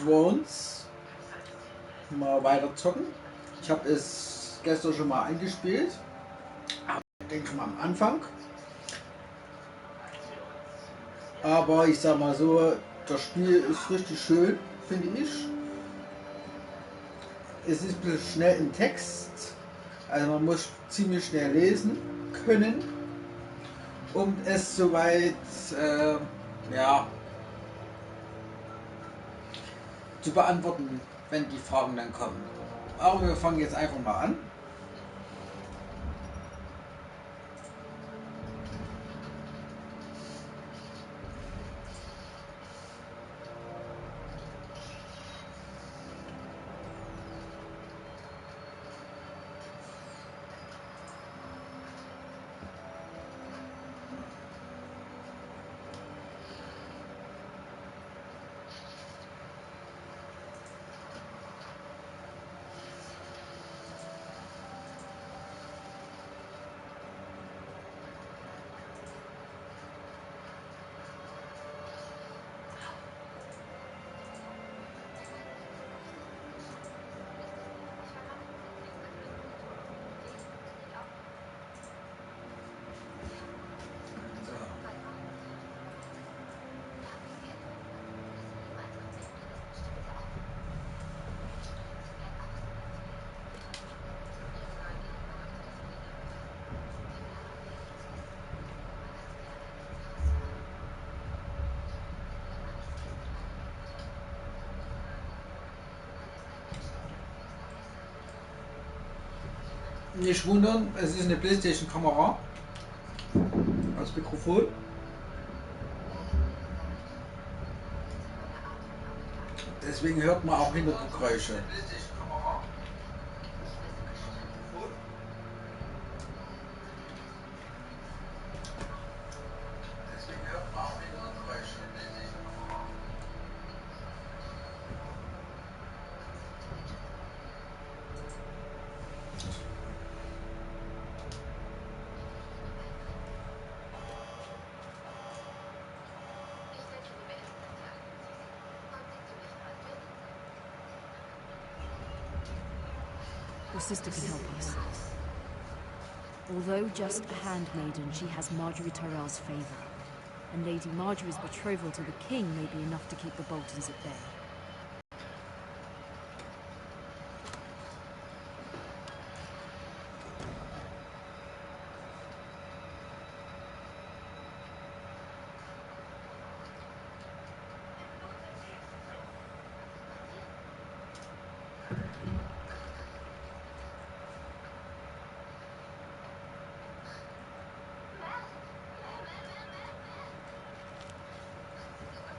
Thrones mal weiter zocken. Ich habe es gestern schon mal eingespielt, aber ich denke schon mal am Anfang. Aber ich sag mal so, das Spiel ist richtig schön, finde ich. Es ist ein bisschen schnell im Text, also man muss ziemlich schnell lesen können, um es soweit ja, zu beantworten, wenn die Fragen dann kommen. Aber wir fangen jetzt einfach mal an. Nicht wundern, es ist eine PlayStation-Kamera als Mikrofon. Deswegen hört man auch Hintergrundgeräusche. Your sister can help us. Although just a handmaiden, she has Marjorie Tyrell's favor. And Lady Marjorie's betrothal to the king may be enough to keep the Boltons at bay.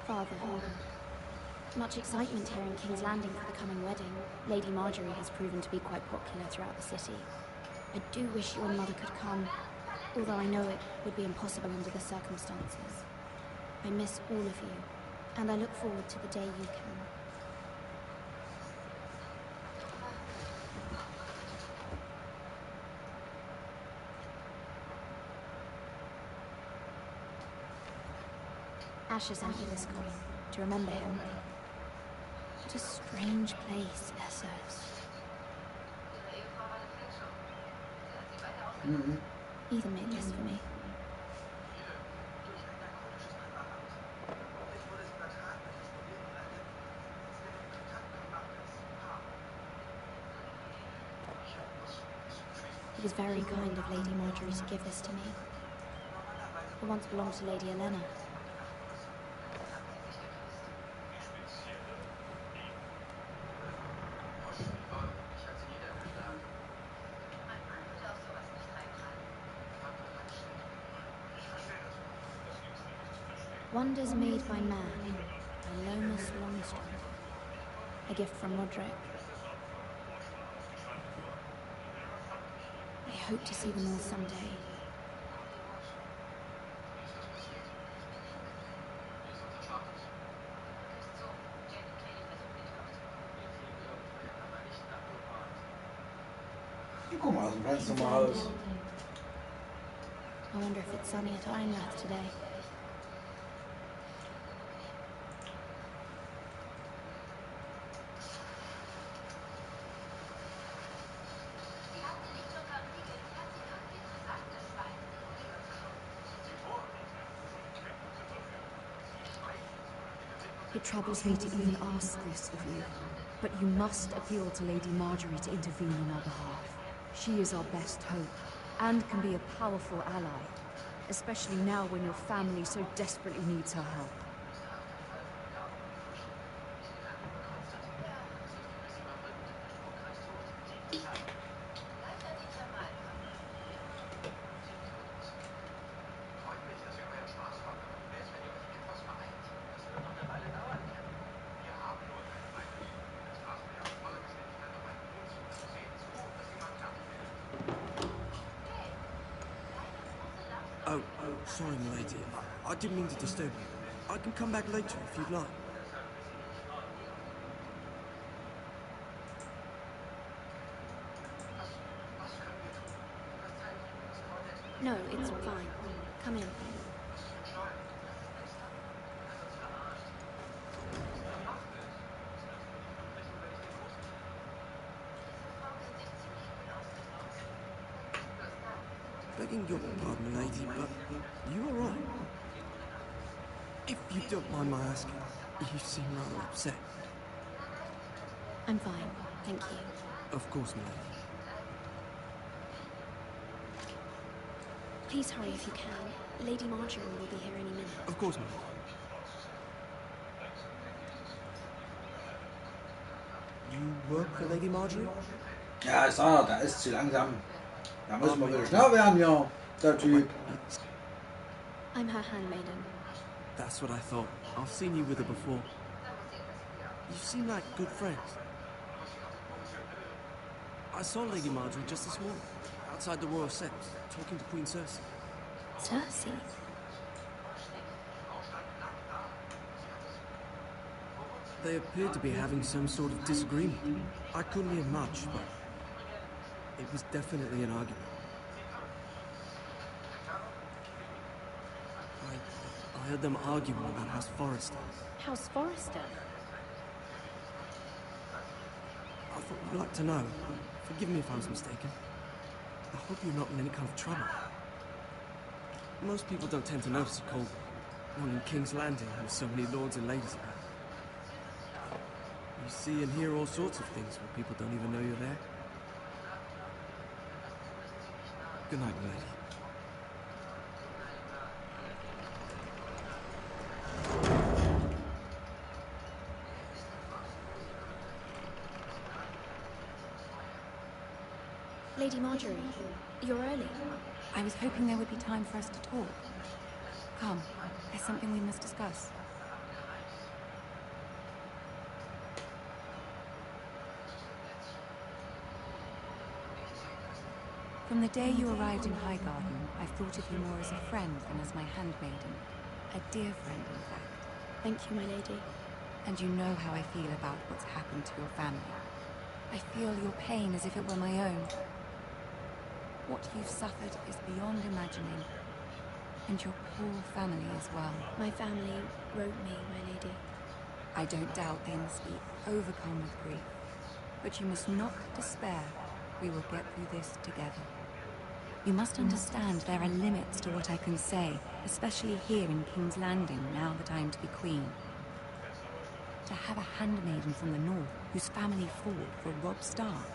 Father, much excitement here in King's Landing for the coming wedding. Lady Marjorie has proven to be quite popular throughout the city. I do wish you and Mother could come, although I know it would be impossible under the circumstances. I miss all of you, and I look forward to the day you can. Asher sent me this coin to remember him. What a strange place, Essos. Either make this for me. It was very kind of Lady Marjorie to give this to me. It once belonged to Lady Elena. Wonders Made by Man, by Lomas Longstrom. A gift from Roderick. I hope to see them all someday. Guck mal, aus dem Fenster mal raus. I wonder if it's sunny at Einrath today. It troubles me to even ask this of you, but you must appeal to Lady Marjorie to intervene on our behalf. She is our best hope, and can be a powerful ally, especially now when your family so desperately needs her help. Oh, sorry, milady. I didn't mean to disturb you. I can come back later if you'd like. No, it's fine. Come in. Begging your pardon, milady, but you all right? If you don't mind my asking, you seem rather upset. I'm fine, thank you. Of course, milady. Please hurry if you can. Lady Marjorie will be here any minute. Of course, milady. You work for Lady Marjorie? Ja, ich sag, da ist zu langsam. Da müssen wir wieder schneller werden, ja, der Typ. I'm her handmaiden. That's what I thought. I've seen you with her before. You seem like good friends. I saw Lady Marjorie just this morning, outside the Royal Sept, talking to Queen Cersei. Cersei? They appeared to be having some sort of disagreement. I couldn't hear much, but it was definitely an argument. I heard them arguing about House Forrester. House Forrester? I thought you'd like to know. Forgive me if I was mistaken. I hope you're not in any kind of trouble. Most people don't tend to notice a cold one in King's Landing with so many lords and ladies about. You see and hear all sorts of things when people don't even know you're there. Good night, milady. Lady Marjorie, you're early. I was hoping there would be time for us to talk. Come, there's something we must discuss. From the day you arrived in Highgarden, I've thought of you more as a friend than as my handmaiden. A dear friend, in fact. Thank you, my lady. And you know how I feel about what's happened to your family. I feel your pain as if it were my own. What you've suffered is beyond imagining. And your poor family as well. My family wrote me, my lady. I don't doubt they must be overcome with grief. But you must not despair. We will get through this together. You must understand there are limits to what I can say, especially here in King's Landing, now that I am to be queen. To have a handmaiden from the north whose family fought for Robb Stark.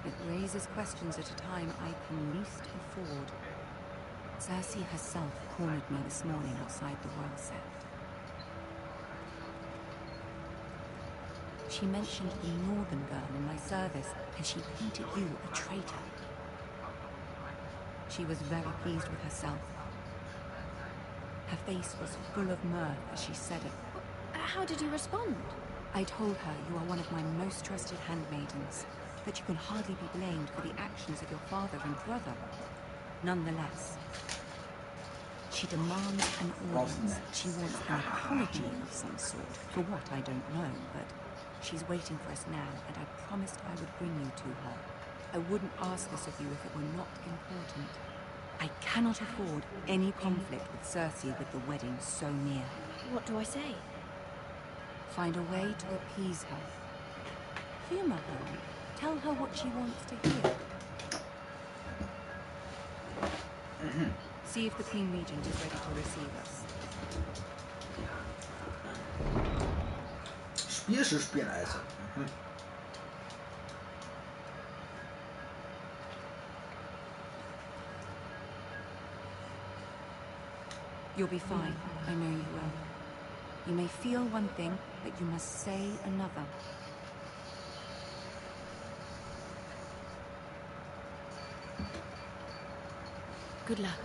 It raises questions at a time I can least afford. Cersei herself cornered me this morning outside the Royal Sept. She mentioned the northern girl in my service, and she painted you a traitor. She was very pleased with herself. Her face was full of mirth as she said it. How did you respond? I told her you are one of my most trusted handmaidens, that you can hardly be blamed for the actions of your father and brother. Nonetheless, she demands an audience. She wants an apology of some sort, for what I don't know, but she's waiting for us now, and I promised I would bring you to her. I wouldn't ask this of you if it were not important. I cannot afford any conflict with Cersei with the wedding so near. What do I say? Find a way to appease her. Humor her. Tell her what she wants to hear. See if the Queen Regent is ready to receive us. Spielsche spielen also. Mhm. You'll be fine. I know you will. You may feel one thing, but you must say another. Good luck.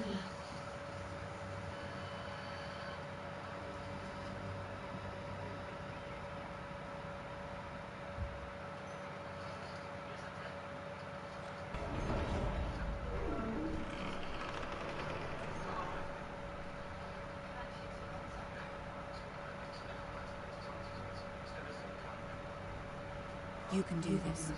You can do this.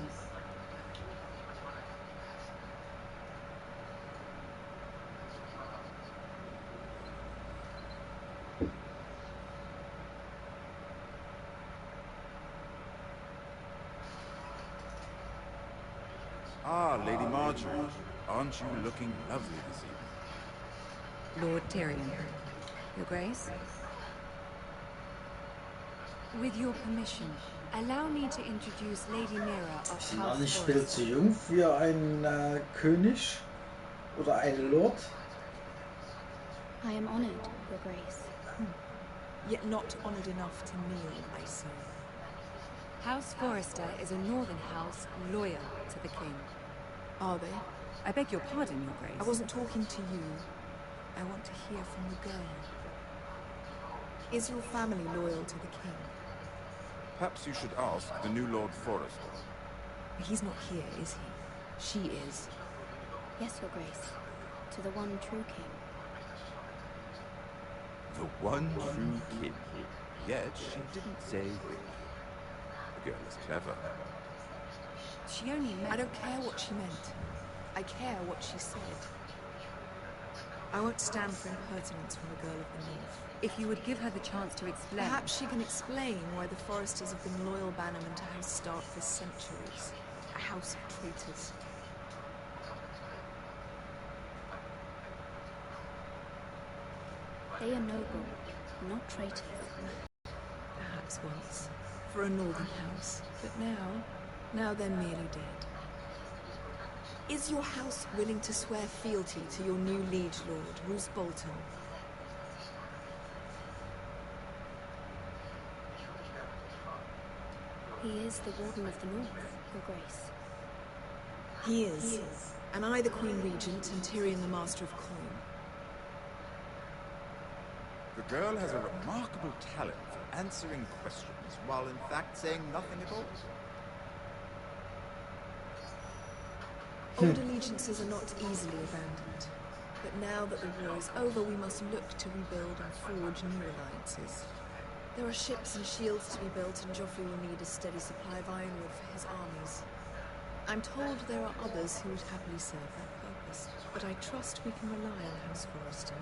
Ah, Lady Marjorie. Aren't you looking lovely this evening? Lord Tyrion. Your Grace? With your permission, allow me to introduce Lady Mira of Sind auch House nicht viel zu Forrester. jung für einen König oder einen Lord? I am honored, Your Grace. Yet not honored enough to kneel, I see. House Forrester is a northern house loyal to the king. Are they? I beg your pardon, Your Grace. I wasn't talking to you. I want to hear from the girl. Is your family loyal to the king? Perhaps you should ask the new Lord Forrester. He's not here, is he? She is. Yes, Your Grace. To the one true king. The one true king. Yet she didn't say which. The girl is clever. She only meant... I don't care what she meant. I care what she said. I won't stand for impertinence from a girl of the North. If you would give her the chance to explain... Perhaps she can explain why the Forresters have been loyal bannermen to House Stark for centuries. A house of traitors. They are noble, not traitors. Perhaps once. For a northern house. But now they're merely dead. Is your house willing to swear fealty to your new liege lord, Roose Bolton? He is the Warden of the North, Your Grace. He is. And I the Queen Regent and Tyrion the Master of Coin. The girl has a remarkable talent for answering questions while in fact saying nothing at all. Old allegiances are not easily abandoned. But now that the war is over, we must look to rebuild and forge new alliances. There are ships and shields to be built, and Joffrey will need a steady supply of ironwood for his armies. I'm told there are others who would happily serve that purpose, but I trust we can rely on House Forrester.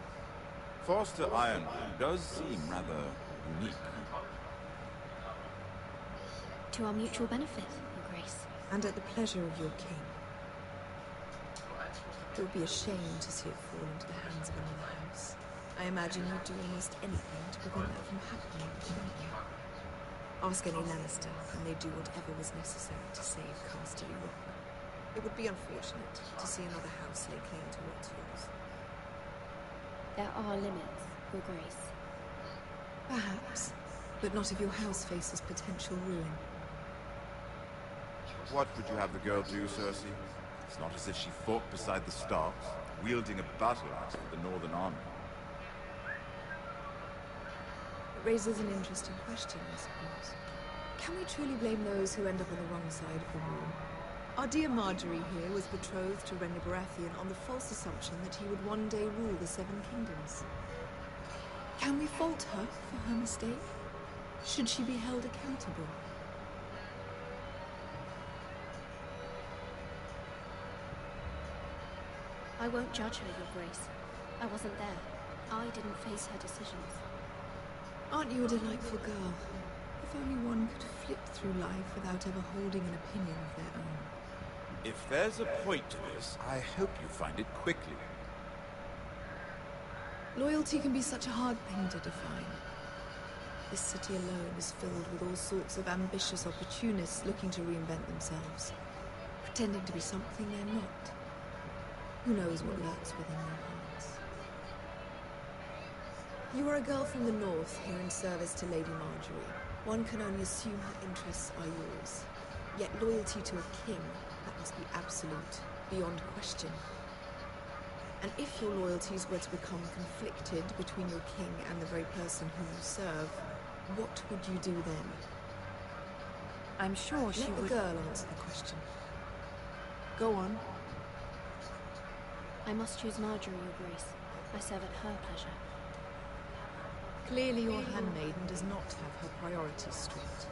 Forster Ironwood does seem rather unique. To our mutual benefit, Your Grace. And at the pleasure of your king. It would be a shame to see it fall into the hands of another house. I imagine you'd do almost anything to prevent that from happening, wouldn't you? Ask any Lannister, and they'd do whatever was necessary to save Casterly Rock. It would be unfortunate to see another house lay claim to what's yours. There are limits, Your Grace. Perhaps, but not if your house faces potential ruin. What would you have the girl do, Cersei? It's not as if she fought beside the Starks, wielding a battle axe for the Northern Army. It raises an interesting question, I suppose. Can we truly blame those who end up on the wrong side of the war? Our dear Marjorie here was betrothed to Rhaenyra Baratheon on the false assumption that he would one day rule the Seven Kingdoms. Can we fault her for her mistake? Should she be held accountable? I won't judge her, Your Grace. I wasn't there. I didn't face her decisions. Aren't you a delightful girl? If only one could flit through life without ever holding an opinion of their own. If there's a point to this, I hope you find it quickly. Loyalty can be such a hard thing to define. This city alone is filled with all sorts of ambitious opportunists looking to reinvent themselves, pretending to be something they're not. Who knows what lurks within their hearts? You are a girl from the north, here in service to Lady Marjorie. One can only assume her interests are yours. Yet loyalty to a king, that must be absolute, beyond question. And if your loyalties were to become conflicted between your king and the very person whom you serve, what would you do then? I'm sure she Let the would... girl answer the question. Go on. I must choose Marjorie, Your Grace. I serve at her pleasure. Clearly your handmaiden does not have her priorities straight.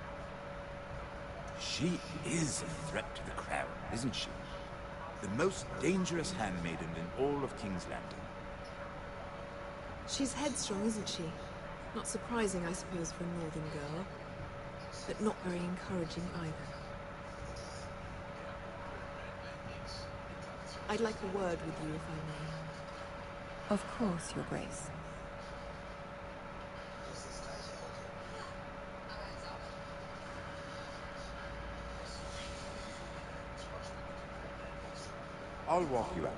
She is a threat to the crown, isn't she? The most dangerous handmaiden in all of King's Landing. She's headstrong, isn't she? Not surprising, I suppose, for a northern girl. But not very encouraging either. I'd like a word with you, if I may. Of course, Your Grace. I'll walk you out.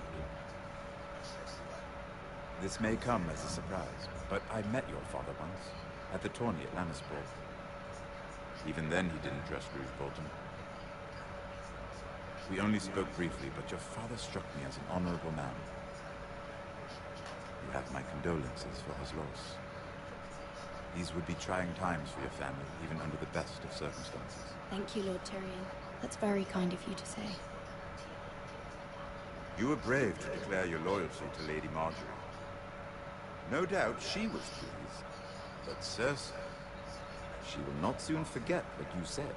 This may come as a surprise, but I met your father once, at the tourney at Lannisport. Even then he didn't dress Rouge Bolton. We only spoke briefly, but your father struck me as an honorable man. You have my condolences for his loss. These would be trying times for your family, even under the best of circumstances. Thank you, Lord Tyrion. That's very kind of you to say. You were brave to declare your loyalty to Lady Marjorie. No doubt she was pleased, but Cersei, she will not soon forget what you said.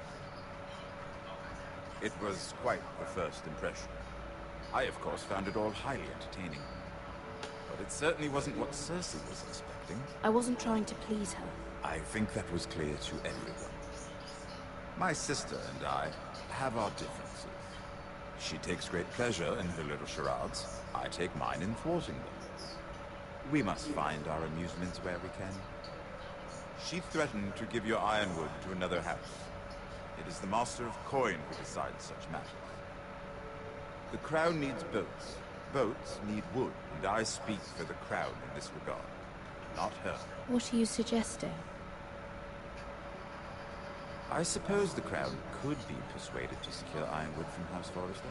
It was quite the first impression. I, of course, found it all highly entertaining. But it certainly wasn't what Cersei was expecting. I wasn't trying to please her. I think that was clear to everyone. My sister and I have our differences. She takes great pleasure in her little charades. I take mine in thwarting them. We must find our amusements where we can. She threatened to give your ironwood to another house. It is the Master of Coin who decides such matters. The crown needs boats. Boats need wood, and I speak for the crown in this regard, not her. What are you suggesting? I suppose the crown could be persuaded to secure ironwood from House Forrester.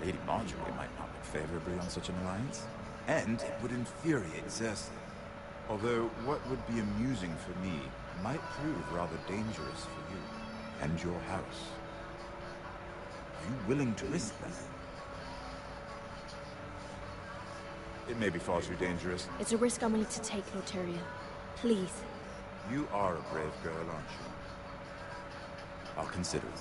Lady Marjorie might not look favorably on such an alliance, and it would infuriate Cersei. Although what would be amusing for me might prove rather dangerous for you and your house. Are you willing to risk that? It may be far too dangerous. It's a risk I'm willing to take, Lord Tyrion. Please. You are a brave girl, aren't you? I'll consider it.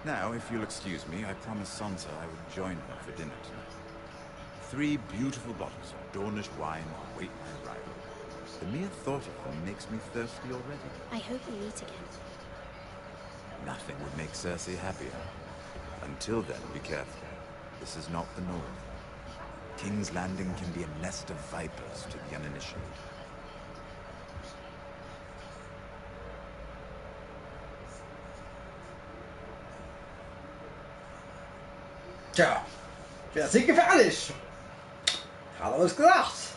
Now, if you'll excuse me, I promised Sansa I would join her for dinner tonight. 3 beautiful bottles of Dornish wine await my arrival. The mere thought of them makes me thirsty already. I hope we meet again. Nothing would make Cersei happier. Until then, be careful. This is not the North. King's Landing can be a nest of vipers to the uninitiated. Tja, wäre sehr gefährlich. Hat er was gesagt.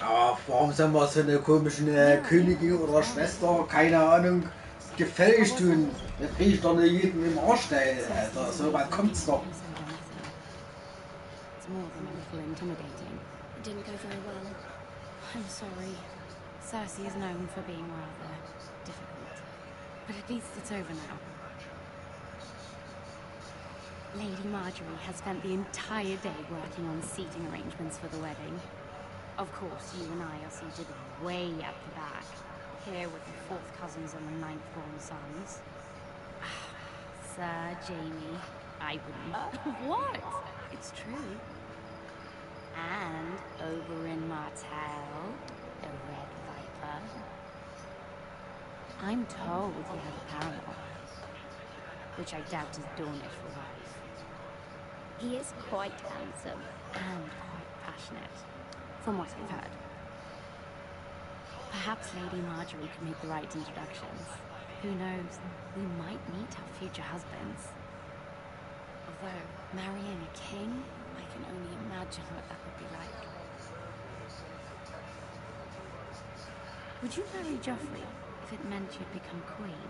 Aber warum soll man so eine komischen Königin oder Schwester, keine Ahnung, gefällig tun? Da kriege ich doch nicht jeden im Arschteil, Alter. So weit kommt's doch. It's more than a little intimidating. It didn't go very well. I'm sorry. Cersei is known for being rather difficult. But at least it's over now. Lady Marjorie has spent the entire day working on seating arrangements for the wedding. Of course, you and I are seated way at the back, here with the 4th cousins and the 9th-born sons. Sir Jaime, I wouldn't. What? It's true. And Oberyn Martell, the Red Viper. I'm told he has a paramour, which I doubt is Dornish for wife. He is quite handsome. And quite unfortunate, from what I've heard. Perhaps Lady Marjorie can make the right introductions. Who knows? We might meet our future husbands. Although, marrying a king, I can only imagine what that would be like. Would you marry Joffrey if it meant you'd become queen?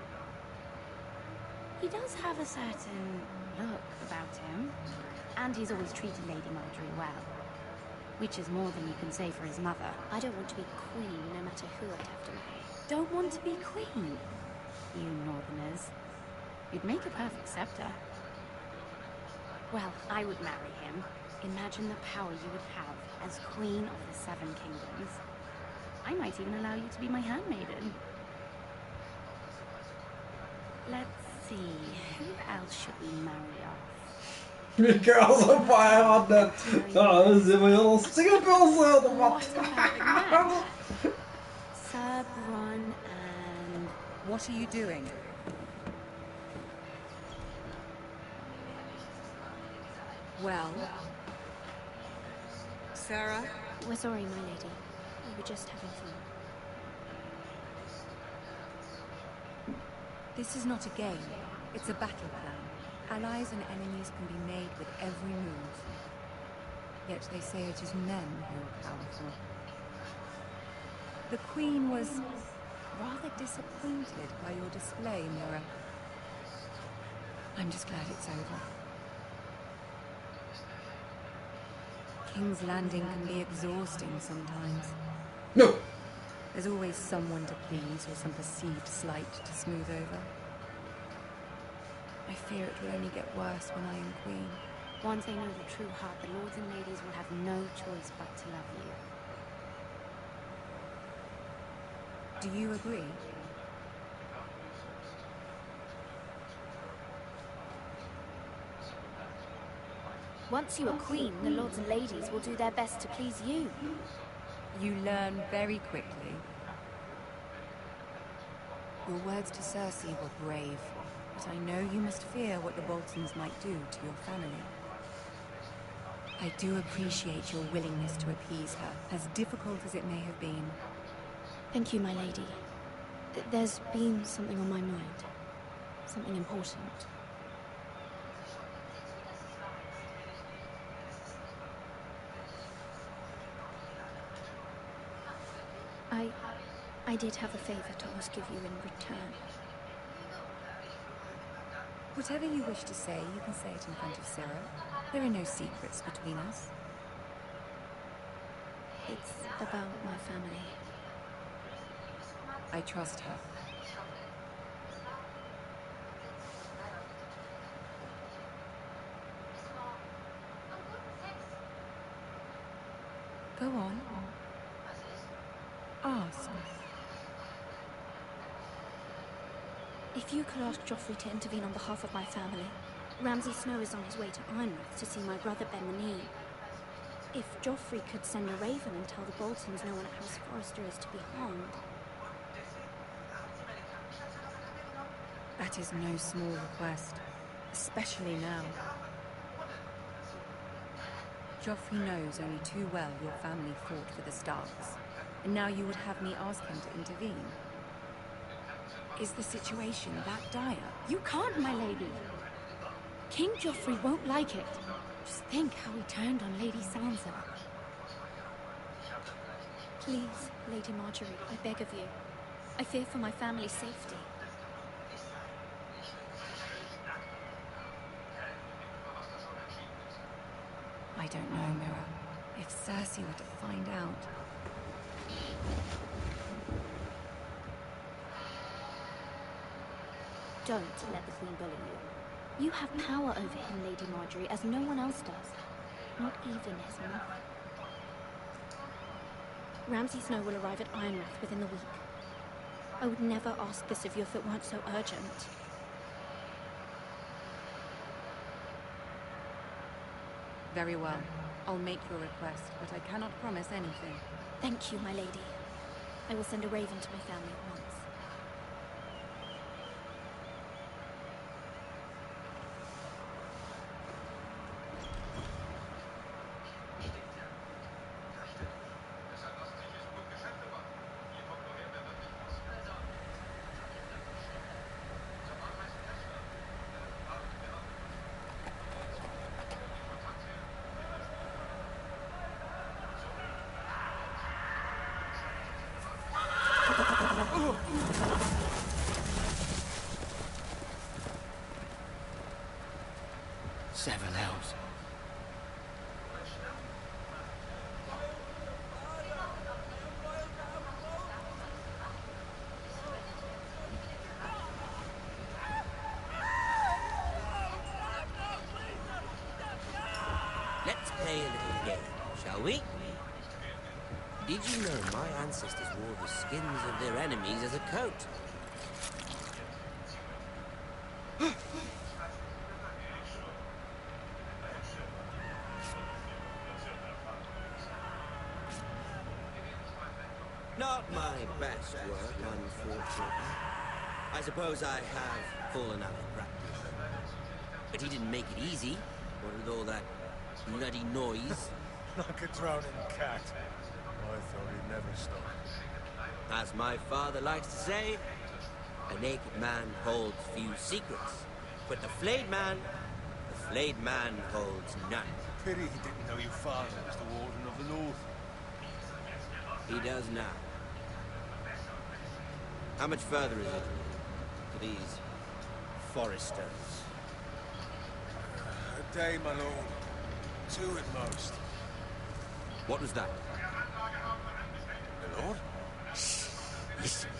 He does have a certain look about him, and he's always treated Lady Marjorie well. Which is more than you can say for his mother. I don't want to be queen, no matter who I'd have to marry. Don't want to be queen? You northerners. You'd make a perfect scepter. Well, I would marry him. Imagine the power you would have as Queen of the Seven Kingdoms. I might even allow you to be my handmaiden. Let's see, who else should we marry off? Vi kan altså verheiraten. Ja, det ser vi jo singelbørse eller hva? Sir Bronn and... What are you doing? Well, Sarah? We're sorry, my lady. We were just having fun. This is not a game. It's a battle plan. Allies and enemies can be made with every move. Yet they say it is men who are powerful. The Queen was rather disappointed by your display, Mira. I'm just glad it's over. King's Landing can be exhausting sometimes. No. There's always someone to please or some perceived slight to smooth over. I fear it will only get worse when I am queen. Once they know the true heart, the lords and ladies will have no choice but to love you. Do you agree? Once you are queen, the lords and ladies will do their best to please you. You learn very quickly. Your words to Cersei were brave, but I know you must fear what the Boltons might do to your family. I do appreciate your willingness to appease her, as difficult as it may have been. Thank you, my lady. There's been something on my mind. Something important. I did have a favor to ask of you in return. Whatever you wish to say, you can say it in front of Sarah. There are no secrets between us. It's about my family. I trust her. Go on. Ask. If you could ask Joffrey to intervene on behalf of my family. Ramsay Snow is on his way to Ironrath to see my brother bend the knee. If Joffrey could send a raven and tell the Boltons no one at House Forrester is to be harmed. That is no small request, especially now. Joffrey knows only too well your family fought for the Starks, and now you would have me ask him to intervene. Is the situation that dire? You can't, my lady. King Joffrey won't like it. Just think how he turned on Lady Sansa. Please, Lady Marjorie, I beg of you. I fear for my family's safety. I don't know, Mira. If Cersei were to find out... Don't let the Queen bully you. You have power over him, Lady Marjorie, as no one else does. Not even his mother. Ramsay Snow will arrive at Ironrath within the week. I would never ask this of you if it weren't so urgent. Very well. I'll make your request, but I cannot promise anything. Thank you, my lady. I will send a raven to my family at once. Seven hells. Let's play a little game, shall we? Did you know my ancestors wore the skins of their enemies as a coat? Not my best work, unfortunately. I suppose I have fallen out of practice. But he didn't make it easy, what with all that bloody noise. Like a drowning cat. I thought he'd never stop. As my father likes to say, a naked man holds few secrets, but the flayed man holds none. Pity he didn't know your father was the Warden of the North. He does now. How much further is it to these foresters? A day, my lord. 2 at most. What was that? My lord? Listen.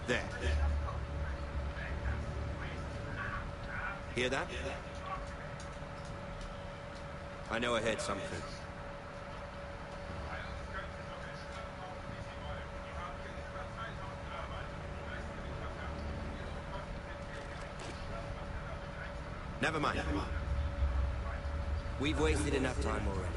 There. Hear that? I know I heard something. Never mind. We've wasted enough time already.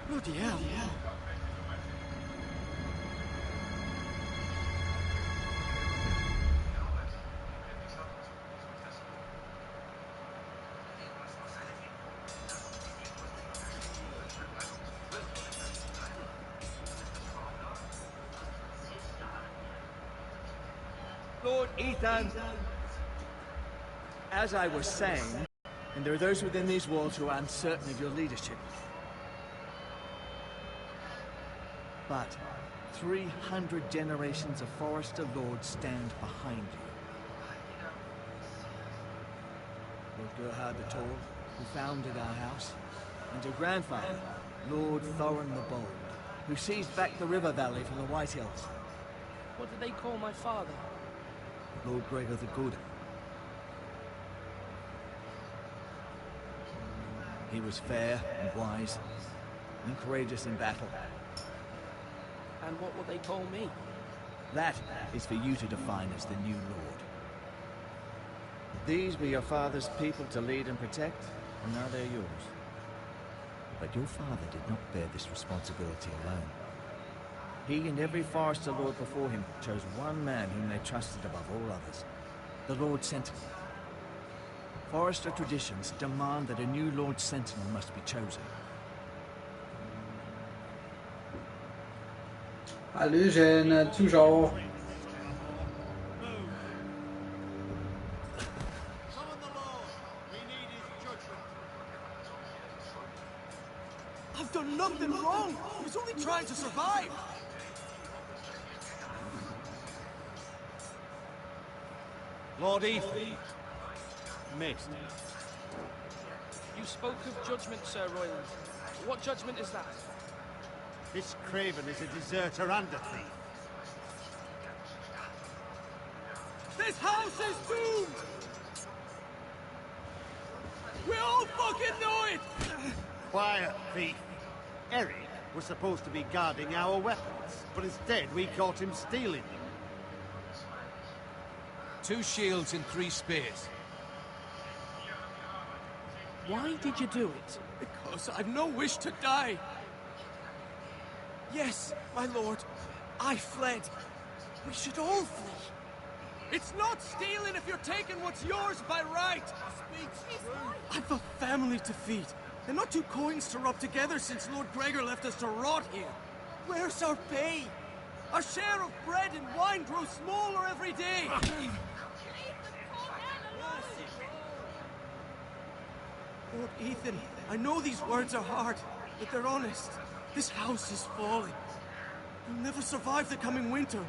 Bloody hell. Lord Ethan, as I was saying, and there are those within these walls who are uncertain of your leadership. But 300 generations of Forester Lords stand behind you. Lord Gerhard the Tall, who founded our house, and your grandfather, Lord Thorin the Bold, who seized back the river valley from the White Hills. What did they call my father? Lord Gregor the Good. He was fair and wise, and courageous in battle. And what will they call me? That is for you to define as the new lord. These were your father's people to lead and protect, and now they're yours. But your father did not bear this responsibility alone. He and every Forester Lord before him chose one man whom they trusted above all others, the Lord Sentinel. Forester traditions demand that a new Lord Sentinel must be chosen. Hallöchen, Zuschauer. I've done nothing wrong. I was only trying to survive. Lord Ethan. Missed. You spoke of judgment, Sir Royland. What judgment is that? This craven is a deserter and a thief. This house is doomed! We all fucking know it! Quiet, thief. Eric was supposed to be guarding our weapons, but instead we caught him stealing them. 2 shields and 3 spears. Why did you do it? Because I've no wish to die. Yes, my lord. I fled. We should all flee. It's not stealing if you're taking what's yours by right. I've a family to feed, and not 2 coins to rub together since Lord Gregor left us to rot here. Where's our pay? Our share of bread and wine grows smaller every day. Lord Ethan, I know these words are hard, but they're honest. This house is falling. We'll never survive the coming winter.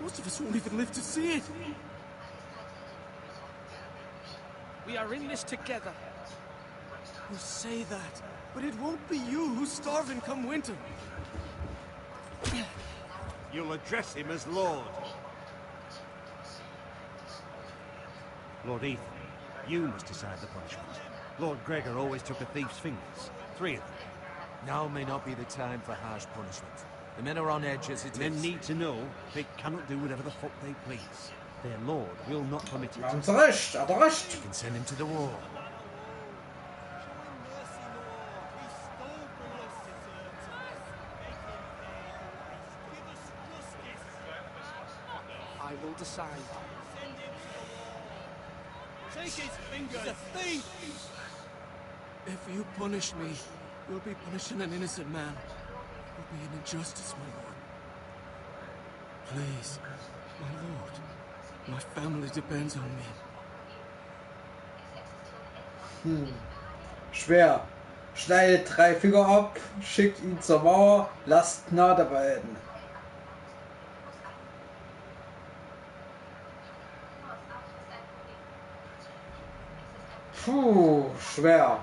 Most of us won't even live to see it. We are in this together. You say that, but it won't be you who's starving come winter. You'll address him as Lord. Lord Ethan, you must decide the punishment. Lord Gregor always took a thief's fingers. 3 of them. Now may not be the time for harsh punishment. The men are on edge as it is. Men need to know they cannot do whatever the fuck they please. Their lord will not permit it. Haben sie recht, hat er recht. You can send him to the war. I will decide. Take his fingers! He's a thief! If you punish me, you'll be punishing an innocent man. It'll be an injustice, my lord. Please, my lord. My family depends on me. Schwer. Schneidet 3 Finger ab, schickt ihn zur Mauer, lasst Gnade walten. Puh, schwer.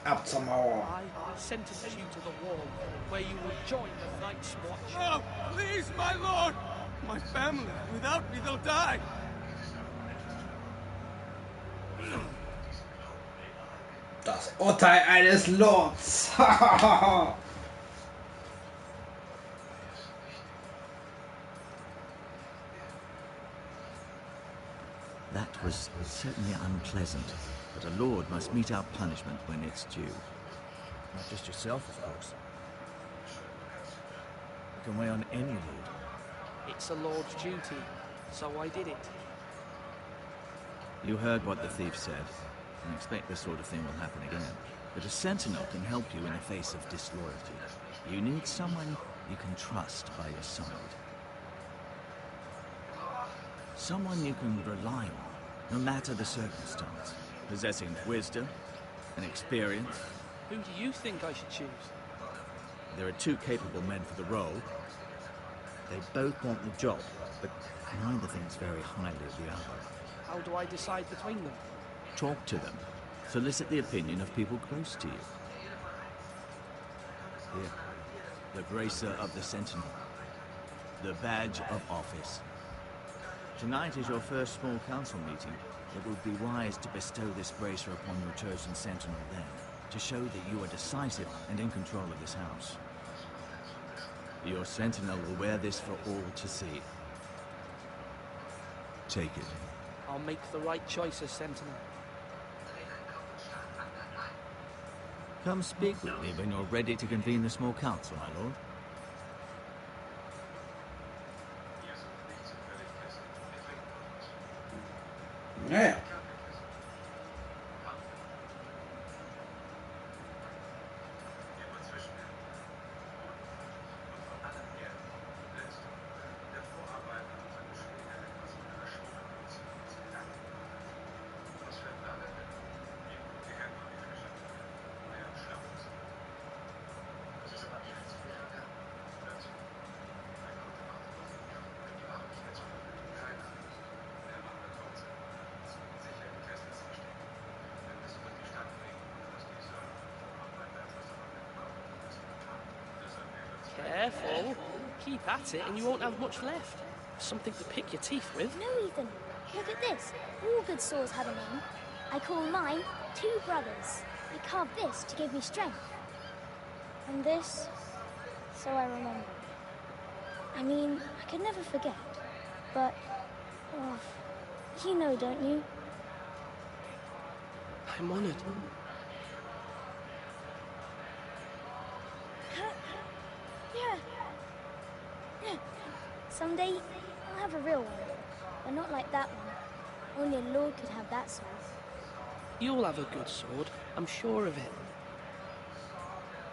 Ab zur Mauer. I sentence you to the wall, where you will join the Night's Watch. Oh, please, my lord! My family, without me, they'll die! Das Urteil eines Lords. That was certainly unpleasant, but a lord must mete out punishment when it's due. Not just yourself, of course. You can weigh on any lord. It's a lord's duty, so I did it. You heard what the thief said, and expect this sort of thing will happen again. But a sentinel can help you in the face of disloyalty. You need someone you can trust by your side. Someone you can rely on, no matter the circumstance. Possessing wisdom and experience. Who do you think I should choose? There are 2 capable men for the role. They both want the job, but neither thinks very highly of the other. How do I decide between them? Talk to them. Solicit the opinion of people close to you. Here, the bracer of the Sentinel. The badge of office. Tonight is your first small council meeting. It would be wise to bestow this bracer upon your chosen Sentinel then, to show that you are decisive and in control of this house. Your Sentinel will wear this for all to see. Take it. I'll make the right choice as Sentinel. Come speak with me when you're ready to convene the small council, my lord. Naja. careful. Keep at it and you won't have much left. Something to pick your teeth with. No, Ethan. Look at this. All good swords have a name. I call mine Two Brothers. I carved this to give me strength. And this, so I remember. I mean, I could never forget. But, oh, you know, don't you? I'm honored. Yeah. Someday, I'll have a real one. But not like that one. Only a lord could have that sword. You'll have a good sword. I'm sure of it.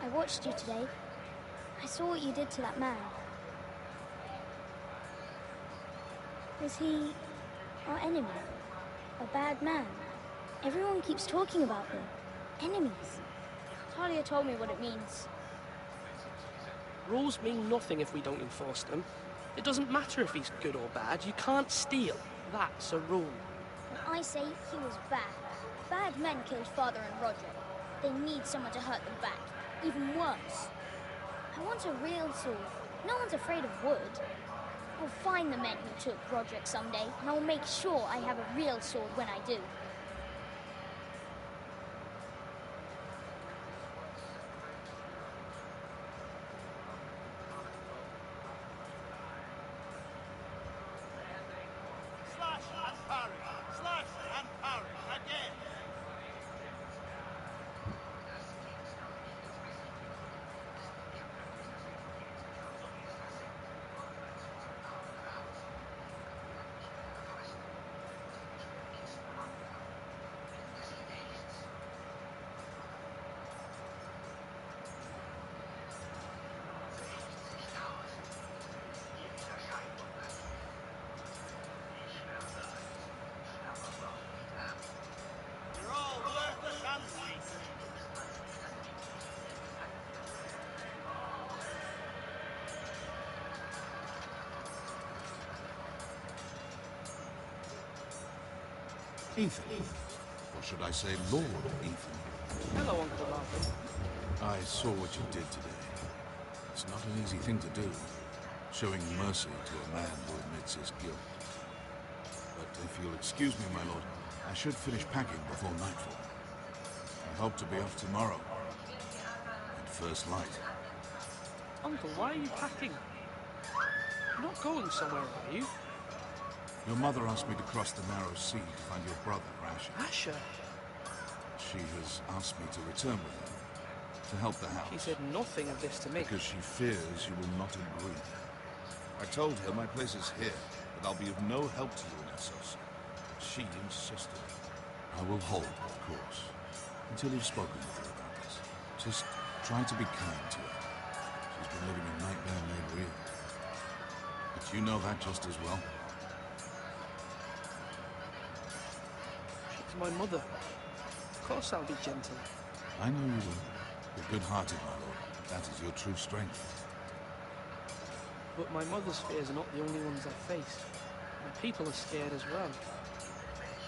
I watched you today. I saw what you did to that man. Was he our enemy? A bad man? Everyone keeps talking about them. Enemies. Talia told me what it means. Rules mean nothing if we don't enforce them. It doesn't matter if he's good or bad. You can't steal. That's a rule. And I say he was bad. Bad men killed Father and Roderick. They need someone to hurt them back. Even worse. I want a real sword. No one's afraid of wood. I'll find the men who took Roderick someday, and I'll make sure I have a real sword when I do. Slash and parry! Slash and parry! Again! You're all worthless and weak. Ethan. Or should I say Lord Ethan? Hello, Uncle Malcolm. I saw what you did today. It's not an easy thing to do, showing mercy to a man who admits his guilt. But if you'll excuse me, my lord, I should finish packing before nightfall. I hope to be off tomorrow, at first light. Uncle, why are you packing? You're not going somewhere, are you? Your mother asked me to cross the narrow sea to find your brother, Asher. Asher? She has asked me to return with her, to help the house. She said nothing of this to me. Because she fears you will not agree. I told her my place is here, that I'll be of no help to you in Essos. She insisted. I will hold, of course, until you've spoken with her about this. Just try to be kind to her. She's been living a nightmare made real. But you know that just as well. She's my mother. Of course I'll be gentle. I know you will. You're good-hearted, my lord. That is your true strength. But my mother's fears are not the only ones I face. My people are scared as well.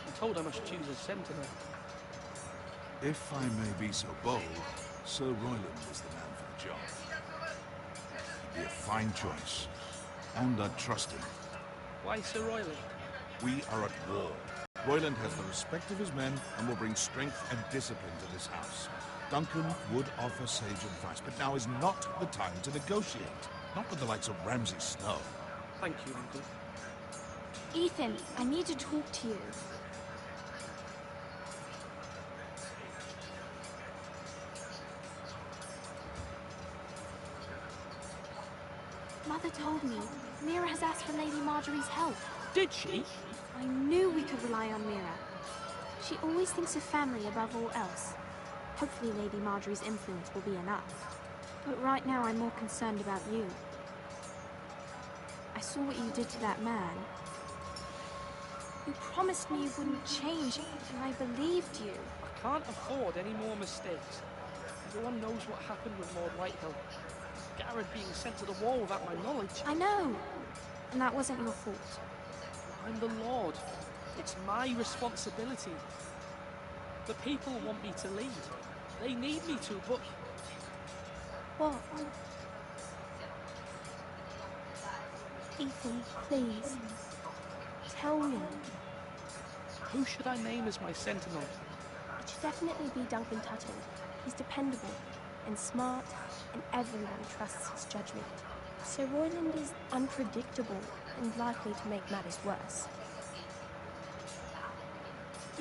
I'm told I must choose a sentinel. If I may be so bold, Sir Royland is the man for the job. He'd be a fine choice, and I'd trust him. Why Sir Royland? We are at war. Royland has the respect of his men and will bring strength and discipline to this house. Duncan would offer sage advice, but now is not the time to negotiate. Not with the likes of Ramsay Snow. Thank you, Uncle. Ethan, I need to talk to you. Mother told me Mira has asked for Lady Marjorie's help. Did she? I knew we could rely on Mira. She always thinks of family above all else. Hopefully Lady Marjorie's influence will be enough. But right now I'm more concerned about you. I saw what you did to that man. You promised me you wouldn't change, and I believed you. I can't afford any more mistakes. Everyone knows what happened with Lord Whitehill. Garrett being sent to the wall without my knowledge. I know. And that wasn't your fault. I'm the Lord. It's my responsibility. The people want me to lead. They need me to, but... What? Ethan, please. Tell me. Who should I name as my sentinel? It should definitely be Duncan Tuttle. He's dependable and smart, and everyone trusts his judgment. Sir Royland is unpredictable and likely to make matters worse.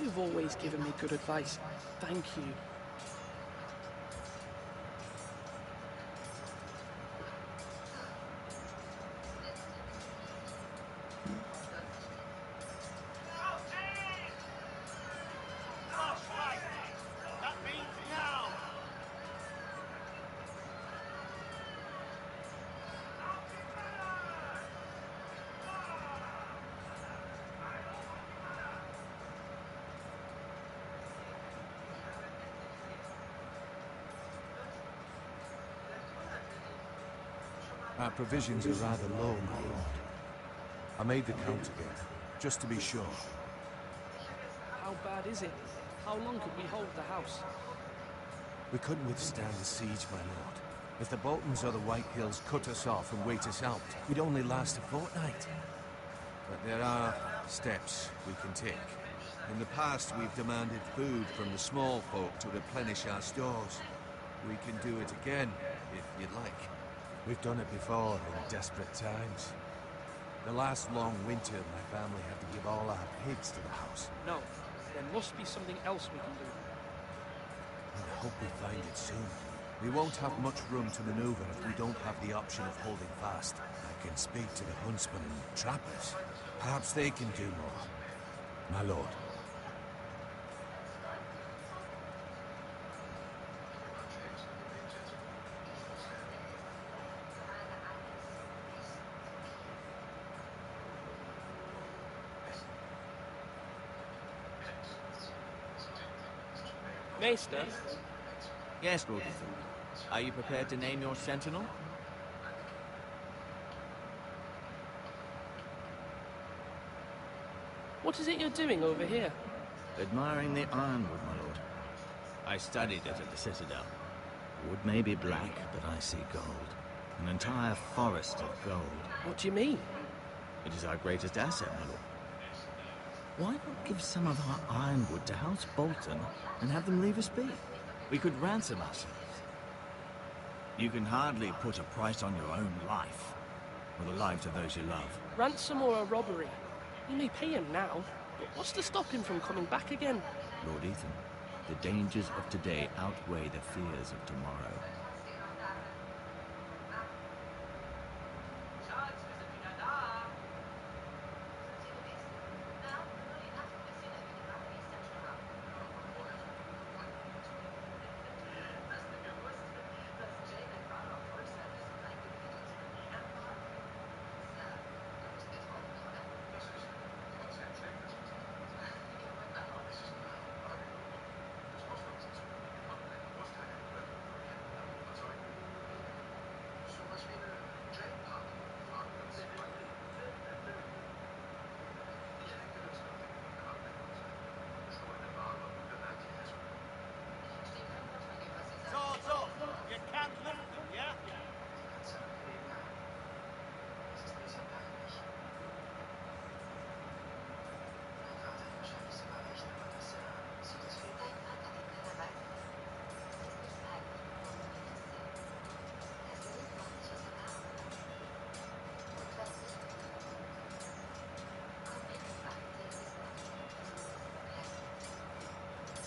You've always given me good advice. Thank you. Our provisions are rather low, my lord. I made the count again, just to be sure. How bad is it? How long could we hold the house? We couldn't withstand the siege, my lord. If the Boltons or the White Hills cut us off and wait us out, we'd only last a fortnight. But there are steps we can take. In the past, we've demanded food from the small folk to replenish our stores. We can do it again, if you'd like. We've done it before, in desperate times. The last long winter, my family had to give all our pigs to the house. No, there must be something else we can do. I hope we find it soon. We won't have much room to maneuver if we don't have the option of holding fast. I can speak to the huntsmen and trappers. Perhaps they can do more. My lord. Maester? Yes, Lord Ethan. Are you prepared to name your sentinel? What is it you're doing over here? Admiring the ironwood, my lord. I studied it at the Citadel. Wood may be black, but I see gold. An entire forest of gold. What do you mean? It is our greatest asset, my lord. Why not give some of our ironwood to House Bolton and have them leave us be? We could ransom ourselves. You can hardly put a price on your own life, or the lives of those you love. Ransom or a robbery? You may pay him now, but what's to stop him from coming back again? Lord Ethan, the dangers of today outweigh the fears of tomorrow.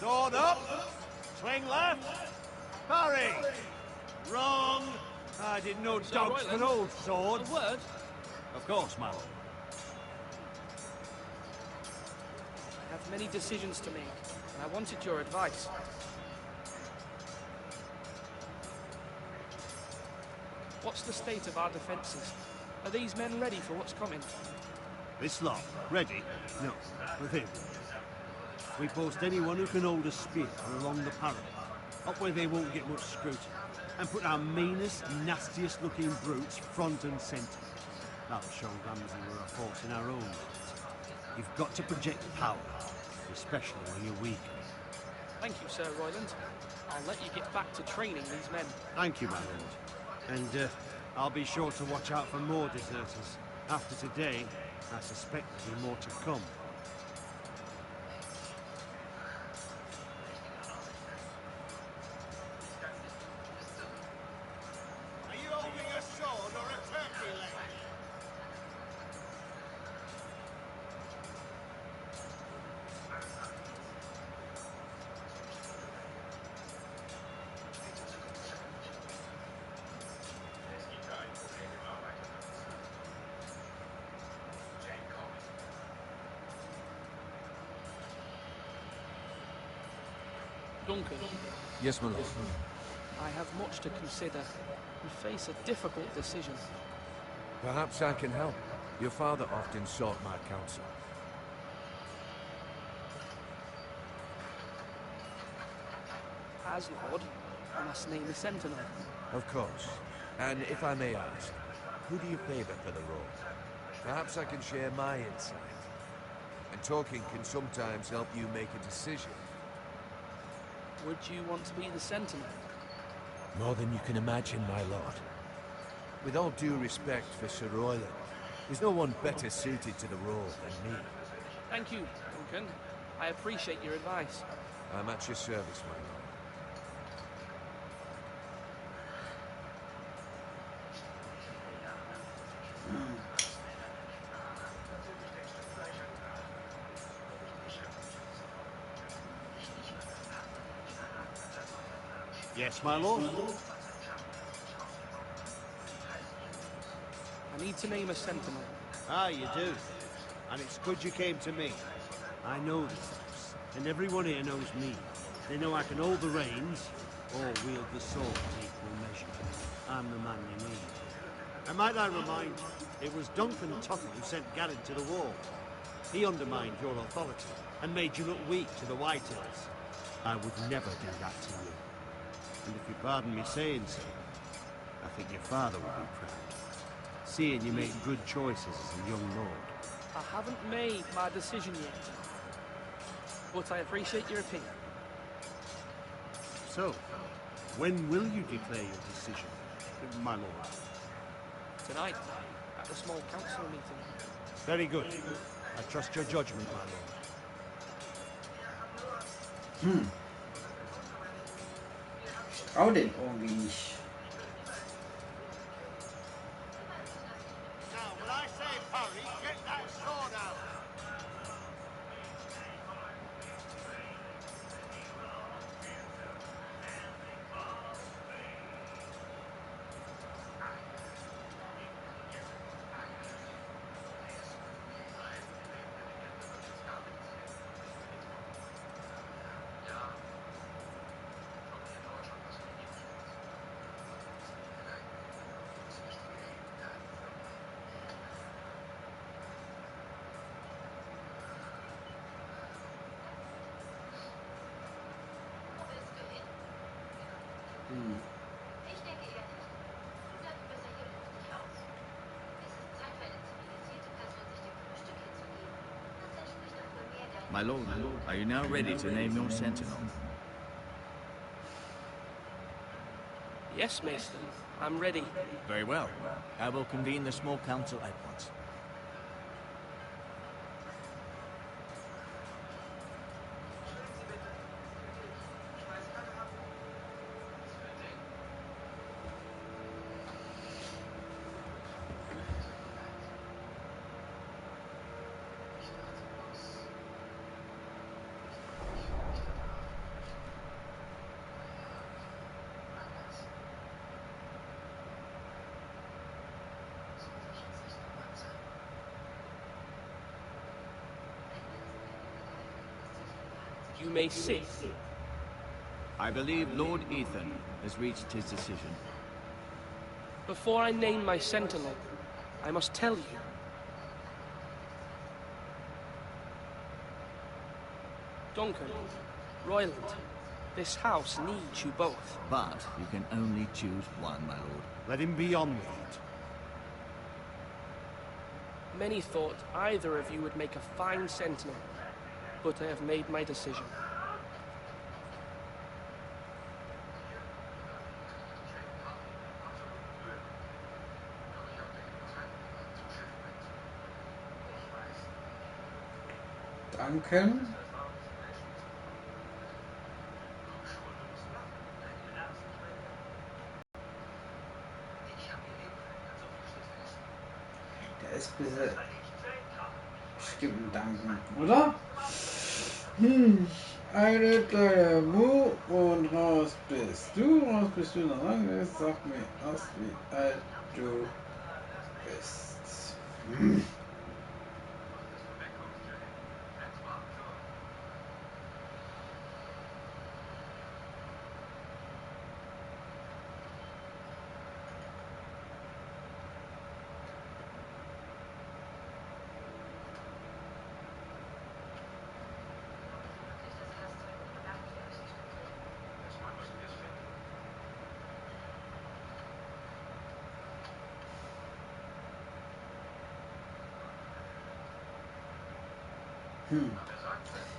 Sword up. Swing left. Parry. Wrong. I didn't know dogs could hold swords. A word? Of course, my lord. I have many decisions to make, and I wanted your advice. What's the state of our defences? Are these men ready for what's coming? This lot, ready? No, with him. We post anyone who can hold a spear along the parapet, up where they won't get much scrutiny, and put our meanest, nastiest looking brutes front and centre. That'll show Ramsay we're a force in our own right. You've got to project power, especially when you're weak. Thank you, Sir Royland. I'll let you get back to training these men. Thank you, my lord. And I'll be sure to watch out for more deserters. After today, I suspect there'll be more to come. Are you holding a sword or a turkey leg? Duncan. Yes, my lord. I have much to consider. We face a difficult decision. Perhaps I can help. Your father often sought my counsel. As Lord, I must name a sentinel. Of course. And if I may ask, who do you favor for the role? Perhaps I can share my insight. And talking can sometimes help you make a decision. Would you want to be the sentinel? More than you can imagine, my lord. With all due respect for Sir Royland, there's no one better suited to the role than me. Thank you, Duncan. I appreciate your advice. I'm at your service, my lord. Yes, my lord. I need to name a sentinel. Ah, you do. And it's good you came to me. I know this house, and everyone here knows me. They know I can hold the reins, or wield the sword in equal measure. I'm the man you need. And might I remind you, it was Duncan Tuttle who sent Garrett to the wall. He undermined your authority, and made you look weak to the Whitehills. I would never do that to you. And if you pardon me saying so, I think your father will be proud. Seeing you make good choices as a young lord. I haven't made my decision yet, but I appreciate your opinion. So, when will you declare your decision, my lord? Tonight, at the small council meeting. Very good. I trust your judgment, my lord. Trau den irgendwie nicht. Now, when I say hurry, get that sword out! Ich denke eher nicht. Sie sollten besser hier luftig aus. Es ist Zeit für eine zivilisierte Person, sich dem Frühstück hinzugeben. Das entspricht doch wohl mehr deinem... My lord, are you now ready to name your sentinel? Yes, Maester. I'm ready. Very well. I will convene the small council at once. You may sit. I believe Lord Ethan has reached his decision. Before I name my sentinel, I must tell you. Duncan, Royland, this house needs you both. But you can only choose one, my lord. Let him be on with it. Many thought either of you would make a fine sentinel, but I have made my decision. danken. Der ist ein bisschen bestimmt danken, oder? Eine kleine Mu und raus bist du noch lange. Sag mir aus, wie alt du bist.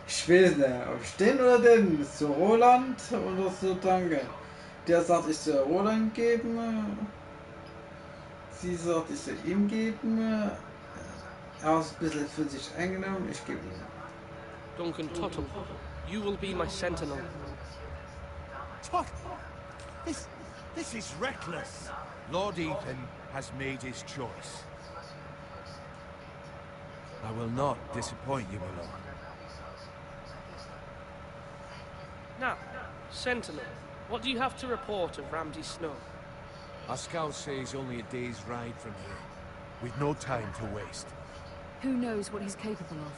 Ich weiß nicht, ob ich den oder den zu Roland oder zu Danke. Der sagt, ich soll Roland geben. Sie sagt, ich soll ihm geben. Er ist ein bisschen für sich eingenommen. Ich gebe ihm. Duncan Tuttle, you will be my sentinel. Tuttle? This is reckless. Lord Ethan has made his choice. I will not disappoint you, my lord. Now, sentinel, what do you have to report of Ramsay Snow? Our scouts say he's only a day's ride from here. We've no time to waste. Who knows what he's capable of?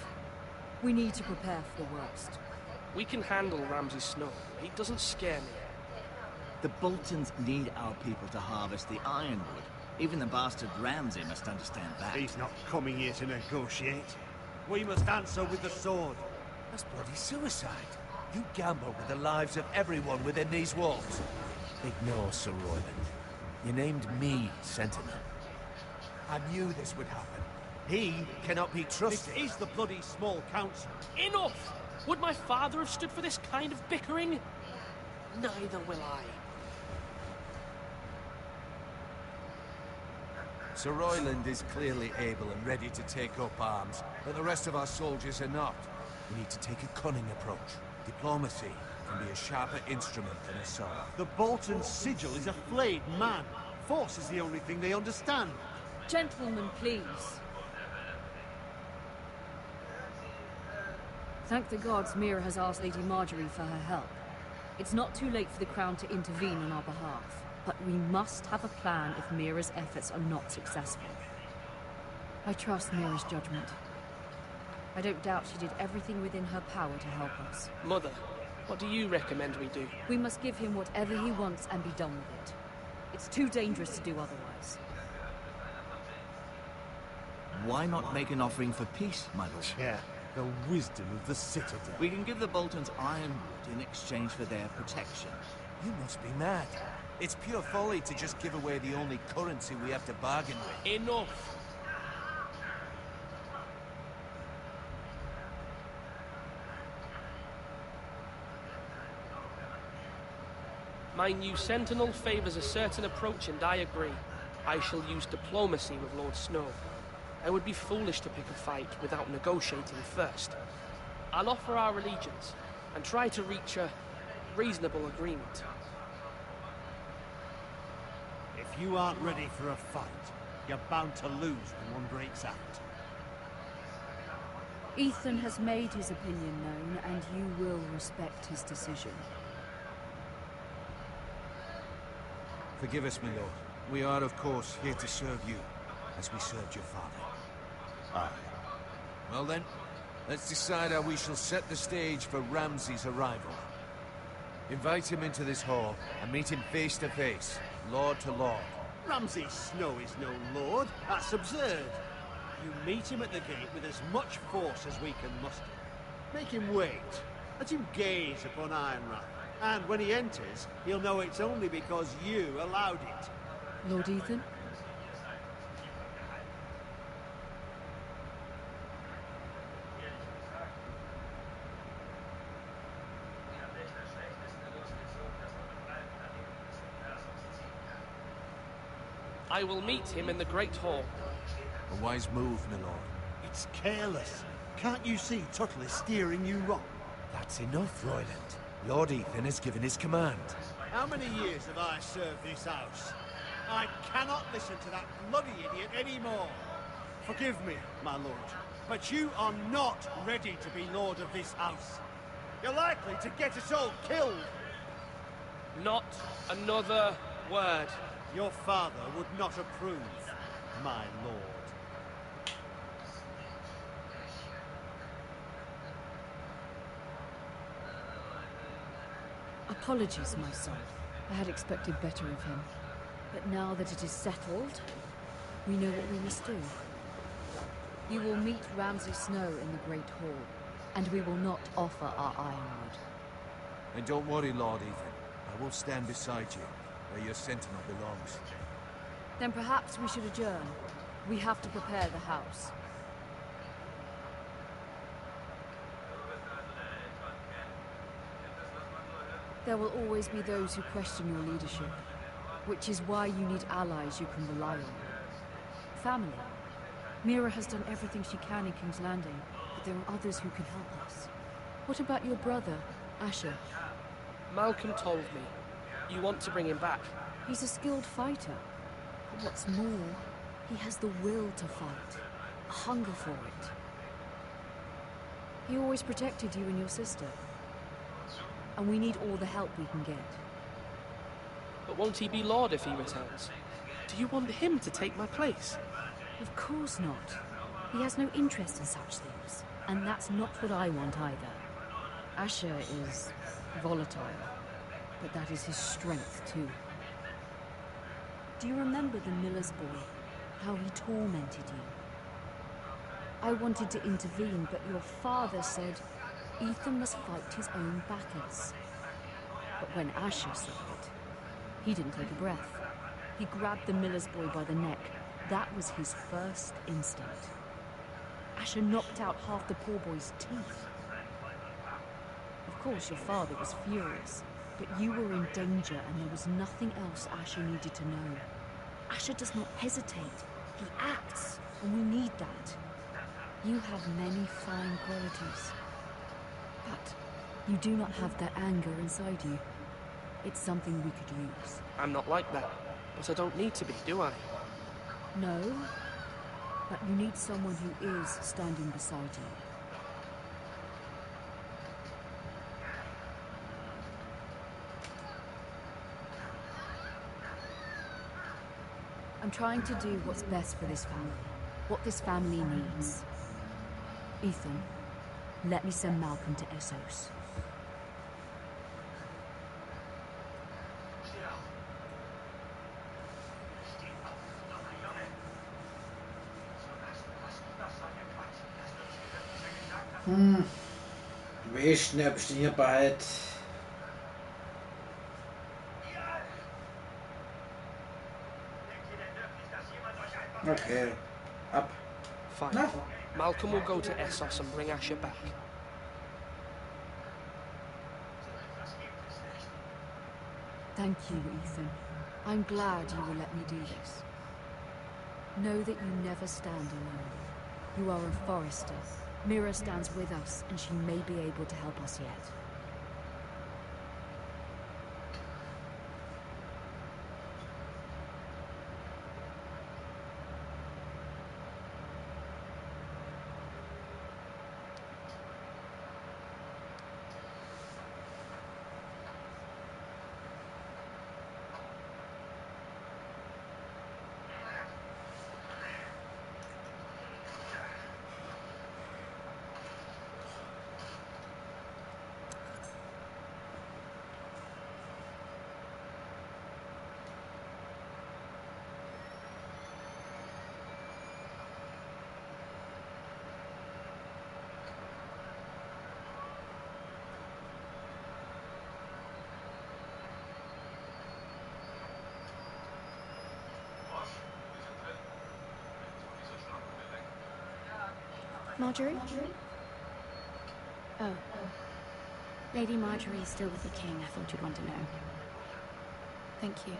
We need to prepare for the worst. We can handle Ramsay Snow. He doesn't scare me. The Boltons need our people to harvest the ironwood. Even the bastard Ramsay must understand that. He's not coming here to negotiate. We must answer with the sword. That's bloody suicide. You gamble with the lives of everyone within these walls. Ignore Sir Royland. You named me Sentinel. I knew this would happen. He cannot be trusted. This is the bloody small council. Enough! Would my father have stood for this kind of bickering? Neither will I. Sir Royland is clearly able and ready to take up arms, but the rest of our soldiers are not. We need to take a cunning approach. Diplomacy can be a sharper instrument than a sword. The Bolton sigil is a flayed man. Force is the only thing they understand. Gentlemen, please. Thank the gods Mira has asked Lady Marjorie for her help. It's not too late for the Crown to intervene on our behalf, but we must have a plan if Mira's efforts are not successful. I trust Mira's judgment. I don't doubt she did everything within her power to help us. Mother, what do you recommend we do? We must give him whatever he wants and be done with it. It's too dangerous to do otherwise. Why not make an offering for peace, my lord? Yeah, the wisdom of the Citadel. We can give the Boltons ironwood in exchange for their protection. You must be mad. It's pure folly to just give away the only currency we have to bargain with. Enough! My new sentinel favors a certain approach, and I agree. I shall use diplomacy with Lord Snow. I would be foolish to pick a fight without negotiating first. I'll offer our allegiance, and try to reach a reasonable agreement. If you aren't ready for a fight, you're bound to lose when one breaks out. Ethan has made his opinion known, and you will respect his decision. Forgive us, my lord. We are, of course, here to serve you, as we served your father. Aye. Well then, let's decide how we shall set the stage for Ramsay's arrival. Invite him into this hall, and meet him face to face, lord to lord. Ramsay Snow is no lord. That's absurd. You meet him at the gate with as much force as we can muster. Make him wait. Let him gaze upon Ironride. And when he enters, he'll know it's only because you allowed it. Lord Ethan? I will meet him in the Great Hall. A wise move, my lord. It's careless. Can't you see Tuttle is steering you wrong? That's enough, Royland. Lord Ethan has given his command. How many years have I served this house? I cannot listen to that bloody idiot anymore. Forgive me, my lord, but you are not ready to be lord of this house. You're likely to get us all killed. Not another word. Your father would not approve, my lord. Apologies, my son. I had expected better of him. But now that it is settled, we know what we must do. You will meet Ramsay Snow in the Great Hall, and we will not offer our ironwood. And don't worry, Lord Ethan. I will stand beside you, where your sentinel belongs. Then perhaps we should adjourn. We have to prepare the house. There will always be those who question your leadership, which is why you need allies you can rely on. Family. Mira has done everything she can in King's Landing, but there are others who can help us. What about your brother, Asher? Malcolm told me. You want to bring him back. He's a skilled fighter. But what's more, he has the will to fight, a hunger for it. He always protected you and your sister. And we need all the help we can get. But won't he be Lord if he returns? Do you want him to take my place? Of course not. He has no interest in such things. And that's not what I want either. Asher is volatile, but that is his strength too. Do you remember the miller's boy? How he tormented you? I wanted to intervene, but your father said Ethan must fight his own battles. But when Asher saw it, he didn't take a breath. He grabbed the miller's boy by the neck. That was his first instinct. Asher knocked out half the poor boy's teeth. Of course, your father was furious, but you were in danger and there was nothing else Asher needed to know. Asher does not hesitate. He acts, and we need that. You have many fine qualities. But you do not have that anger inside you. It's something we could use. I'm not like that, but I don't need to be, do I? No, but you need someone who is standing beside you. I'm trying to do what's best for this family, what this family needs. Ethan, let me send Malcolm to Essos. Wie schnell bist du hier bald? Okay, ab. Fine. No. Malcolm will go to Essos and bring Asher back. Thank you, Ethan. I'm glad you will let me do this. Know that you never stand alone. You are a forester. Mira stands with us, and she may be able to help us yet. Marjorie? Oh. Lady Marjorie is still with the king. I thought you'd want to know. Thank you.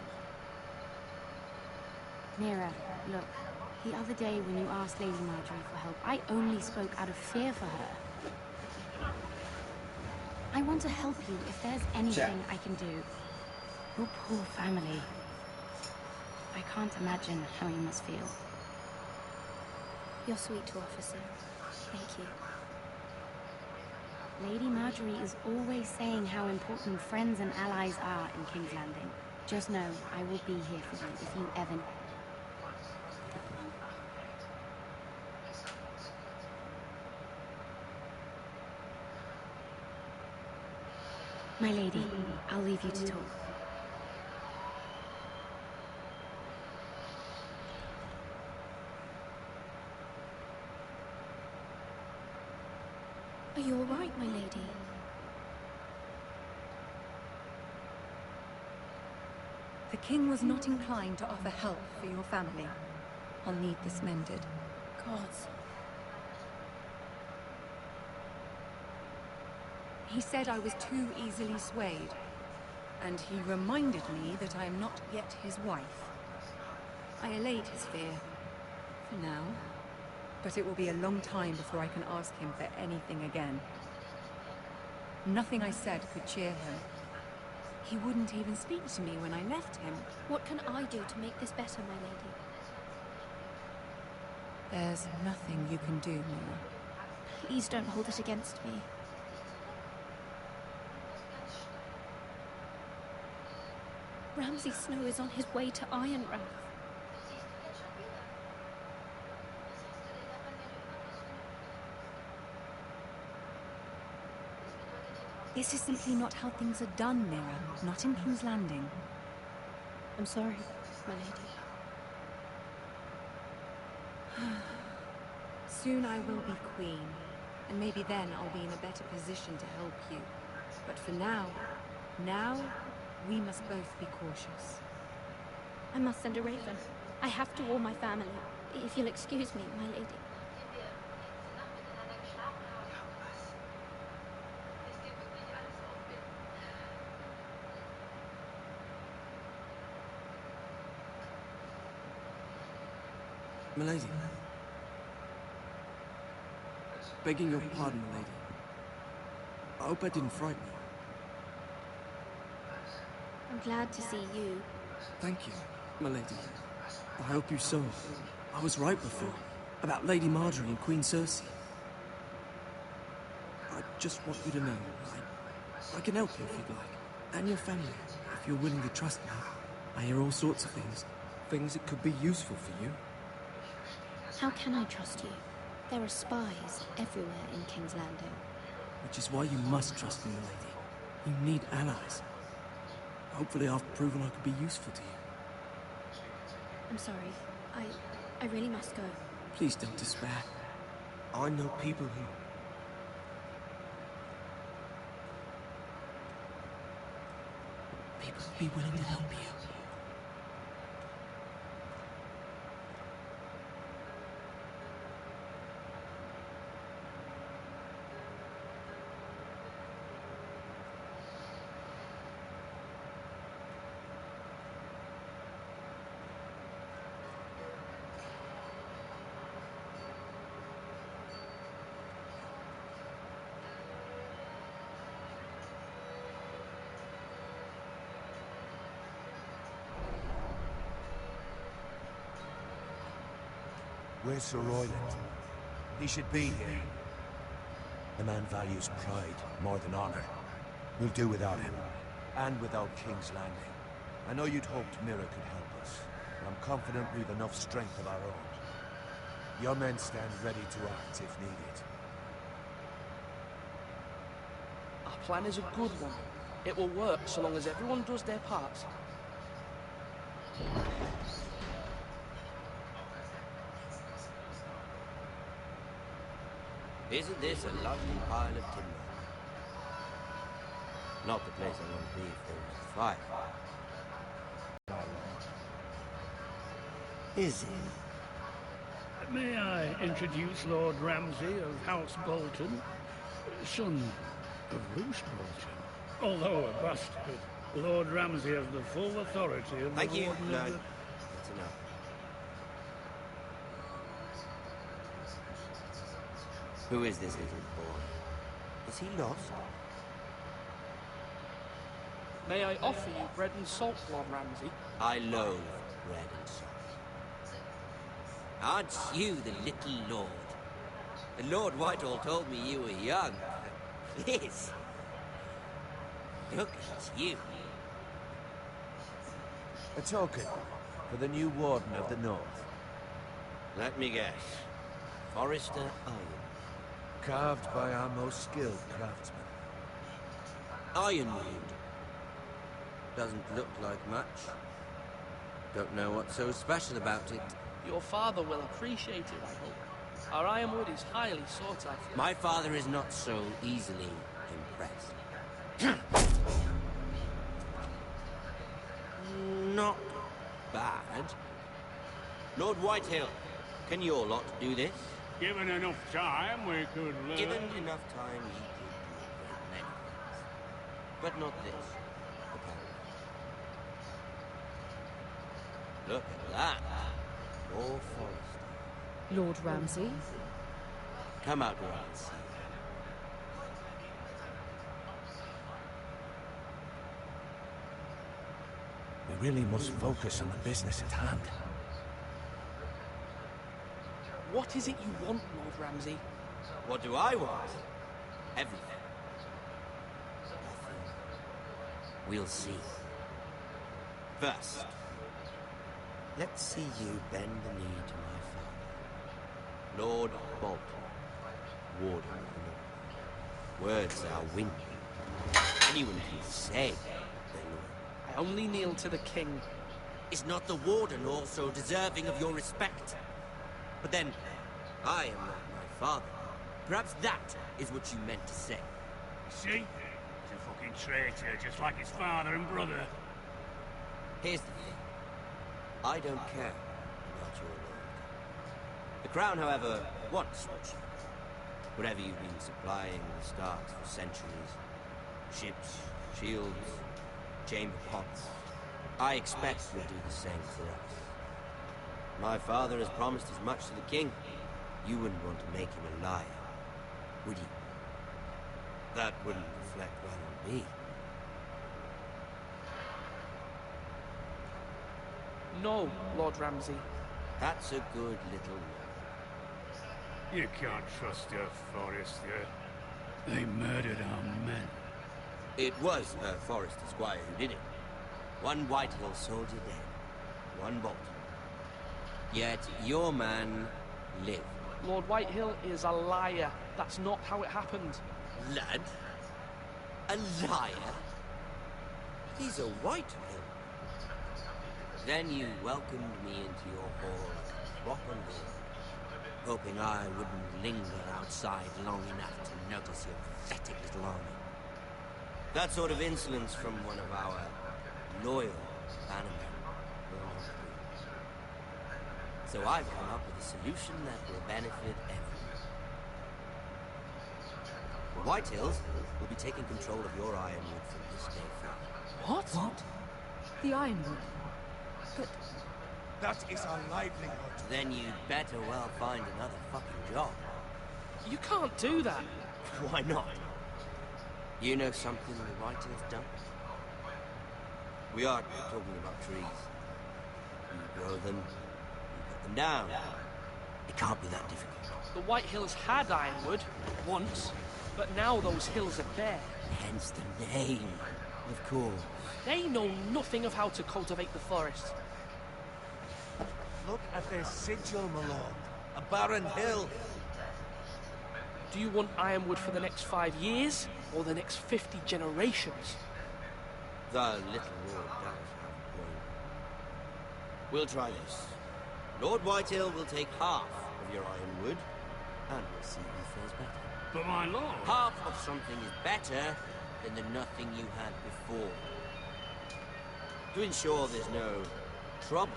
Mira, look. The other day when you asked Lady Marjorie for help, I only spoke out of fear for her. I want to help you if there's anything I can do. Your poor family. I can't imagine how you must feel. You're sweet to offer, Sarah. Thank you. Lady Marjorie is always saying how important friends and allies are in King's Landing. Just know I will be here for you if you ever... My lady, I'll leave you to talk. Are you all right, my lady? The king was not inclined to offer help for your family. I'll need this mended. Gods. He said I was too easily swayed, and he reminded me that I am not yet his wife. I allayed his fear, for now, but it will be a long time before I can ask him for anything again. Nothing I said could cheer him. He wouldn't even speak to me when I left him. What can I do to make this better, my lady? There's nothing you can do, Mira. Please don't hold it against me. Ramsay Snow is on his way to Ironrath. This is simply not how things are done, Mira. Not in King's Landing. I'm sorry, my lady. Soon I will be queen, and maybe then I'll be in a better position to help you. But for now, we must both be cautious. I must send a raven. I have to warn my family. If you'll excuse me, my lady. Milady. Begging your pardon, milady. I hope I didn't frighten you. I'm glad to see you. Thank you, milady. I hope you saw. I was right before. About Lady Marjorie and Queen Cersei. I just want you to know, I can help you if you'd like. And your family, if you're willing to trust me. I hear all sorts of things. Things that could be useful for you. How can I trust you? There are spies everywhere in King's Landing. Which is why you must trust me, milady. You need allies. Hopefully I've proven I could be useful to you. I'm sorry. I really must go. Please don't despair. I know people who... People would be willing to help you. Where's Sir Royland? He should be here. The man values pride more than honor. We'll do without him. And without King's Landing. I know you'd hoped Mira could help us, but I'm confident we've enough strength of our own. Your men stand ready to act if needed. Our plan is a good one. It will work so long as everyone does their part. Isn't this a lovely pile of timber? Not the place I want to be if there was a fire. Is it? May I introduce Lord Ramsay of House Bolton, son of Roose Bolton. Although a bastard, Lord Ramsay has the full authority of Thank the you. Warden No, of the... that's enough. Who is this little boy? Is he lost? May I offer you bread and salt, Lord Ramsay? I loathe bread and salt. Aren't you the little lord? And Lord Whitehall told me you were young. Liz! Look at you. A token for the new Warden of the North. Let me guess. Forrester Iron. Carved by our most skilled craftsmen. Ironwood. Doesn't look like much. Don't know what's so special about it. Your father will appreciate it, I hope. Our ironwood is highly sought after. My father is not so easily impressed. Not bad. Lord Whitehill, can your lot do this? Given enough time, we could learn. Given enough time, you could do a great many things. But not this, apparently. Look at that. More forest. Lord Ramsay? Come out where I can see. We really must focus on the business at hand. What is it you want, Lord Ramsay? What do I want? Everything. Nothing. We'll see. First, let's see you bend the knee to my father, Lord Bolton, Warden of the North. Words are wind. Anyone can say they will. I only kneel to the king. Is not the Warden also deserving of your respect? But then, I am not my father. Perhaps that is what you meant to say. See? He's a fucking traitor, just like his father and brother. Here's the thing. I don't care about your lord. The crown, however, wants what you got. Whatever you've been supplying the Starks for centuries. Ships, shields, chamber pots. I expect you'll do the same for us. My father has promised as much to the king. You wouldn't want to make him a liar, would you? That wouldn't reflect well on me. No, Lord Ramsay. That's a good little no. You can't trust her, Forrester. They murdered our men. It was a Forrester squire who did it. One Whitehill soldier dead. One Bolton. Yet your man lived. Lord Whitehill is a liar. That's not how it happened. Lad? A liar? He's a Whitehill. Then you welcomed me into your hall like a proper lord, hoping I wouldn't linger outside long enough to notice your pathetic little army. That sort of insolence from one of our loyal bannermen will not do. So I've come up with a solution that will benefit everyone. The Whitehills will be taking control of your ironwood from this day forward. What? The ironwood? But... That is our livelihood. Then you'd better well find another fucking job. You can't do that. Why not? You know something the Whitehills don't? We aren't talking about trees. You grow them, you cut them down. It can't be that difficult. The Whitehills had ironwood, once, but now those hills are bare. Hence the name, of course. They know nothing of how to cultivate the forest. Look at their sigil, my lord. A barren hill. Do you want ironwood for the next 5 years, or the next 50 generations? The little lord does have a point. We'll try this. Lord Whitehill will take half of your ironwood, and we'll see who fares better. But my lord... Half of something is better than the nothing you had before. To ensure there's no trouble,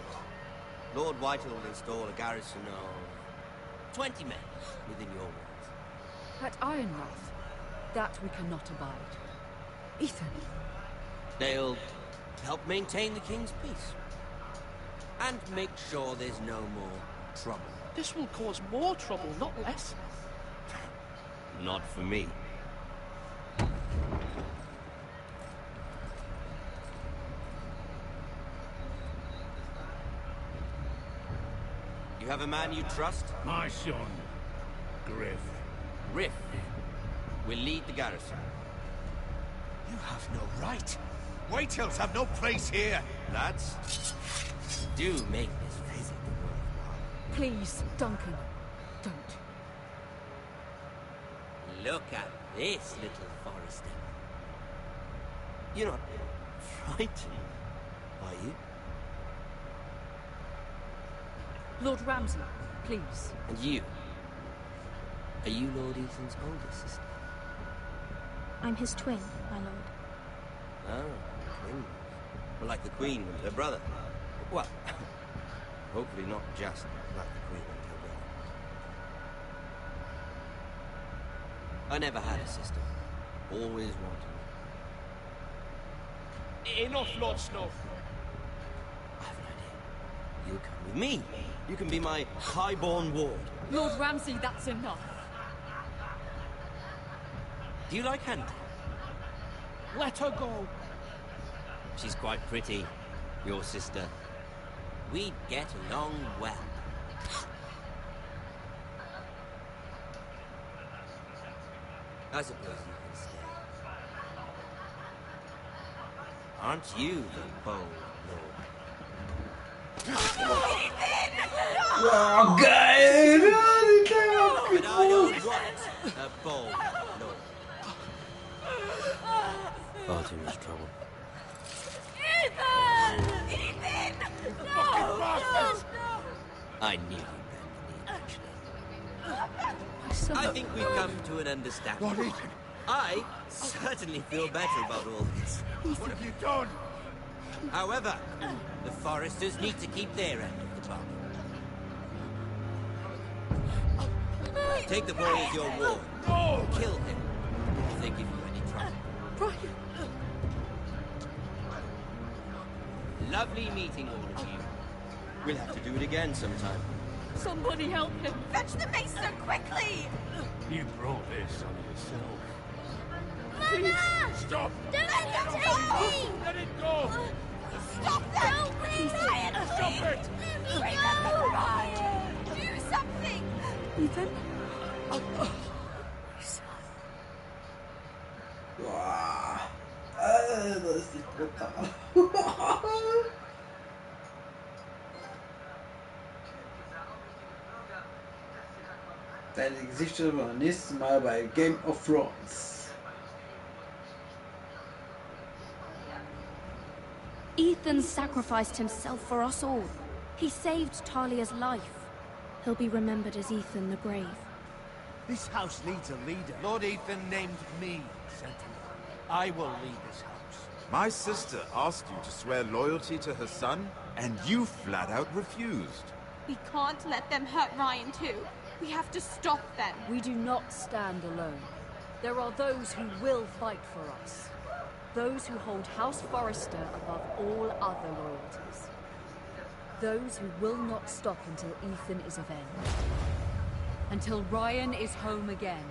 Lord Whitehill will install a garrison of 20 men within your walls. At Ironmouth, that we cannot abide. Ethan. They'll help maintain the king's peace. And make sure there's no more trouble. This will cause more trouble, not less. Not for me. You have a man you trust? My son, Griff. Griff will lead the garrison. You have no right. Whitehills have no place here. Lads, do make this visit worthwhile. Please, Duncan, don't. Look at this, little Forrester. You're not frightened, are you? Lord Ramsay, please. And you? Are you Lord Ethan's older sister? I'm his twin, my lord. Oh, twins. Well, like the Queen and her brother. Well, hopefully not just like the Queen and her brother. I never had a sister. Always wanted one. Enough, Lord Snow. I have an idea. You come with me. You can be my highborn ward. Lord Ramsay, that's enough. Do you like hunting? Let her go. She's quite pretty, your sister. We'd get along well. I suppose you can stay. Aren't you the bold lord? Oh, geil! Ja, die Kämpfe But I don't want a bold lord. Far too much trouble. Ethan! Ethan! No! No! I knew you'd bend the knee eventually. I think we've come to an understanding. Lord Ethan! I certainly feel better about all this. What have you done? However, the Foresters need to keep their end of the bargain. Take the boy as your ward. No! Kill him if they give you any trouble. Brian! Lovely meeting all of you. We'll have to do it again sometime. Somebody help him! Fetch the maester quickly! You brought this on yourself. Mama! Stop! Don't let him take me! Let it go! Stop that! No, please! Ryan, Stop please! it! Remember Ryan! Do something! Ethan? Boah. Das ist nicht brutal. Deine Gesichter waren nächstes Mal bei Game of Thrones. Ethan sacrificed himself for us all. He saved Talia's life. He'll be remembered as Ethan the Brave. This house needs a leader. Lord Ethan named me Sentinel. I will lead this house. My sister asked you to swear loyalty to her son, and you flat out refused. We can't let them hurt Ryan too. We have to stop them. We do not stand alone. There are those who will fight for us. Those who hold House Forrester above all other loyalties. Those who will not stop until Ethan is avenged. Until Ryan is home again,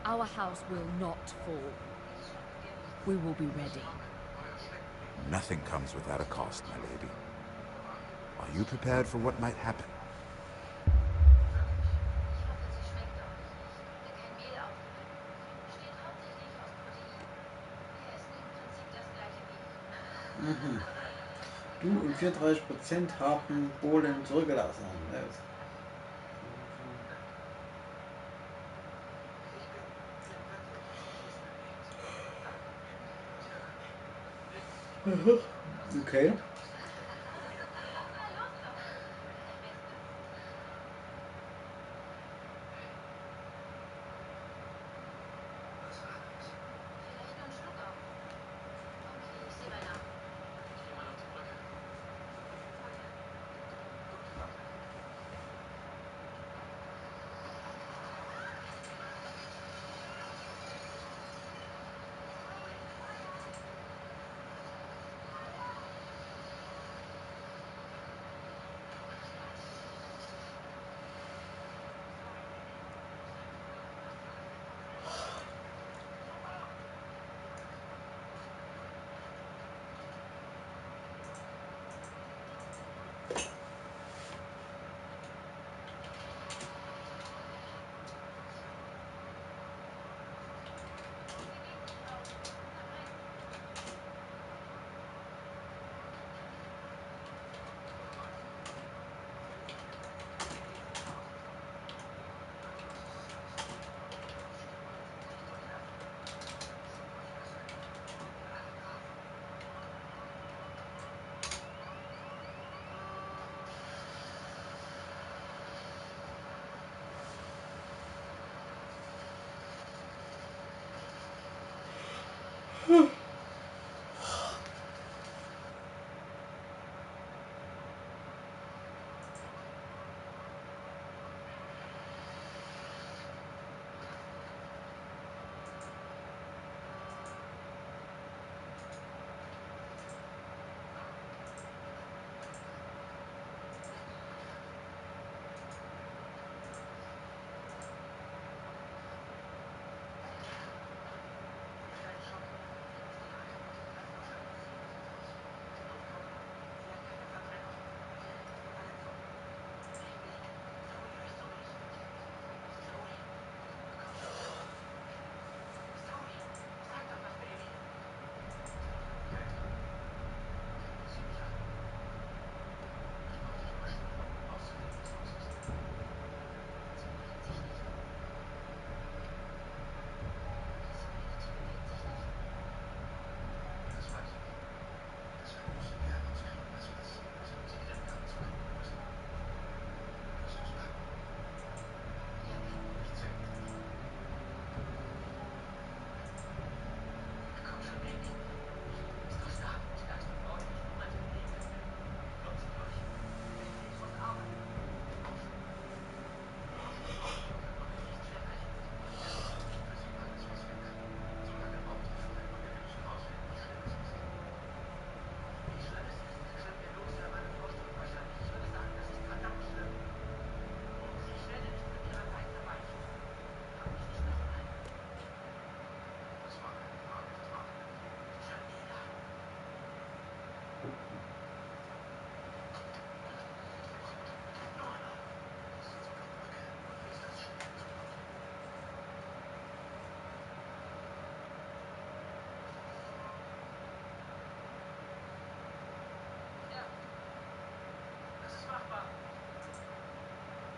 our house will not fall. We will be ready. Nothing comes without a cost, my lady. Are you prepared for what might happen? Mhm. Du und 34% haben Polen zurückgelassen. Okay.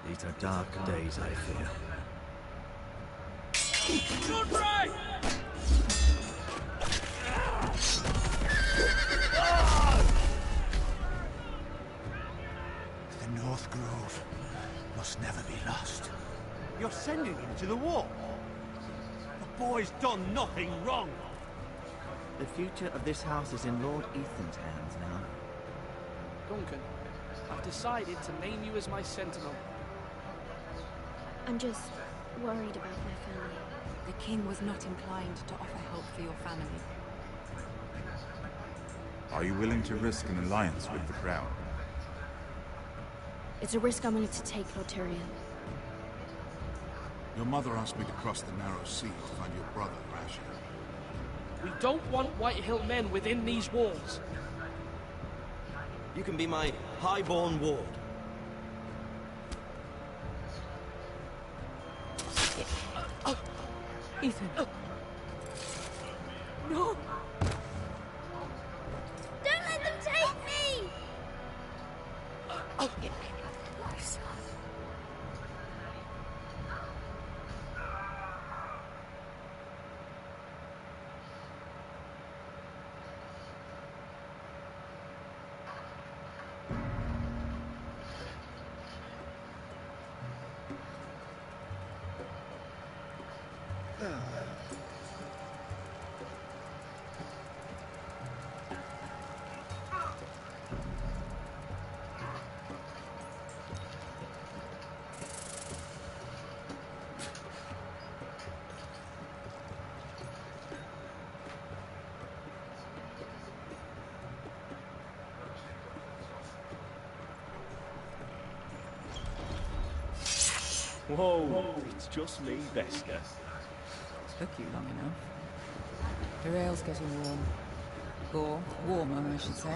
These are dark days, I fear. The North Grove must never be lost. You're sending him to the war? The boy's done nothing wrong. The future of this house is in Lord Ethan's hands now. Duncan, I've decided to name you as my sentinel. I'm just worried about my family. The king was not inclined to offer help for your family. Are you willing to risk an alliance with the Crown? It's a risk I'm willing to take, Lord Tyrion. Your mother asked me to cross the narrow sea to find your brother, Rashid. We don't want Whitehill men within these walls. You can be my highborn ward. Ethan. No! Don't let them take me! Whoa, it's just me, Veska. Took you long enough. The rail's getting warm. Or warmer, I should say.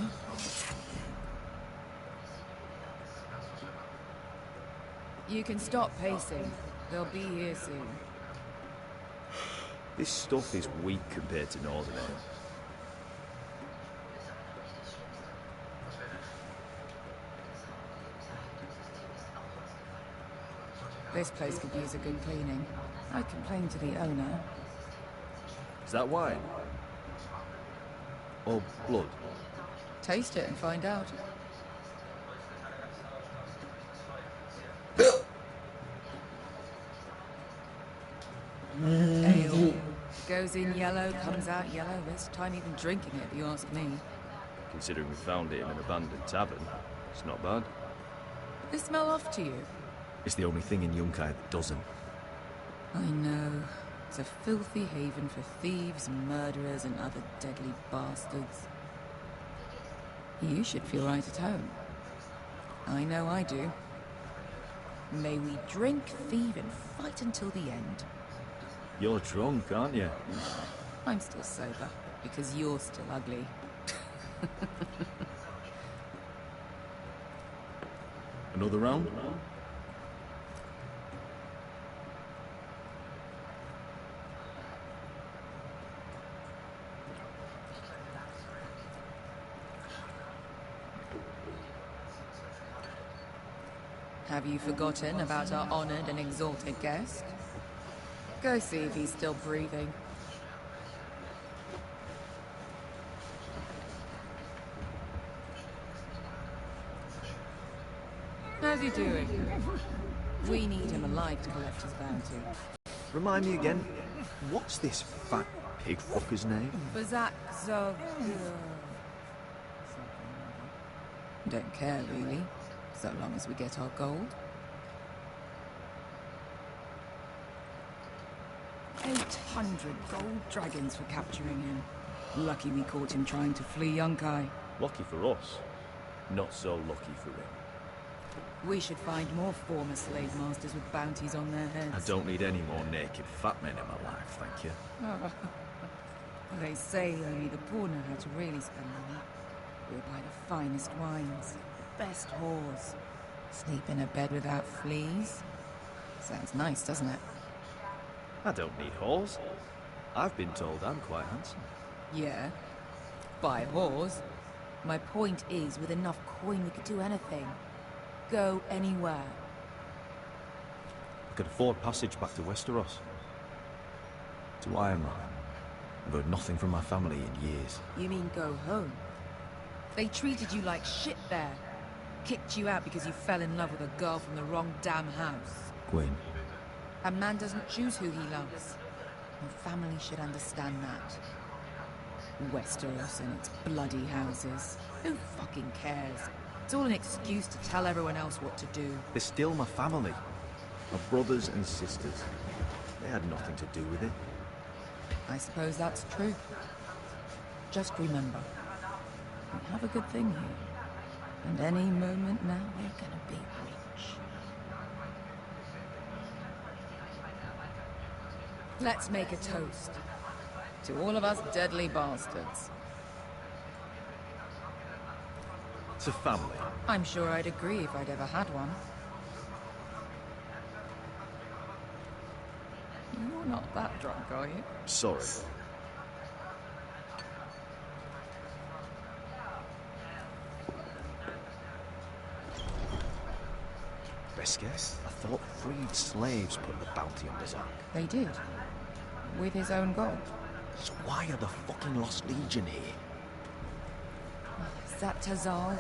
You can stop pacing. They'll be here soon. This stuff is weak compared to Northern Ale. This place could use a good cleaning. I complained to the owner. Is that wine? Or blood? Taste it and find out. Ale. goes in yellow, comes out yellow. Best time even drinking it, if you ask me. Considering we found it in an abandoned tavern, it's not bad. They smell off to you? It's the only thing in Yunkai that doesn't. I know. It's a filthy haven for thieves, murderers, and other deadly bastards. You should feel right at home. I know I do. May we drink, thieve, and fight until the end. You're drunk, aren't you? I'm still sober, because you're still ugly. Another round? Have you forgotten about our honored and exalted guest? Go see if he's still breathing. How's he doing? We need him alive to collect his bounty. Remind me again, what's this fat pig fucker's name? Bazak Zog. Don't care, really, so long as we get our gold. 800 gold dragons for capturing him. Lucky we caught him trying to flee Yunkai. Lucky for us. Not so lucky for him. We should find more former slave masters with bounties on their heads. I don't need any more naked fat men in my life, thank you. They say only the poor know how to really spend money. We'll buy the finest wines, the best whores. Sleep in a bed without fleas. Sounds nice, doesn't it? I don't need whores. I've been told I'm quite handsome. Yeah. Buy whores. My point is, with enough coin we could do anything. Go anywhere. I could afford passage back to Westeros. To Iron Man. I've heard nothing from my family in years. You mean go home? They treated you like shit there. Kicked you out because you fell in love with a girl from the wrong damn house. Gwyn. A man doesn't choose who he loves. Your family should understand that. Westeros and its bloody houses. Who fucking cares? It's all an excuse to tell everyone else what to do. They're still my family. My brothers and sisters. They had nothing to do with it. I suppose that's true. Just remember, we have a good thing here. And any moment now, we're gonna be rich. Let's make a toast. To all of us deadly bastards. It's a family. I'm sure I'd agree if I'd ever had one. You're not that drunk, are you? Sorry. Best guess? I thought freed slaves put the bounty on Bazak. They did. With his own gold. So why are the fucking Lost Legion here? Is that Tazal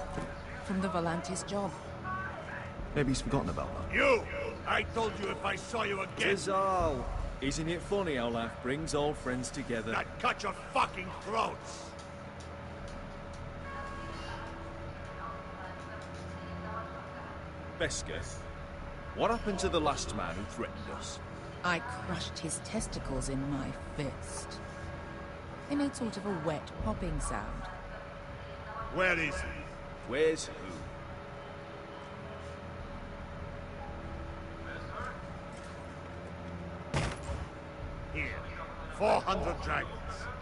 from the Volantis job? Maybe he's forgotten about that. You! I told you if I saw you again... Tazal! Isn't it funny how life brings old friends together? I'd cut your fucking throats! Beskar, what happened to the last man who threatened us? I crushed his testicles in my fist. They made sort of a wet popping sound. Where is he? Where's who? Here. 400 dragons.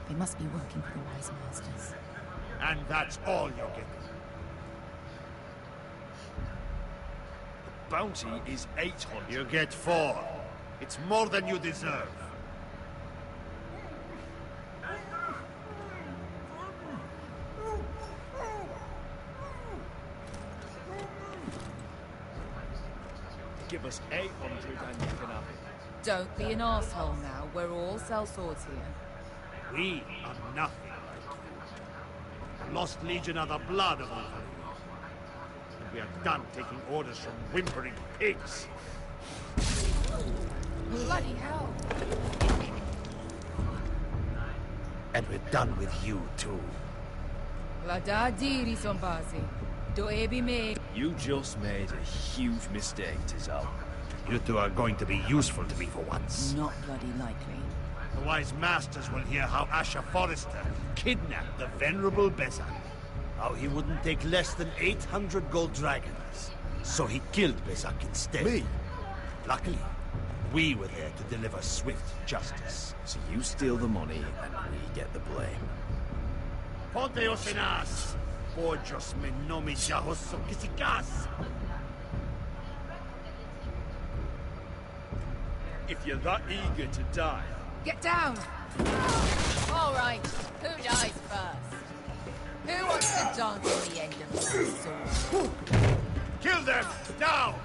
They must be working for the Wise Masters. And that's all you're getting. The bounty is 800. You get 4. It's more than you deserve. Give us 800 and you can have it. Don't be an asshole now. We're all sellswords here. We are nothing like you. The Lost Legion are the blood of our family. And we are done taking orders from whimpering pigs. Bloody hell! And we're done with you, too. La da diri sombazi. Do ebi me. You just made a huge mistake, Tizal. You two are going to be useful to me for once. Not bloody likely. The wise masters will hear how Asher Forrester kidnapped the venerable Bezak. How he wouldn't take less than 800 gold dragons. So he killed Bezak instead. Me? Luckily, we were there to deliver swift justice. So you steal the money and we get the blame. Ponteos en as! Forjos me nomi jahos kisikas! If you're that eager to die... Get down! All right, who dies first? Who wants to dance on the end of my sword? Kill them! Now!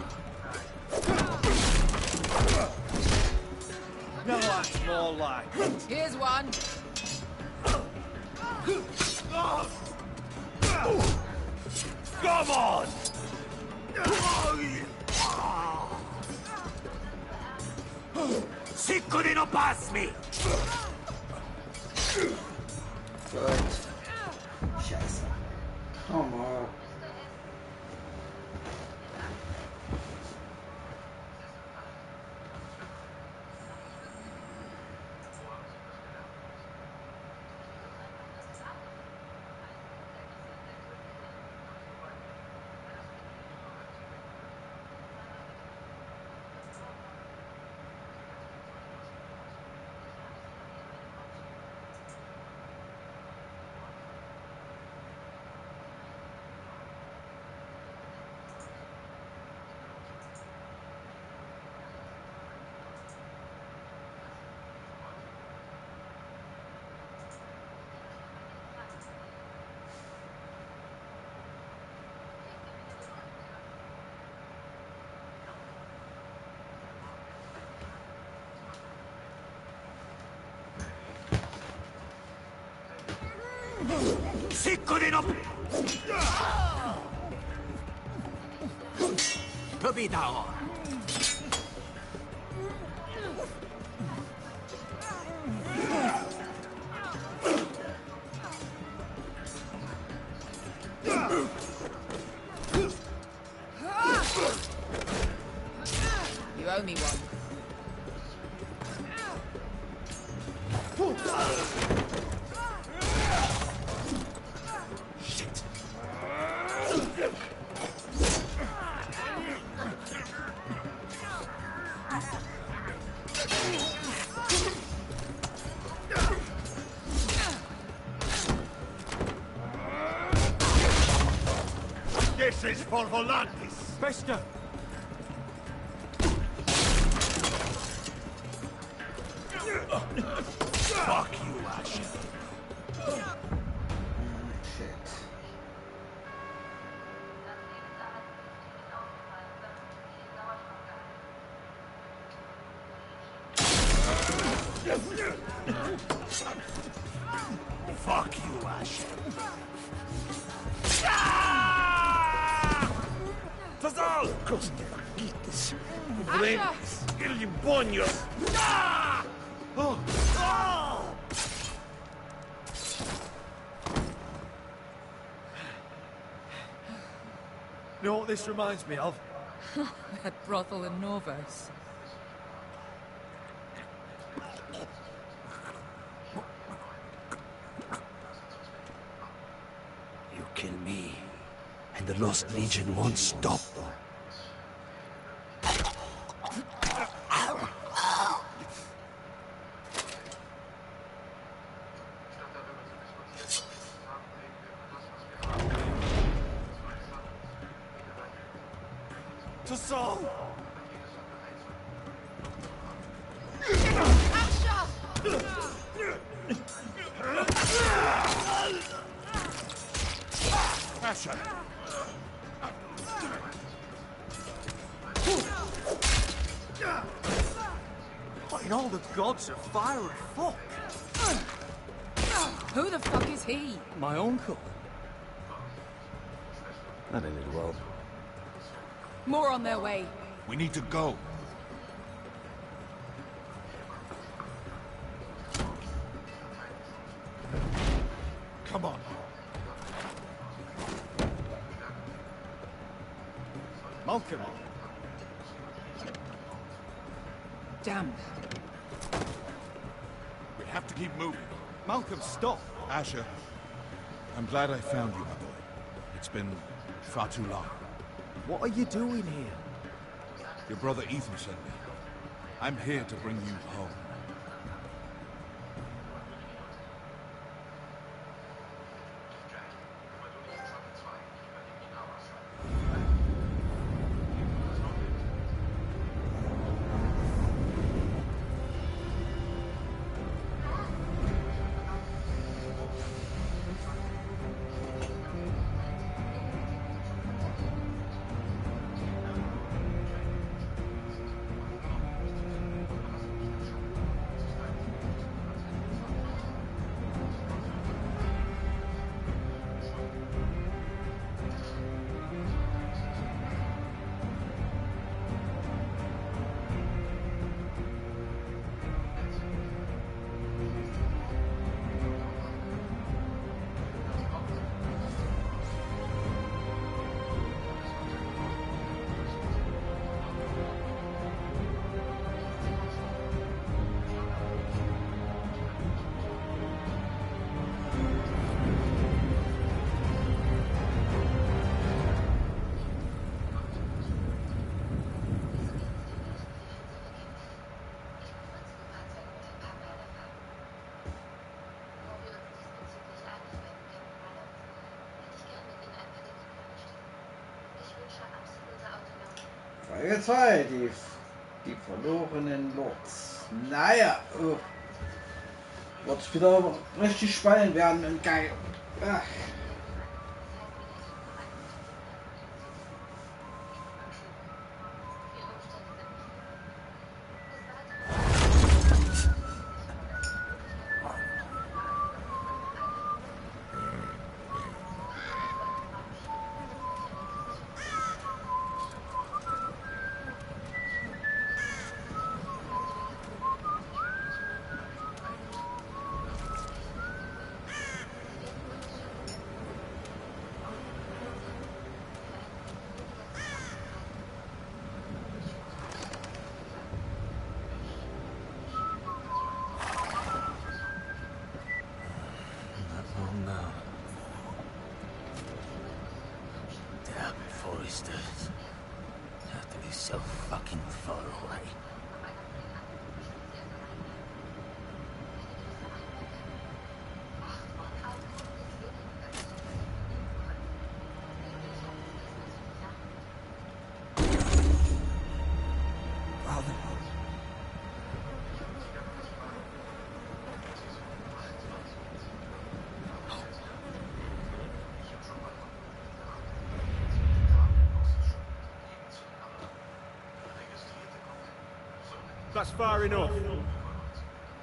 Now that's more like it. Here's one. Come on! Sicko di no pass me! Gut. Scheiße. Hammer. Sicko di no... Capita ora. You owe me one. This is for Volantis. Bester! Fuck you, Asher. Shit. Fuck you, Asher. Tazal! Coste gites. Vrems. Il bonios. Oh! Oh! You know what this reminds me of? That brothel in Norvos. You kill me, and the Lost Legion won't stop. Tazal! Asher! What in all the gods of fire and fuck? Who the fuck is he? My uncle. That ended well. More on their way. We need to go. Come on. Malcolm! Damn. We have to keep moving. Malcolm, stop! Asher, I'm glad I found you, my boy. It's been far too long. What are you doing here? Your brother Ethan sent me. I'm here to bring you home. Folge 2, die verlorenen Lords. Naja, wird wieder richtig spannend werden und geil. Ach. Foresters have to be so fucking far away. That's far enough.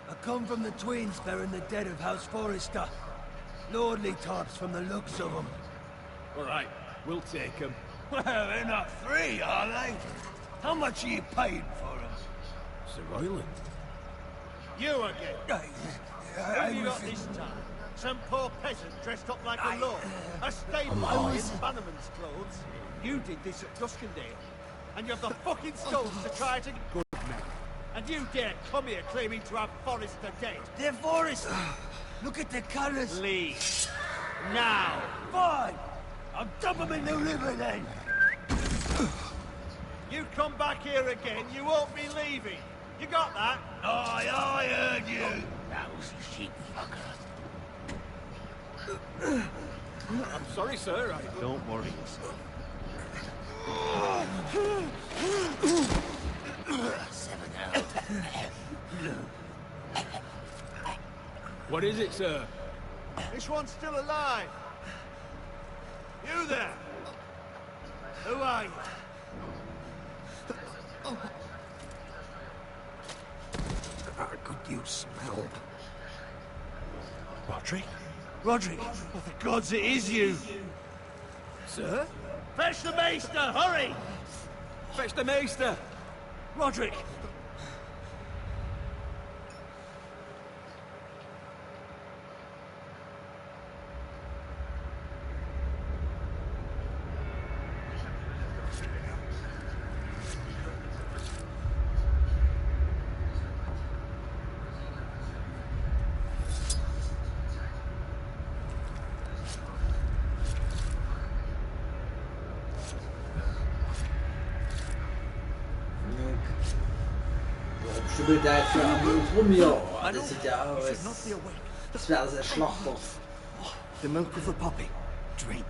I come from the twins bearing the dead of House Forrester. Lordly types from the looks of them. All right, we'll take them. Well, they're not free, are they? How much are you paying for them? Sir Royland. You again. Who have you got this time? Some poor peasant dressed up like a lord. A stable boy in Bannerman's clothes. You did this at Duskendale. And you have the fucking stones to try to... Good man. And you dare come here claiming to have Forrester dead. They're Forrester. Look at the colours. Leave. Now. Fine. I'll dump them in the river then. You come back here again, you won't be leaving. You got that? Aye, I heard you. Lousy sheep fucker. I'm sorry, sir. Don't worry. What is it, sir? This one's still alive. You there? Who are you? How could you smell? Roderick? Roderick! Oh, the gods, it is you! Sir? Fetch the maester, hurry! Fetch the maester! Roderick! Schüttelt er jetzt für Arme rum hier. Oh, das sieht ja aus. Das wäre alles erschlachtet. The milk of the poppy. Drink.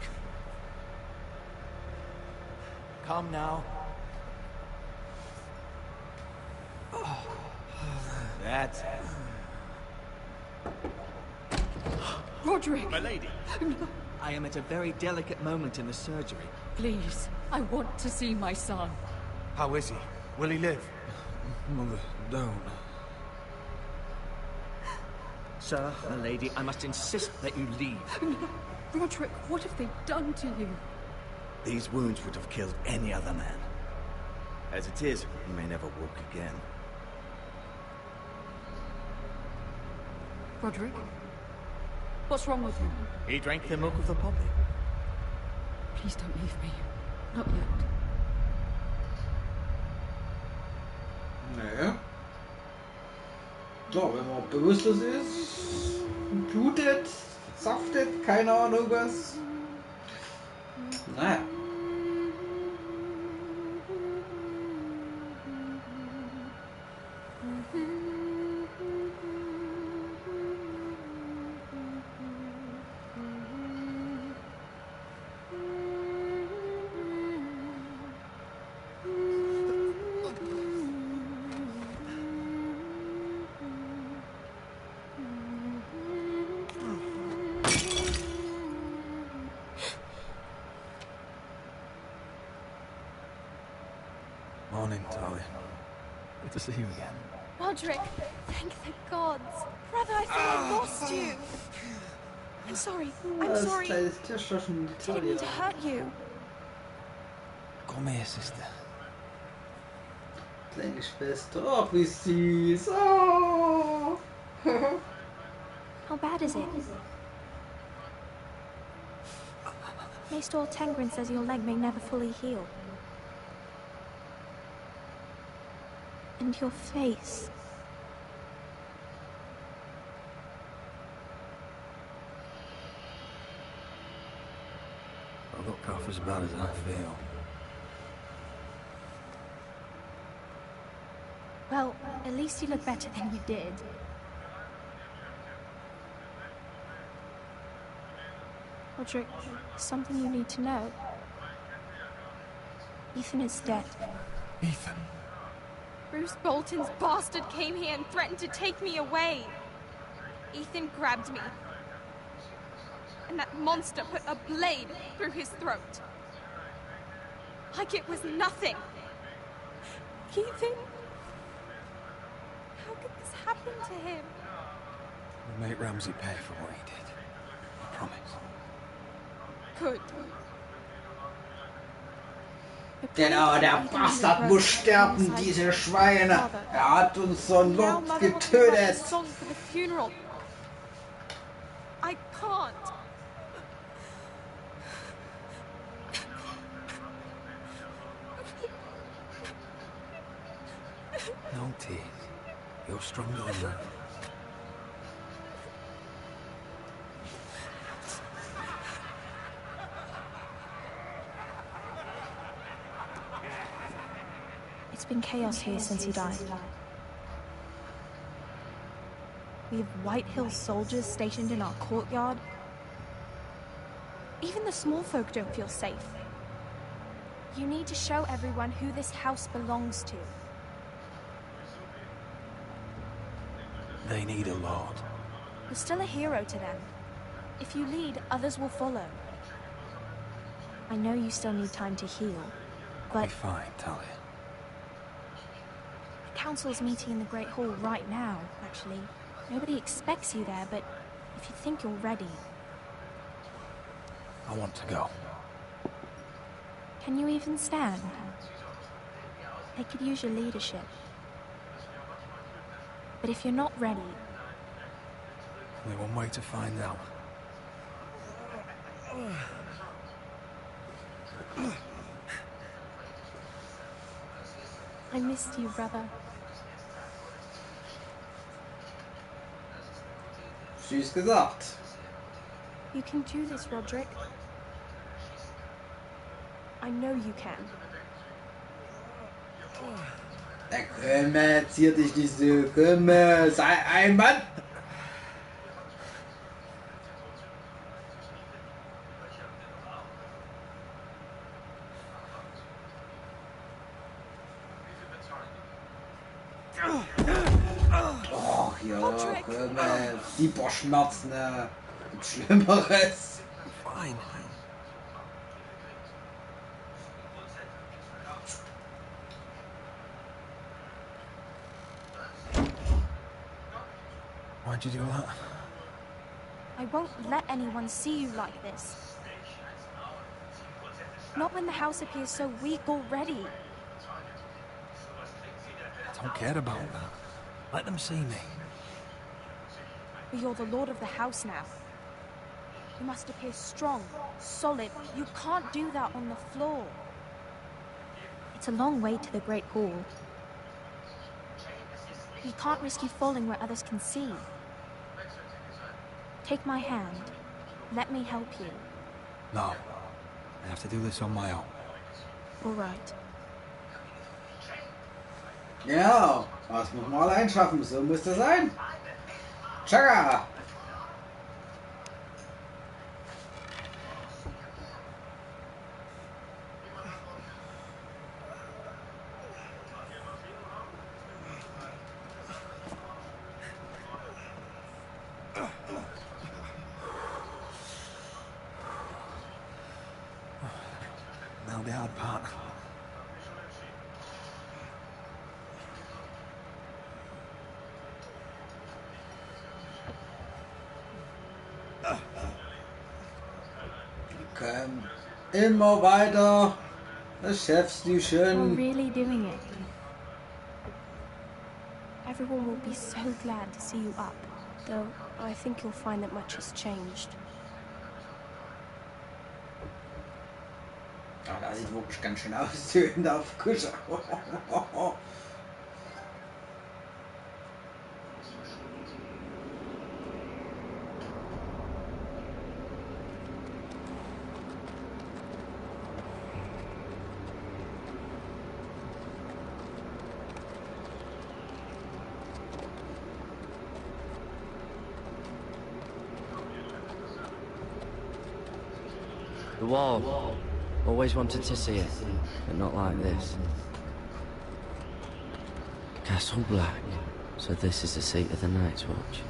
Come now. That's it. Roderick! My lady. No. I am at a very delicate moment in the surgery. Please, I want to see my son. How is he? Will he live? Mother, don't. Sir, my lady, I must insist that you leave. No. Roderick, what have they done to you? These wounds would have killed any other man. As it is, he may never walk again. Roderick? What's wrong with him? He drank the milk of the poppy. Please don't leave me. Not yet. Naja. So, wenn man bewusstlos ist, blutet, saftet, keine Ahnung was. Naja. Morning, Tali. Good to see you again. Roderick, thank the gods. Brother, I thought I lost you. I'm sorry. I'm sorry. I didn't mean to hurt you. Come here, sister. Kleine Schwester, oh, wie süß. Oh. How bad is it? Maester Tengrin says your leg may never fully heal. And your face. I look half as bad as I feel. Well, at least you look better than you did. Roderick, something you need to know. Ethan is dead. Ethan? Bruce Bolton's bastard came here and threatened to take me away. Ethan grabbed me. And that monster put a blade through his throat. Like it was nothing. Ethan? How could this happen to him? We'll make Ramsay pay for what he did. I promise. Good. Genau, der Bastard muss sterben, diese Schweine. Hat uns so ein Lord getötet. Song for the funeral. I can't. No tears. You're stronger than that. It's been chaos here since he died. We have White Hill soldiers stationed in our courtyard. Even the small folk don't feel safe. You need to show everyone who this house belongs to. They need a lord. You're still a hero to them. If you lead, others will follow. I know you still need time to heal, I'll but be fine, Talia. the council's meeting in the Great Hall right now, actually. Nobody expects you there, but if you think you're ready... I want to go. Can you even stand? They could use your leadership. But if you're not ready... Only one way to find out. I missed you, brother. Süß gesagt. You can do this, Roderick. I know you can. Kümmel, zier dich nicht so, Kümmel, sei ein Mann! Och ja, Kümmel, Fieberschmerzen, ne? Gibt Schlimmeres. Fine. Why'd you do that? I won't let anyone see you like this. Not when the house appears so weak already. I don't care about that. Let them see me. But you're the lord of the house now. You must appear strong, solid. You can't do that on the floor. It's a long way to the Great Hall. You can't risk you falling where others can see. Take my hand. Let me help you. No. I have to do this on my own. All right. Ja, das muss man allein schaffen, so muss das sein. Tschakka! Now the hard part. Komm, immer weiter. Das schaffst du You're schon. really doing it. Everyone will be so glad to see you up. Though I think you'll find that much has changed. Oh, das sieht wirklich ganz schön aus, so in der Küche. The wall. Always wanted to see it, but not like this. Castle Black. So this is the seat of the Night's Watch.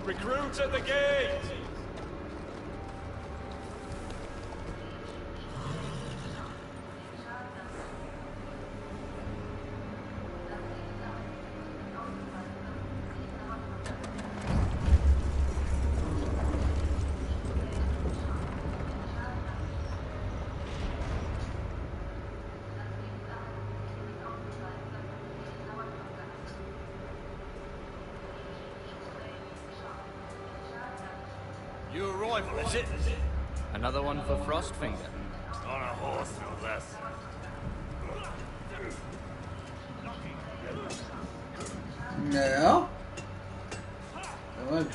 Recruits at the gate! New arrival, is it? Another one for Frostfinger. On a horse, no less. Ja. Jawohl.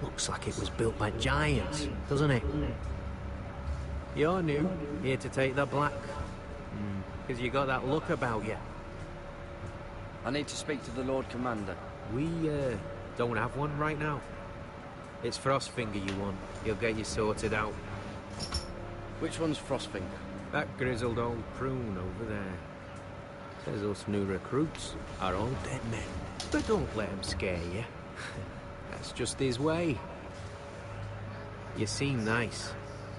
Looks like it was built by giants, doesn't it? You're new, here to take the black. Because you got that look about you. I need to speak to the Lord Commander. We, don't have one right now. It's Frostfinger you want. He'll get you sorted out. Which one's Frostfinger? That grizzled old prune over there. Says us new recruits are all dead men. But don't let him scare you. That's just his way. You seem nice.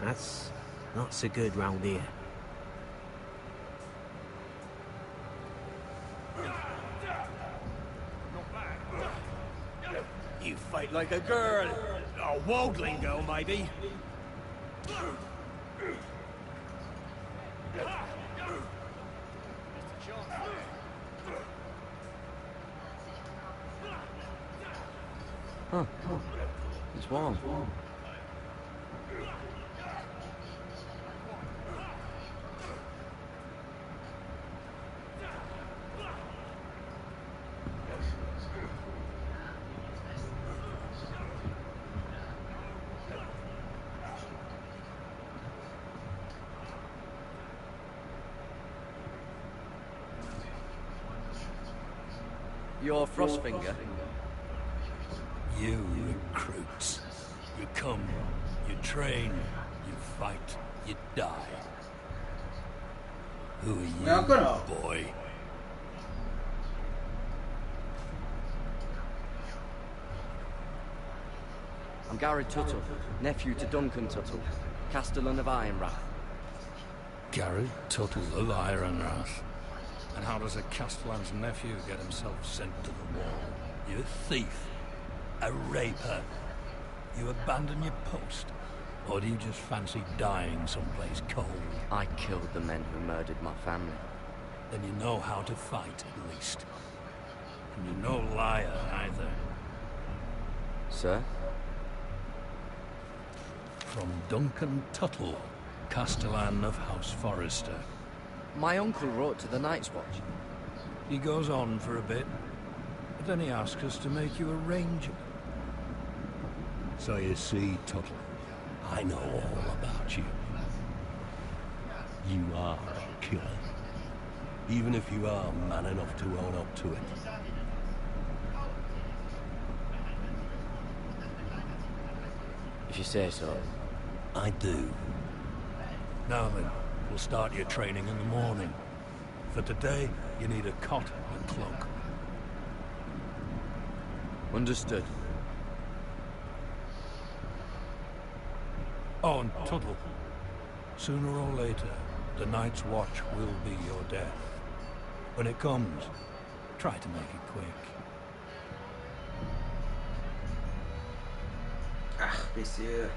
That's not so good round here. You fight like a girl. A worldling girl, maybe. Huh. It's warm. You're Frostfinger? You recruits. You come, you train, you fight, you die. Who are you, Ja, genau. boy? I'm Gary Tuttle, nephew to Duncan Tuttle, Castellan of Ironrath. Gary Tuttle of Ironrath. And how does a Castellan's nephew get himself sent to the wall? You a thief? A raper? You abandon your post? Or do you just fancy dying someplace cold? I killed the men who murdered my family. Then you know how to fight, at least. And you're no liar, either. Sir? From Duncan Tuttle, Castellan of House Forrester. My uncle wrote to the Night's Watch. He goes on for a bit, but then he asks us to make you a ranger. So you see, Tuttle, I know all about you. You are a killer. Even if you are man enough to own up to it. If you say so. I do. Now then, we'll start your training in the morning. For today, you need a cot and cloak. Understood. Oh, and Tuttle. Sooner or later, the Night's Watch will be your death. When it comes, try to make it quick. Ach, monsieur.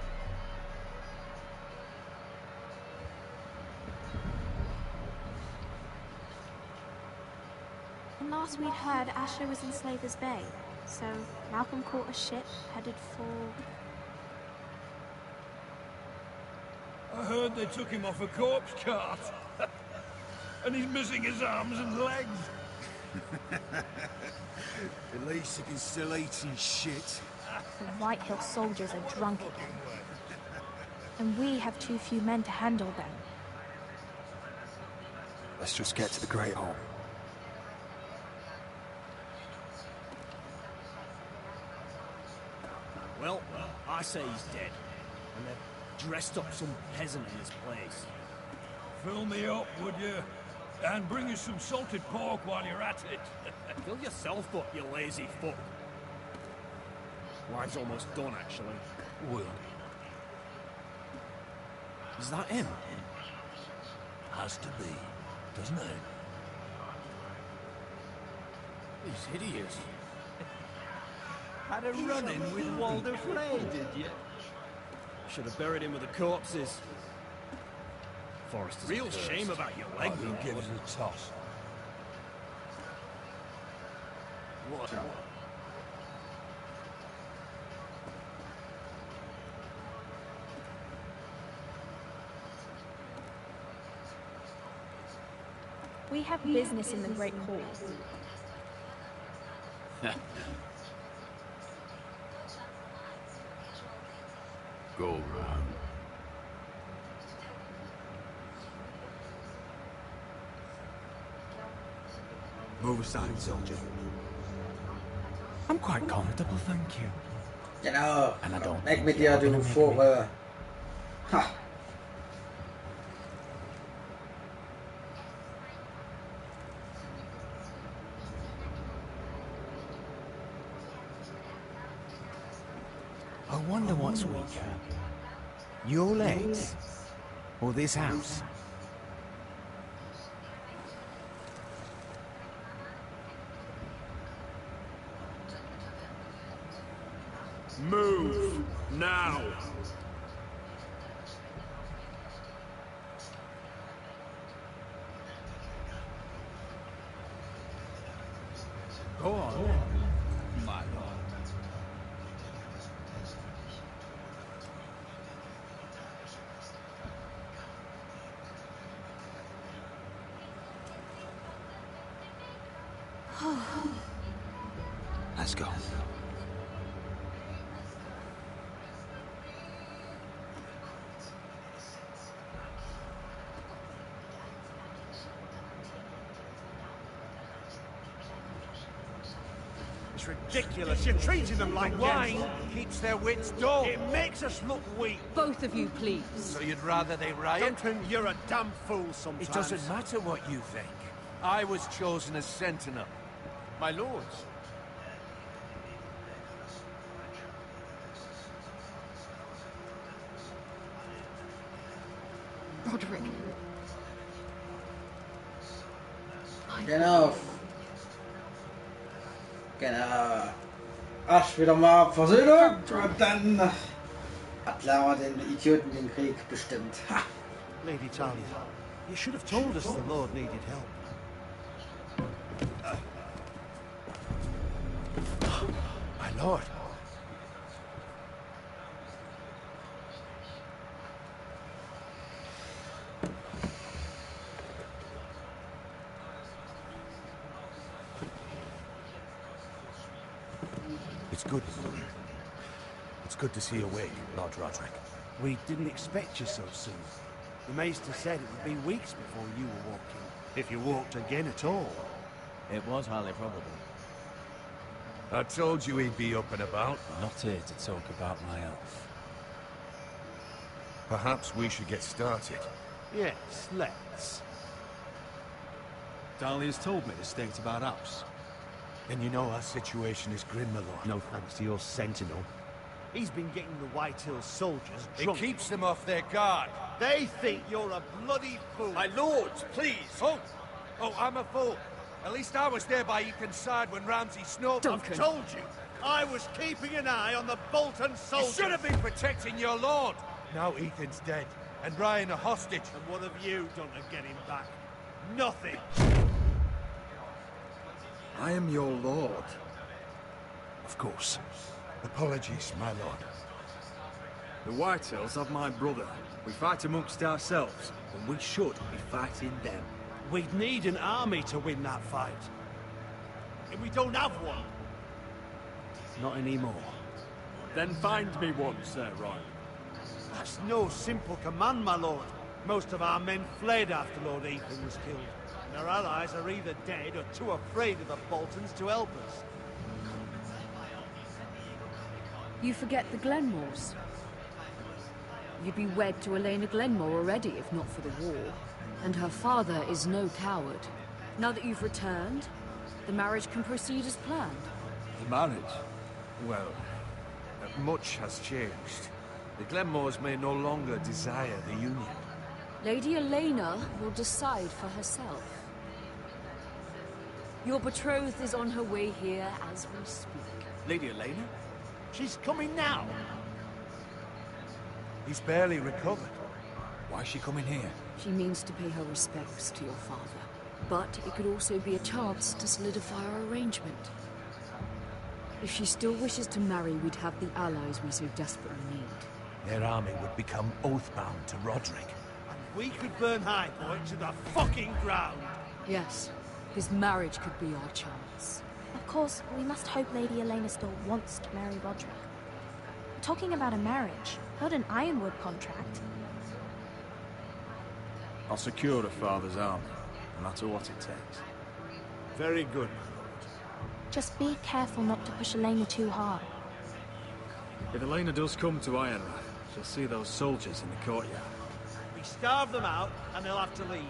And last we'd heard Asher was in Slaver's Bay, so Malcolm caught a ship headed for... I heard they took him off a corpse cart. And he's missing his arms and legs. At least he can still eat his shit. The White Hill soldiers are drunk again. And we have too few men to handle them. Let's just get to the Great Hall. Well, I say he's dead. And they've dressed up some peasant in his place. Fill me up, would you? And bring us some salted pork while you're at it. Fill yourself up, you lazy fuck. Wine's almost done, actually. Well. Is that him? Has to be, doesn't it? He's hideous. Had a run-in with Walder Frey, did you? Should have buried him with the corpses. Forrester's real shame about your leg. Who gives a toss? What? We have business in the Great Hall. Go round. Move aside, soldier. I'm quite comfortable, thank you. Genau. And I don't Weg think mit you're dir, gonna du make Vogel. Ha. I wonder what's weaker. Your legs? Or this house? Move! Now! Go on. My lord. Let's go. It's ridiculous. You're treating them like Wine guests. keeps their wits dull. It makes us look weak. Both of you, please. So you'd rather they riot? Duncan, you're a damn fool sometimes. It doesn't matter what you think. I was chosen as Sentinel. My lords. Roderick. Genau. Genau. Asch, wieder mal Versöhnung und dann erklären wir den Idioten den Krieg bestimmt. Ha. Lady Talia, you should have told us the Lord needed help. My lord. It's good. It's good to see you awake, Lord Roderick. We didn't expect you so soon. The Maester said it would be weeks before you were walking, if you walked again at all. It was highly probable. I told you he'd be up and about. Not here to talk about my elf. Perhaps we should get started. Yes, let's. Dahlia's told me to state about us. Then you know our situation is grim, my lord. No thanks to your sentinel. He's been getting the White Hills soldiers drunk. It keeps them off their guard. They think you're a bloody fool. My lords, please! Oh, I'm a fool. At least I was there by Ethan's side when Ramsay Snow... I've told you, I was keeping an eye on the Bolton soldiers. You should have been protecting your lord. Now Ethan's dead, and Ryan a hostage. And what have you done to get him back? Nothing. I am your lord. Of course. Apologies, my lord. The Whitehills have my brother. We fight amongst ourselves, and we should be fighting them. We'd need an army to win that fight. And we don't have one. Not anymore. Then find me one, Sir Ryan. That's no simple command, my lord. Most of our men fled after Lord Ethan was killed. And our allies are either dead or too afraid of the Boltons to help us. You forget the Glenmores. You'd be wed to Elena Glenmore already, if not for the war. And her father is no coward. Now that you've returned, the marriage can proceed as planned. The marriage? Well, much has changed. The Glenmores may no longer desire the union. Lady Elena will decide for herself. Your betrothed is on her way here as we speak. Lady Elena? She's coming now. He's barely recovered. Why is she coming here? She means to pay her respects to your father. But it could also be a chance to solidify our arrangement. If she still wishes to marry, we'd have the allies we so desperately need. Their army would become oath-bound to Roderick. And we could burn Highpoint to the fucking ground. Yes, his marriage could be our chance. Of course, we must hope Lady Elena still wants to marry Roderick. Talking about a marriage, not an Ironwood contract. I'll secure her father's army, no matter what it takes. Very good. Just be careful not to push Elena too hard. If Elena does come to Ironwood, she'll see those soldiers in the courtyard. We starve them out, and they'll have to leave.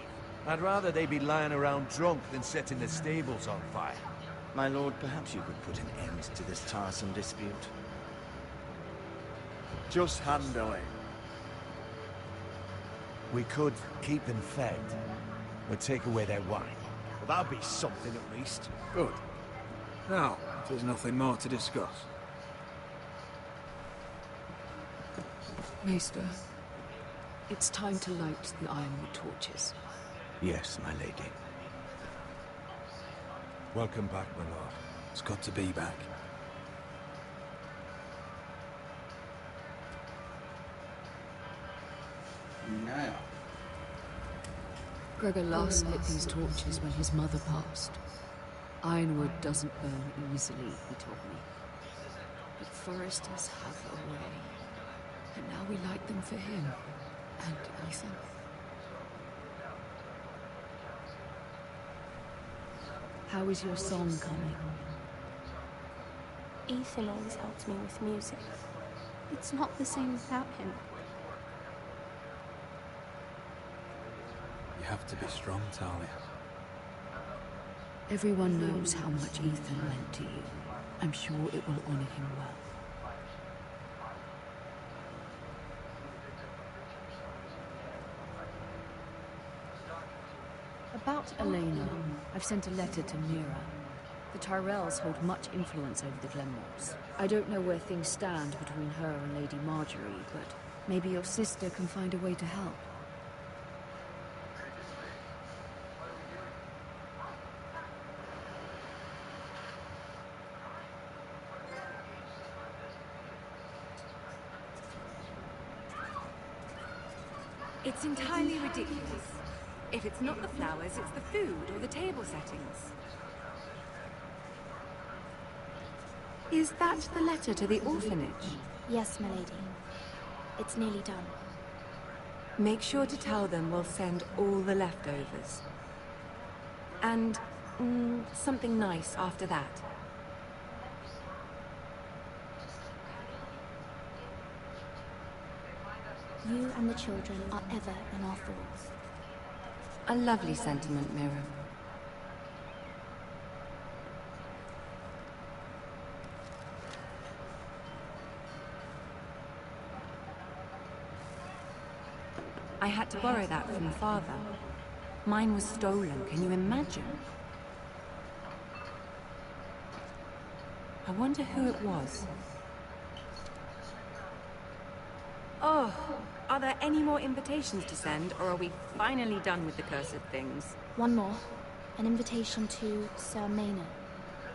I'd rather they be lying around drunk than setting the stables on fire. My lord, perhaps you could put an end to this tiresome dispute. Just handle it. We could keep them fed, but take away their wine. Well, that'll be something at least. Good. Now, if there's nothing more to discuss. Maester, it's time to light the Ironwood torches. Yes, my lady. Welcome back, my lord. It's good to be back. Naja. Gregor last lit these torches when his mother passed. Ironwood doesn't burn easily, he told me. But foresters have a way. And now we light them for him. And Ethan. How is your song coming? Ethan always helps me with music. It's not the same without him. You have to be strong, Talia. Everyone knows how much Ethan meant to you. I'm sure it will honor him well. About Elena, I've sent a letter to Mira. The Tyrells hold much influence over the Glenmores. I don't know where things stand between her and Lady Marjorie, but maybe your sister can find a way to help. It's entirely ridiculous. If it's not the flowers, it's the food or the table settings. Is that the letter to the orphanage? Yes, my lady. It's nearly done. Make sure to tell them we'll send all the leftovers. And something nice after that. You and the children are ever in our thoughts. A lovely sentiment, Mira. I had to borrow that from Father. Mine was stolen, can you imagine? I wonder who it was. Oh, are there any more invitations to send, or are we finally done with the cursed things? One more. An invitation to Sir Maynard.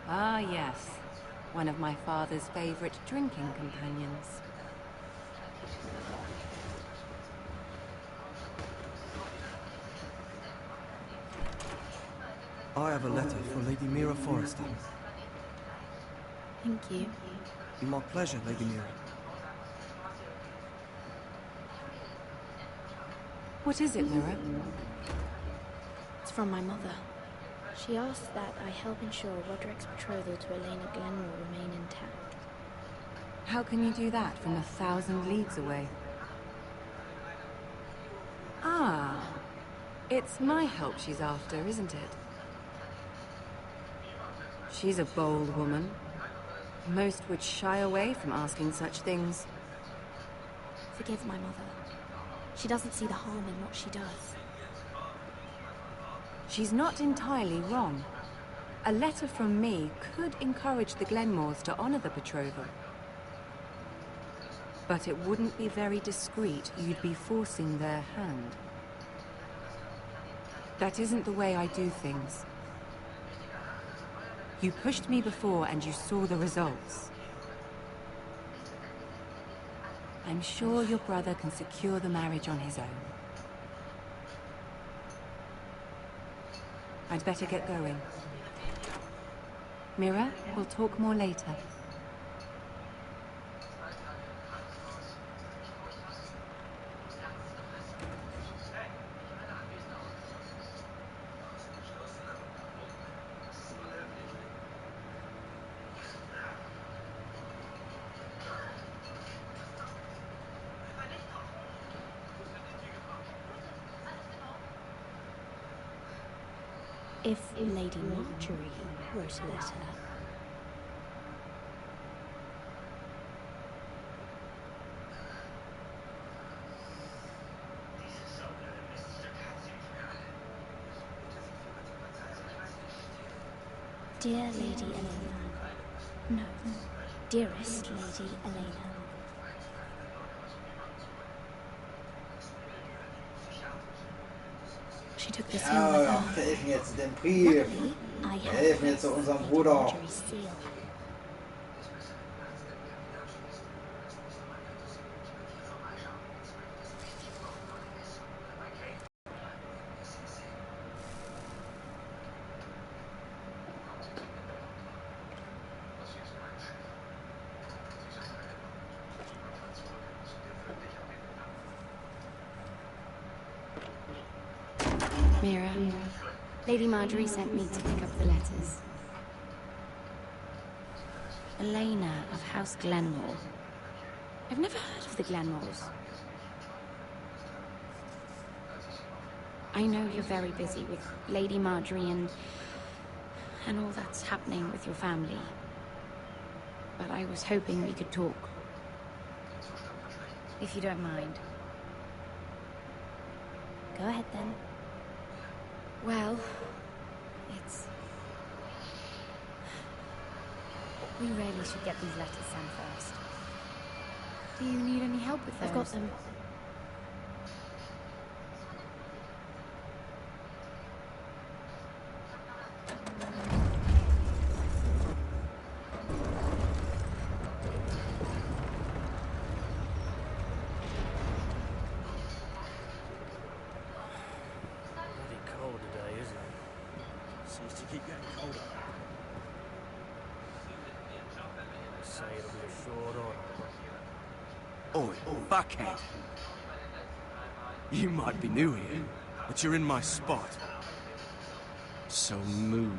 Ah, yes. One of my father's favorite drinking companions. I have a letter for Lady Mira Forrester. Thank you. My pleasure, Lady Mira. What is it, Mira? It's from my mother. She asks that I help ensure Roderick's betrothal to Elena Glenmore remain intact. How can you do that from 1,000 leagues away? Ah, it's my help she's after, isn't it? She's a bold woman. Most would shy away from asking such things. Forgive my mother. She doesn't see the harm in what she does. She's not entirely wrong. A letter from me could encourage the Glenmores to honor the betrothal. But it wouldn't be very discreet. You'd be forcing their hand. That isn't the way I do things. You pushed me before and you saw the results. I'm sure your brother can secure the marriage on his own. I'd better get going. Mira, we'll talk more later. If Lady Marjorie wrote a letter... Dear Lady Elena. No, dearest Lady Elena. She took the seal with Ja, her. helfen jetzt den Brief. Luckily, I Wir have helfen jetzt unserem Bruder. Marjorie's seal. Mira, Lady Marjorie sent me to pick up the letters. Elena of House Glenmore. I've never heard of the Glenmores. I know you're very busy with Lady Marjorie and all that's happening with your family. But I was hoping we could talk. If you don't mind. Go ahead then. Well, it's... We really should get these letters sent first. Do you need any help with those? I've got them. Oi, fuckhead. You might be new here, but you're in my spot. So move.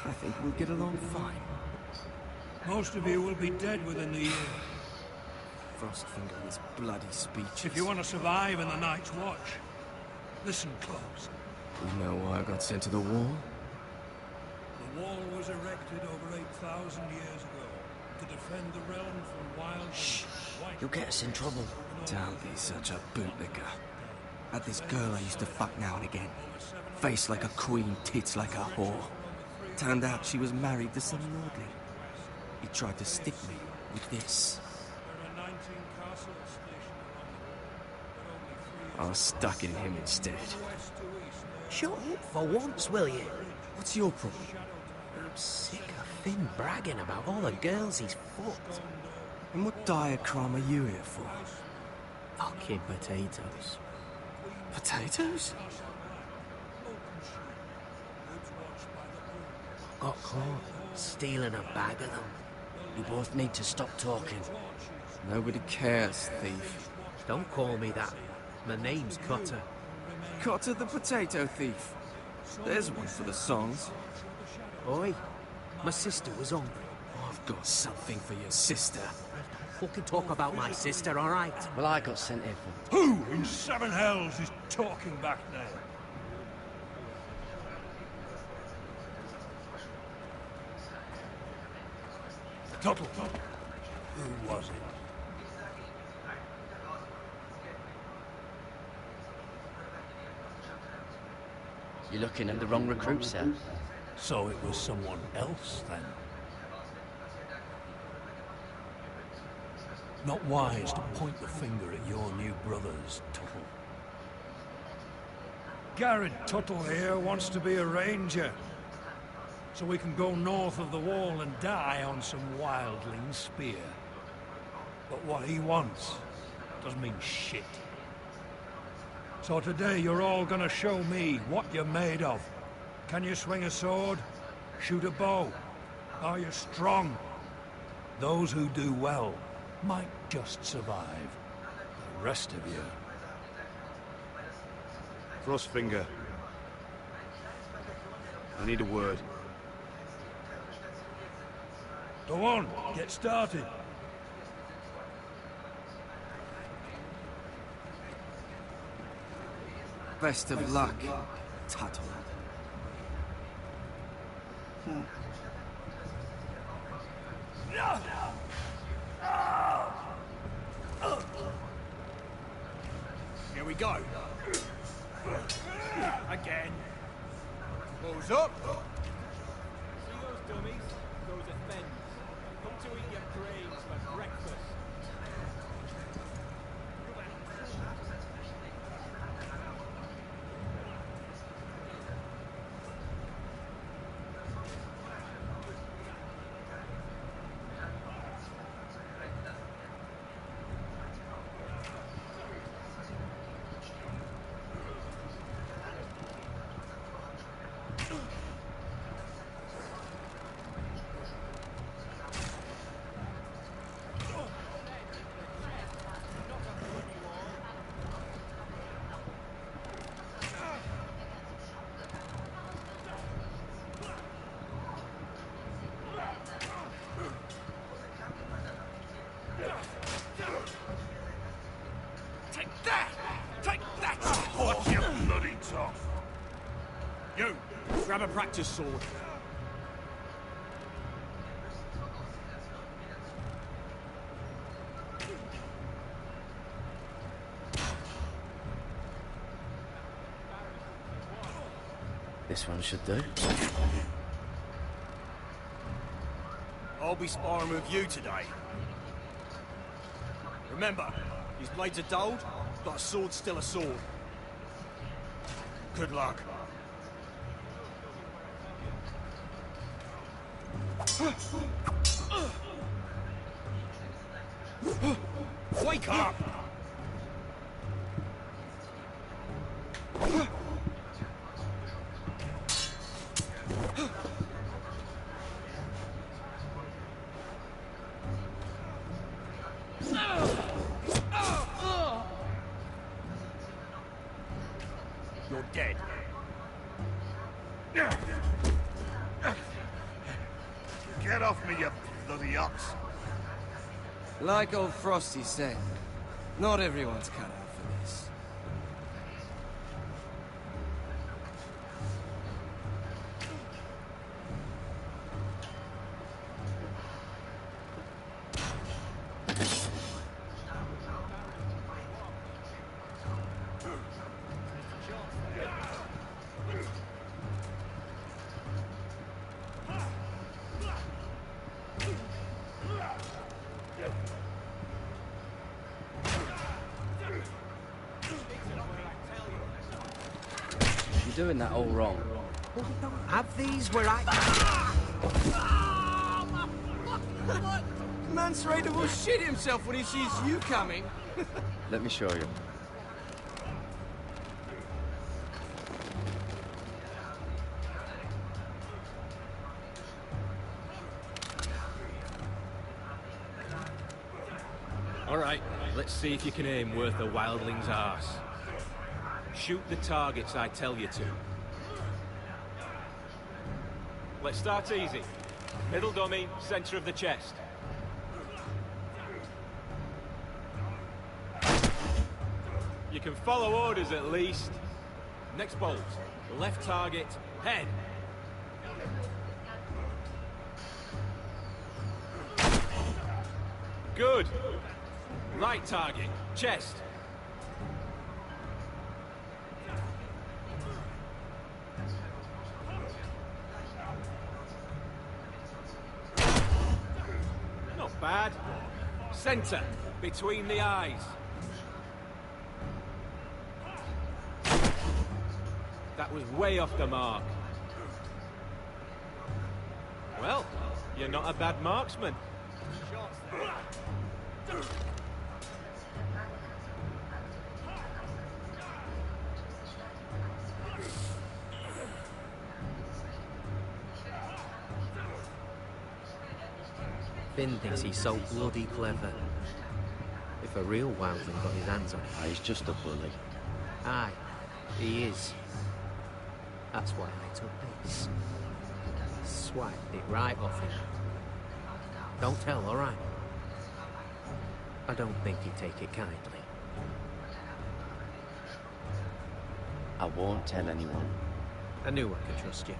I think we'll get along fine. Most of you will be dead within the year. Frostfinger with his bloody speeches. If you want to survive in the Night's Watch, listen close. You know why I got sent to the wall? The wall was erected over 8,000 years ago to defend the realm from wild... Shh! You'll get us in trouble. Don't be such a bootlicker. Had this girl I used to fuck now and again. Face like a queen, tits like a whore. Turned out she was married to some lordly. He tried to stick me with this. I was stuck in him instead. Shut up for once, will you? What's your problem? I'm sick of Finn bragging about all the girls he's fucked. And what dire crime are you here for? Fucking potatoes. Potatoes? Got caught stealing a bag of them. You both need to stop talking. Nobody cares, thief. Don't call me that. My name's Cutter. Cutter the potato thief. There's one for the songs. Oi, my sister was hungry. I've got something for your sister. Fucking talk about my sister, all right? Well, I got sent here for... Who in seven hells is talking back there? Tuttle. Who was it? You're looking at the wrong recruit, sir. So it was someone else, then? Not wise to point the finger at your new brothers, Tuttle. Garrett Tuttle here wants to be a ranger. So we can go north of the wall and die on some wildling spear. But what he wants doesn't mean shit. So today you're all gonna show me what you're made of. Can you swing a sword? Shoot a bow? Are you strong? Those who do well might just survive. The rest of you... Frostfinger. I need a word. Go on, get started. Best of luck, Tuttle. Here we go. Again. Balls up. See those dummies? Those are fens. Come to eat your brains for breakfast. practice sword. This one should do. I'll be sparring with you today. Remember, these blades are dulled, but a sword's still a sword. Good luck. Wake up! You're dead. Get off me, you bloody ox! Like old Frosty said, not everyone's cut out for this. You're doing that all wrong. Have these where I... Man's ready will shit himself when he sees you coming. Let me show you. All right, let's see if you can aim worth a wildling's arse. Shoot the targets I tell you to. Let's start easy. Middle dummy, center of the chest. You can follow orders at least. Next bolt. Left target, head. Good. Right target, chest. Not bad. Center, between the eyes. That was way off the mark. Well, you're not a bad marksman. Finn thinks he's so bloody clever. If a real wildling got his hands on him... He's just a bully. Aye, he is. That's why I took this. Swiped it right off him. Don't tell, all right? I don't think he'd take it kindly. I won't tell anyone. I knew I could trust you.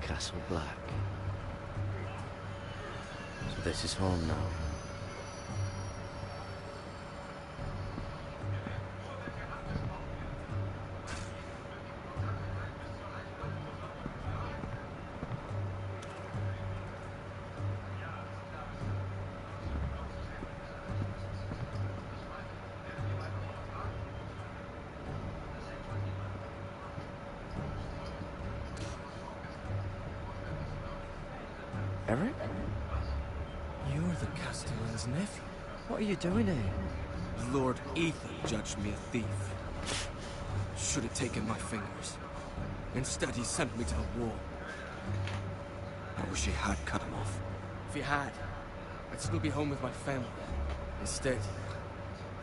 Castle Black. So this is home now. Eric? You're the Castellan's nephew. What are you doing here? Lord Ethan judged me a thief. Should have taken my fingers. Instead, he sent me to the wall. I wish he had cut him off. If you had, I'd still be home with my family. Instead,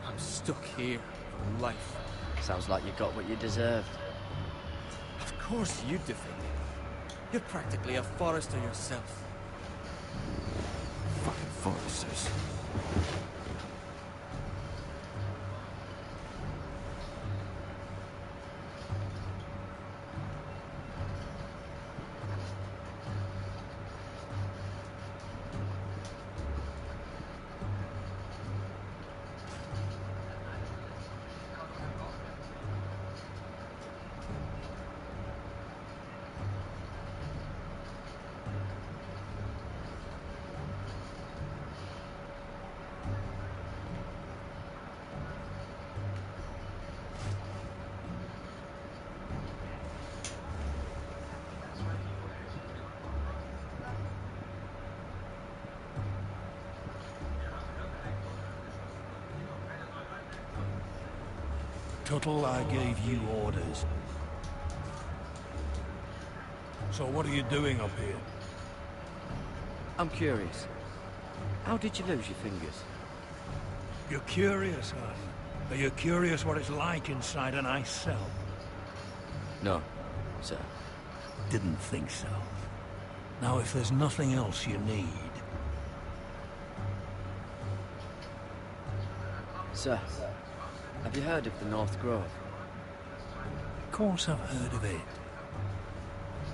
I'm stuck here for life. Sounds like you got what you deserved. Of course you defend me. You're practically a forester yourself. Fucking foresters. Tuttle, I gave you orders. So what are you doing up here? I'm curious. How did you lose your fingers? You're curious, are you? Are you curious what it's like inside an ice cell? No, sir. Didn't think so. Now, if there's nothing else you need... Sir, have you heard of the North Grove? Of course I've heard of it.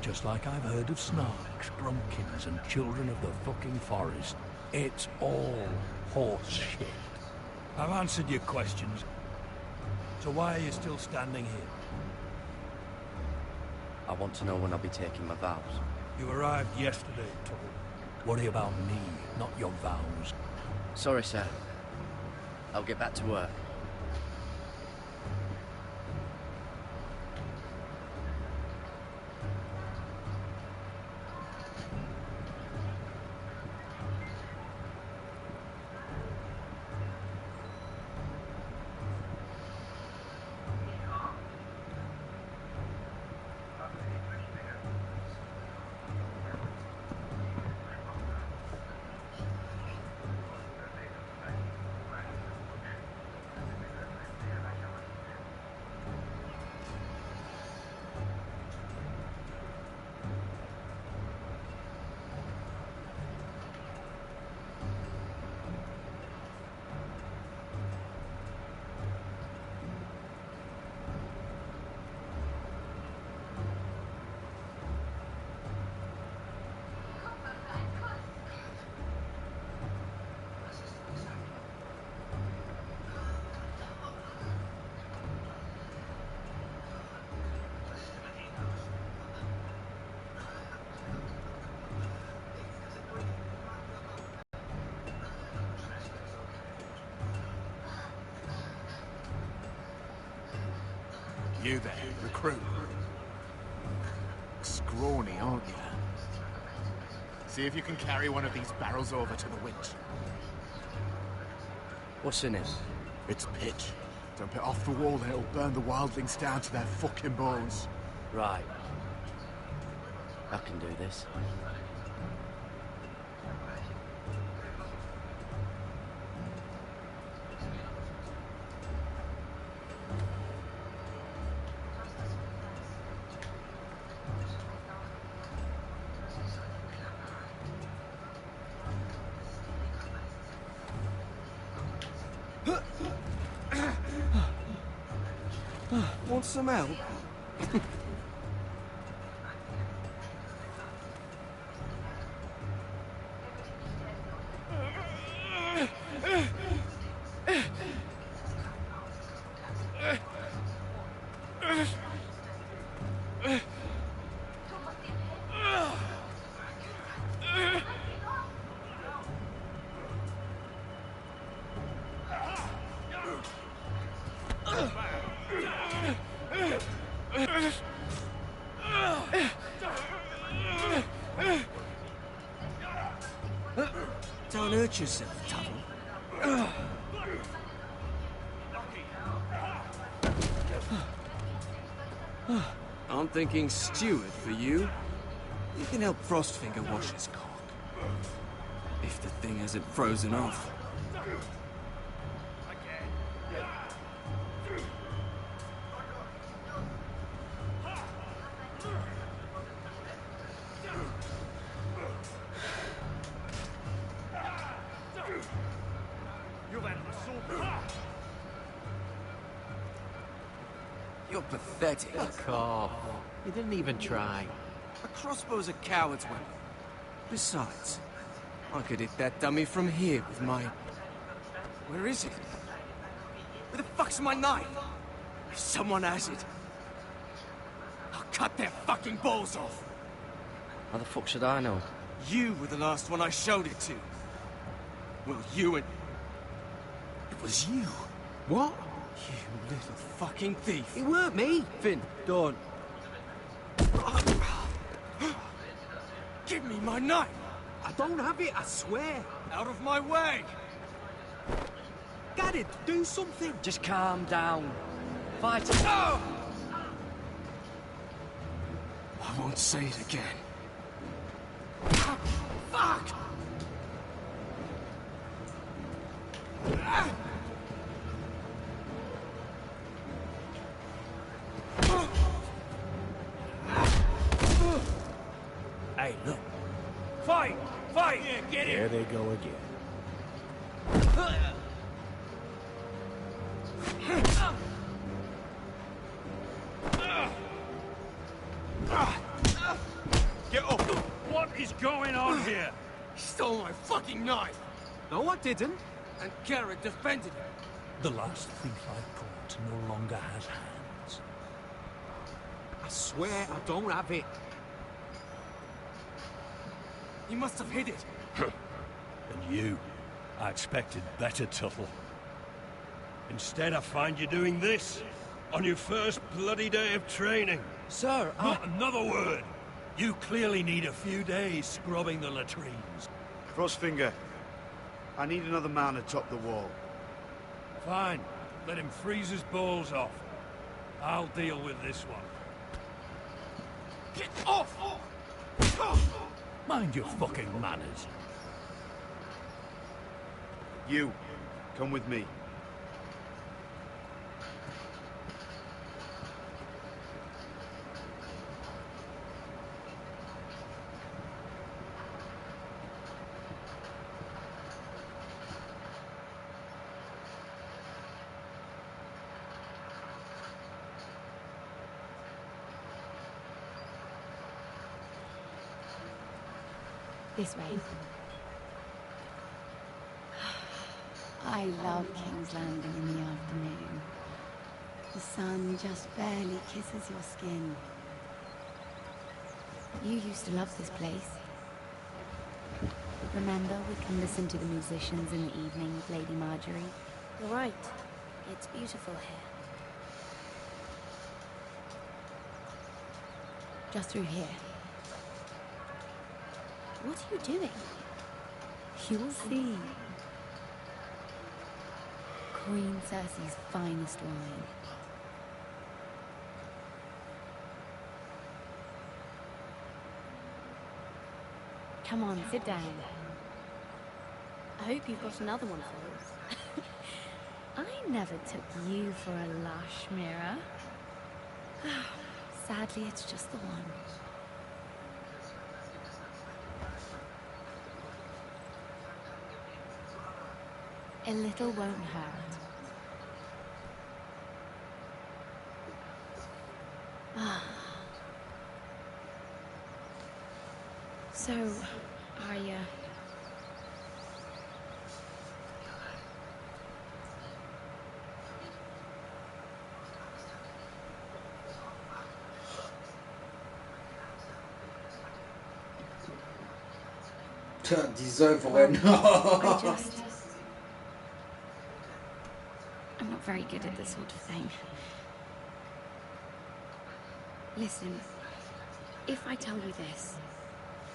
Just like I've heard of snarks, grumpkins, and children of the fucking forest. It's all horse shit. I've answered your questions. So why are you still standing here? I want to know when I'll be taking my vows. You arrived yesterday, Tuttle. Worry about me, not your vows. Sorry, sir. I'll get back to work. You there, recruit. Scrawny, aren't you? See if you can carry one of these barrels over to the winch. What's in it? It's pitch. Dump it off the wall, then it'll burn the wildlings down to their fucking bones. Right. I can do this. Want some help? Don't hurt yourself, Tuttle. I'm thinking steward for you. You can help Frostfinger wash his cock. If the thing hasn't frozen off. You're pathetic. Fuck off. You didn't even try. A crossbow's a coward's weapon. Besides, I could hit that dummy from here with my... Where is it? Where the fuck's my knife? If someone has it, I'll cut their fucking balls off. How the fuck should I know? You were the last one I showed it to. Well, you and... It was you. What? You little fucking thief. It weren't me. Finn, don't. Give me my knife! I don't have it, I swear. Out of my way! Get it, do something. Just calm down. Fight. Oh! I won't say it again. Fuck! Hey, look. Fight! Fight! Yeah, get There him! they go again. Get up! What is going on here? He stole my fucking knife! No, I didn't. And Garrett defended him. The last thief I caught no longer has hands. I swear I don't have it. He must have hid it. And you, I expected better, Tuttle. Instead, I find you doing this on your first bloody day of training. Sir, Not another word. You clearly need a few days scrubbing the latrines. Crossfinger, I need another man atop the wall. Fine. Let him freeze his balls off. I'll deal with this one. Get off! Mind your fucking manners. You, come with me. This way. I love King's Landing in the afternoon. The sun just barely kisses your skin. You used to love this place. Remember, we can listen to the musicians in the evening with Lady Marjorie. You're right. It's beautiful here. Just through here. What are you doing? You'll see. Queen Cersei's finest wine. Come on, sit down. I hope you've got another one for us. I never took you for a lush, Mira. Sadly, it's just the one. A little won't hurt. So, Die Säuferin. I'm not very good at this sort of thing. Listen, if I tell you this,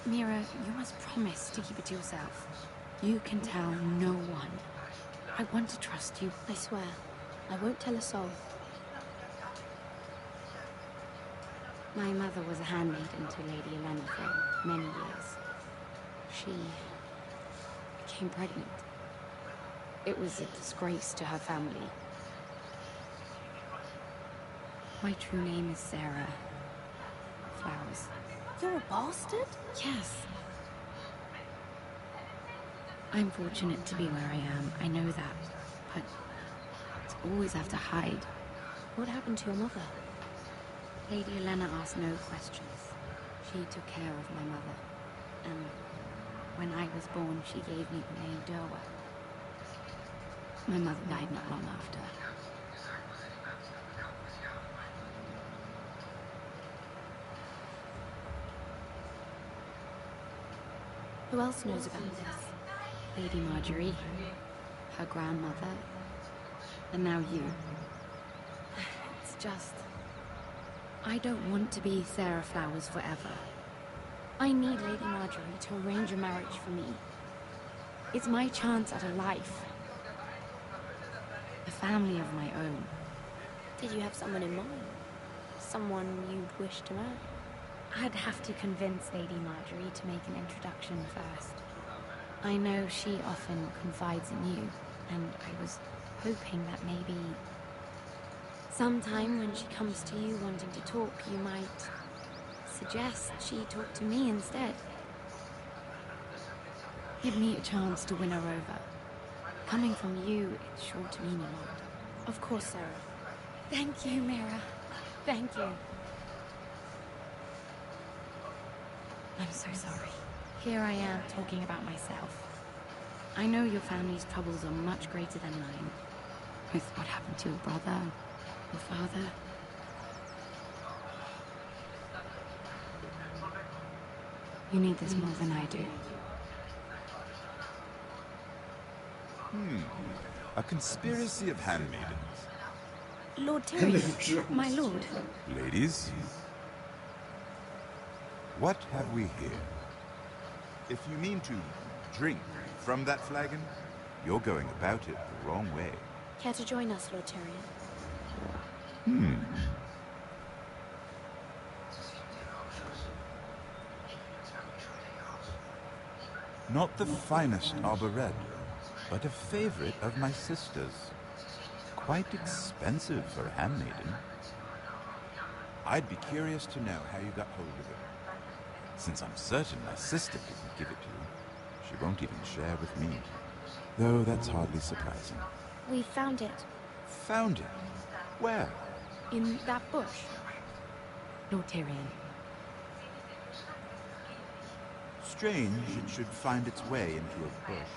Mira, you must promise to keep it to yourself. You can tell no one. I want to trust you. I swear, I won't tell a soul. My mother was a handmaiden to Lady Olenna for many years. She became pregnant. It was a disgrace to her family. My true name is Sarah Flowers. You're a bastard? Yes. I'm fortunate to be where I am, I know that, but to always have to hide. What happened to your mother? Lady Elena asked no questions. She took care of my mother, and when I was born, she gave me the name Derwa. My mother died not long after. Who else knows about this? Lady Marjorie, her grandmother, and now you. It's just... I don't want to be Sarah Flowers forever. I need Lady Marjorie to arrange a marriage for me. It's my chance at a life. A family of my own. Did you have someone in mind? Someone you'd wish to marry? I'd have to convince Lady Marjorie to make an introduction first. I know she often confides in you, and I was hoping that maybe... sometime when she comes to you wanting to talk, you might suggest she talk to me instead. Give me a chance to win her over. Coming from you, it's sure to mean a lot. Of course, Sarah. Thank you, Mira. Thank you. I'm so sorry. Here I am talking about myself. I know your family's troubles are much greater than mine. With what happened to your brother, your father. You need this more than I do. A conspiracy of handmaidens. Lord Tyrion, my lord. Ladies, what have we here? If you mean to drink from that flagon, you're going about it the wrong way. Care to join us, Lord Tyrion? Not the finest arbor red, but a favorite of my sister's. Quite expensive for a handmaiden. I'd be curious to know how you got hold of it. Since I'm certain my sister didn't give it to you, she won't even share with me. Though that's hardly surprising. We found it. Found it? Where? In that bush. Lord Tyrion. Strange it should find its way into a bush.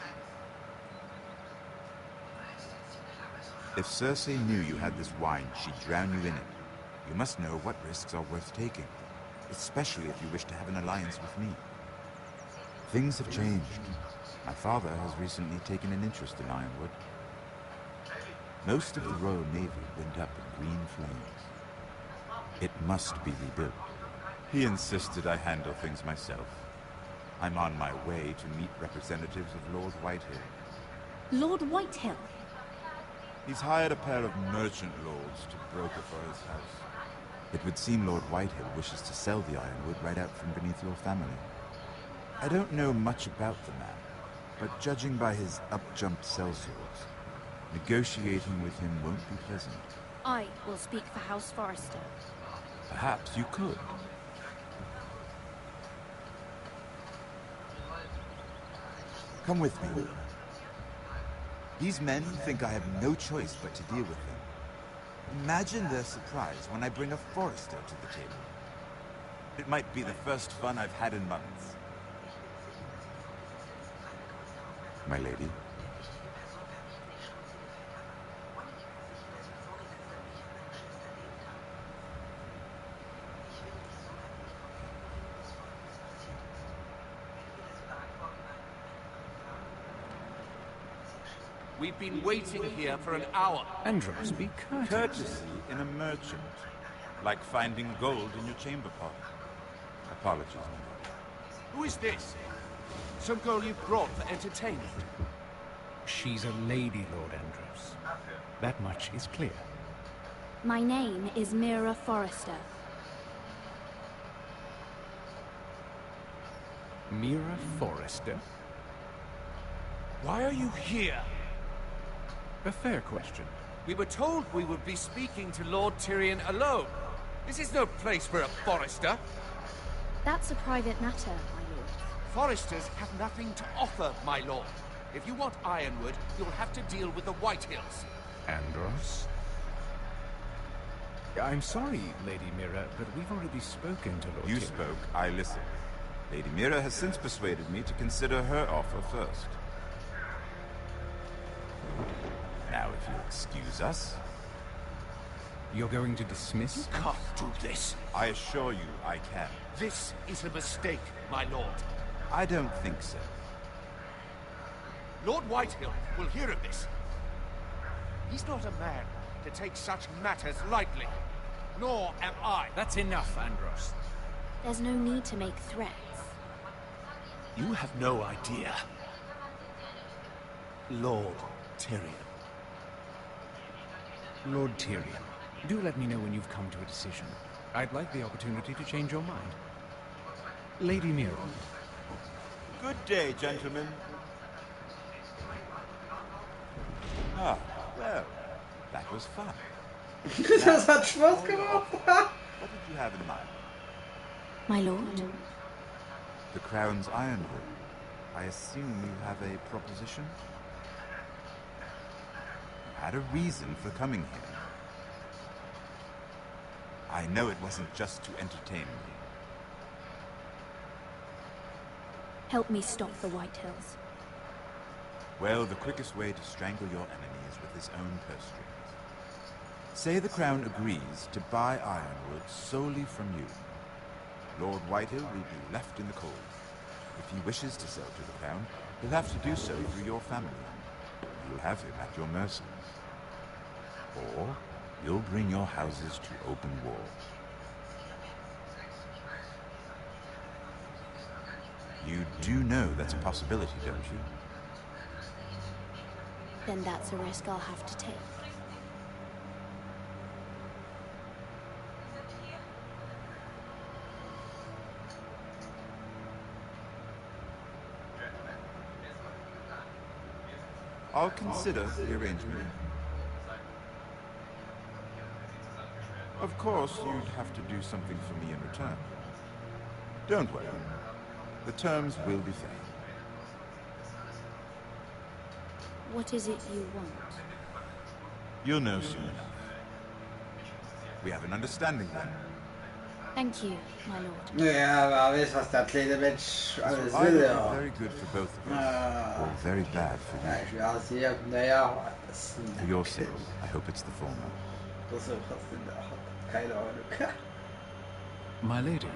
If Cersei knew you had this wine, she'd drown you in it. You must know what risks are worth taking, especially if you wish to have an alliance with me. Things have changed. My father has recently taken an interest in Ironwood. Most of the Royal Navy went up in green flames. It must be rebuilt. He insisted I handle things myself. I'm on my way to meet representatives of Lord Whitehill. Lord Whitehill? He's hired a pair of merchant lords to broker for his house. It would seem Lord Whitehill wishes to sell the ironwood right out from beneath your family. I don't know much about the man, but judging by his up-jumped sellswords, negotiating with him won't be pleasant. I will speak for House Forrester. Perhaps you could. Come with me. These men think I have no choice but to deal with them. Imagine their surprise when I bring a Forrester to the table. It might be the first fun I've had in months. My lady. We've been waiting here for an hour. Andros, be courteous. Courtesy in a merchant. Like finding gold in your chamber pot. Apologies, my lord. Who is this? Some girl you brought for entertainment? She's a lady, Lord Andros. That much is clear. My name is Mira Forrester. Mira Forrester? Why are you here? A fair question. We were told we would be speaking to Lord Tyrion alone. This is no place for a Forrester. That's a private matter, my lord. Forresters have nothing to offer, my lord. If you want Ironwood, you'll have to deal with the Whitehills. Andros? I'm sorry, Lady Mira, but we've already spoken to Lord You Tyrion. spoke, I listened. Lady Mira has since persuaded me to consider her offer first. Now, if you'll excuse us... You're going to dismiss? You can't do this. I assure you I can. This is a mistake, my lord. I don't think so. Lord Whitehill will hear of this. He's not a man to take such matters lightly. Nor am I. That's enough, Andros. There's no need to make threats. You have no idea. Lord Tyrion. Lord Tyrion, do let me know when you've come to a decision. I'd like the opportunity to change your mind. Lady Mira. Good day, gentlemen. Ah, well, that was fun. Das hat Spaß gemacht. What did you have in mind? My lord? The Crown's Ironwood. I assume you have a proposition? You had a reason for coming here. I know it wasn't just to entertain me. Help me stop the Whitehills. Well, the quickest way to strangle your enemy is with his own purse strings. Say the Crown agrees to buy Ironwood solely from you. Lord Whitehill will be left in the cold. If he wishes to sell to the Crown, he'll have to do so through your family. You'll have him at your mercy. Or you'll bring your houses to open war. You do know that's a possibility, don't you? Then that's a risk I'll have to take. I'll consider the arrangement. Of course, you'd have to do something for me in return. Don't worry. The terms will be fair. What is it you want? You'll know soon enough. We have an understanding then. Thank you, my lord. Ja, wer weiß, was der kleine Mensch alles So either will, be ja. very good for both of us, or very bad for Ja, you. ich will sehen, naja, das ist For your sake, I hope it's the former. so was denn da? Keine Ahnung. My lady.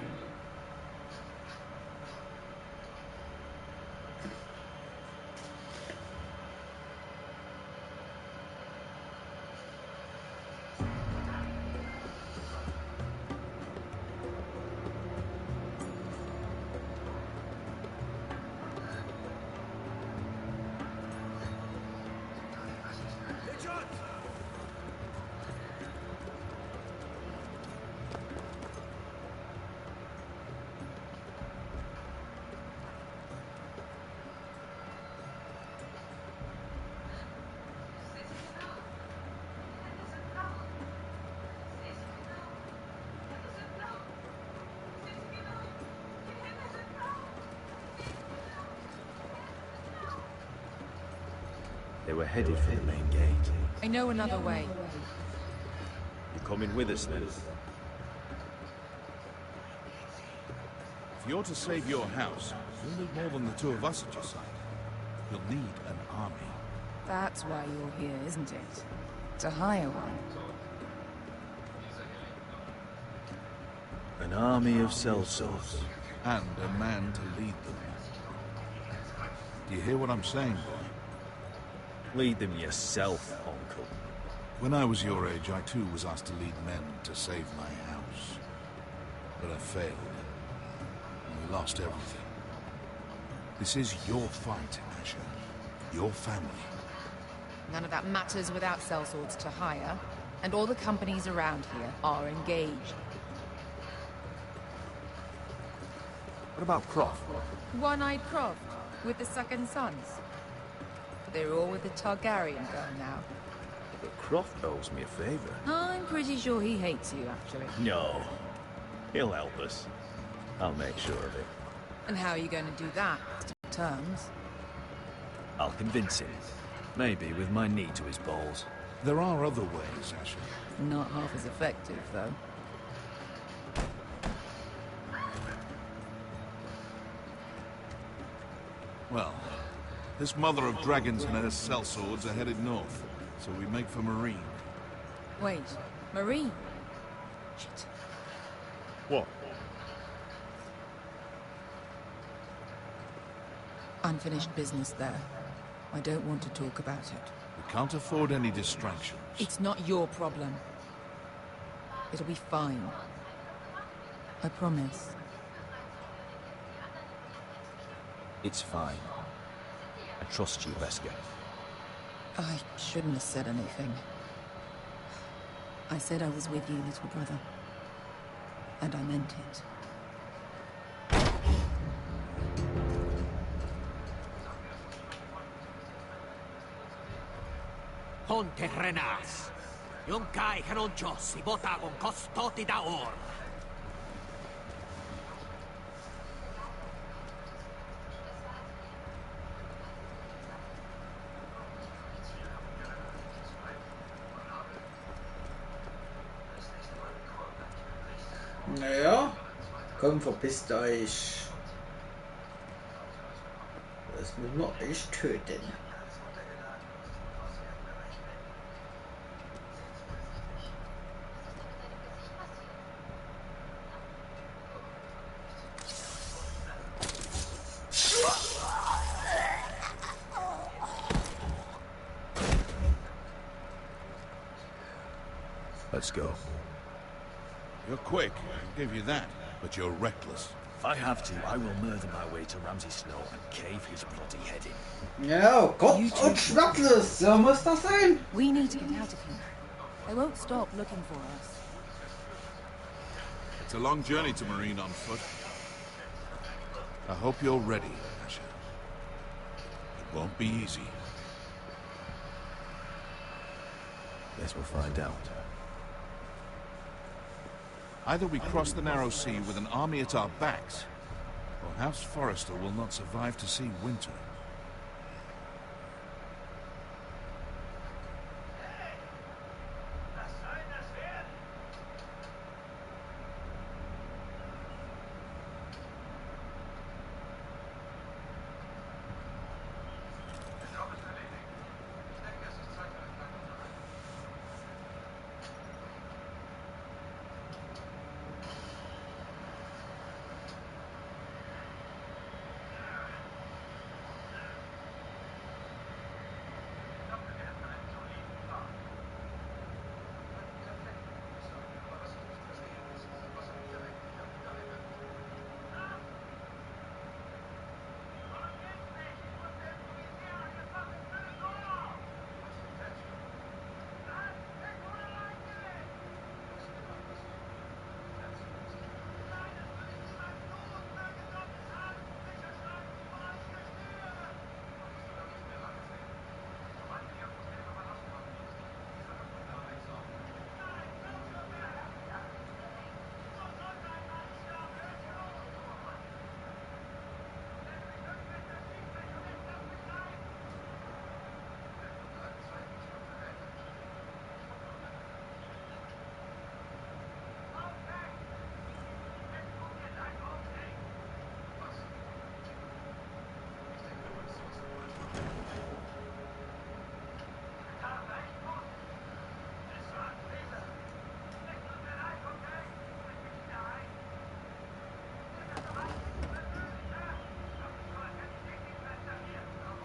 They were headed for the main gate. I know another way. You coming with us then? If you're to save your house, you'll need more than the two of us at your side. You'll need an army. That's why you're here, isn't it? To hire one. An army of sellswords. And a man to lead them. Do you hear what I'm saying, boy? Lead them yourself, Uncle. When I was your age, I too was asked to lead men to save my house. But I failed. And we lost everything. This is your fight, Asher. Your family. None of that matters without sellswords to hire, and all the companies around here are engaged. What about Croft? One-eyed Croft, with the second sons. They're all with the Targaryen girl now. But Croft owes me a favor. I'm pretty sure he hates you, actually. No. He'll help us. I'll make sure of it. And how are you going to do that? Terms? I'll convince him. Maybe with my knee to his balls. There are other ways, Asher. Not half as effective, though. Well, this mother of dragons and her sellswords are headed north, so we make for Marine. Wait, Marine? Shit. What? Unfinished business there. I don't want to talk about it. We can't afford any distractions. It's not your problem. It'll be fine. I promise. It's fine. I trust you, Wesker. I shouldn't have said anything. I said I was with you, little brother. And I meant it. Ponte Renas. Yung kai kanoncho si bota con costoti da or. Naja, komm, verpisst euch. Das müssen wir euch töten. Let's go. You're quick, I'll give you that, but you're reckless. If I have to, I will murder my way to Ramsay Snow and cave his bloody head in. Ja, Gott und schmecklos, so muss das sein. We need to get out of here. They won't stop looking for us. It's a long journey to Marine on foot. I hope you're ready, Asher. It won't be easy. Guess we'll find out. Either we cross the narrow sea with an army at our backs, or House Forrester will not survive to see winter.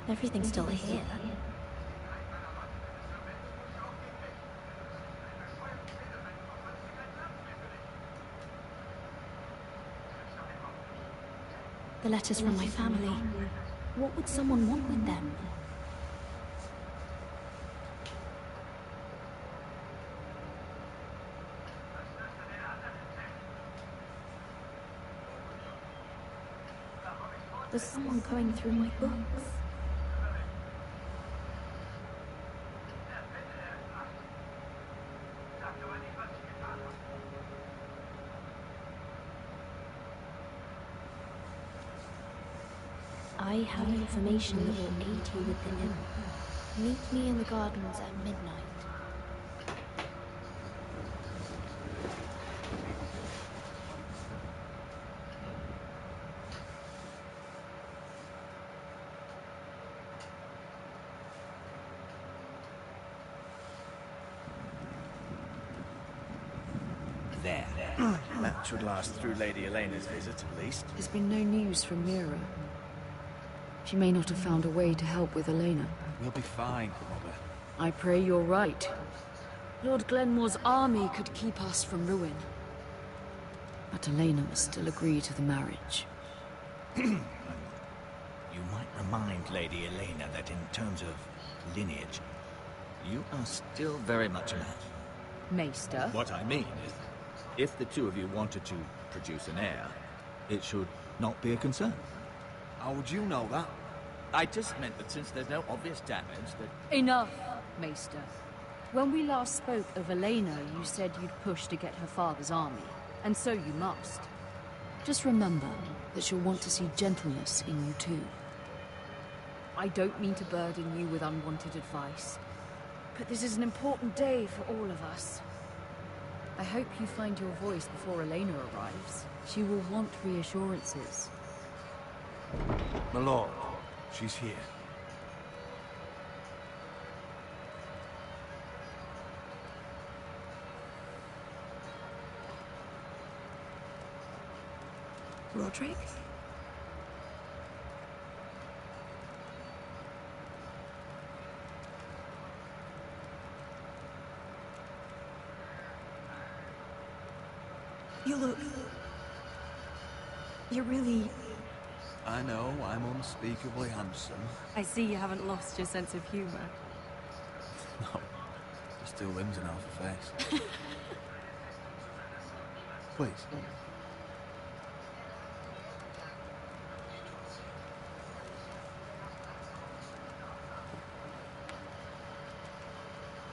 Everything's still here. The letters from my family. What would someone want with them? Was someone going through my books? I have information that will aid you with the nymph. Meet me in the gardens at midnight. There. That should last through Lady Elena's visit, at least. There's been no news from Mira. She may not have found a way to help with Elena. We'll be fine, Mother. I pray you're right. Lord Glenmore's army could keep us from ruin. But Elena must still agree to the marriage. You might remind Lady Elena that in terms of lineage, you are still very much a man. Maester? What I mean is, if the two of you wanted to produce an heir, it should not be a concern. How would you know that? I just meant that since there's no obvious damage, that... Enough, Maester. When we last spoke of Elena, you said you'd push to get her father's army, and so you must. Just remember that she'll want to see gentleness in you too. I don't mean to burden you with unwanted advice, but this is an important day for all of us. I hope you find your voice before Elena arrives. She will want reassurances. My lord, she's here. Roderick? You look... You're really... I know, I'm unspeakably handsome. I see you haven't lost your sense of humor. No, just two limbs and half a face. Please.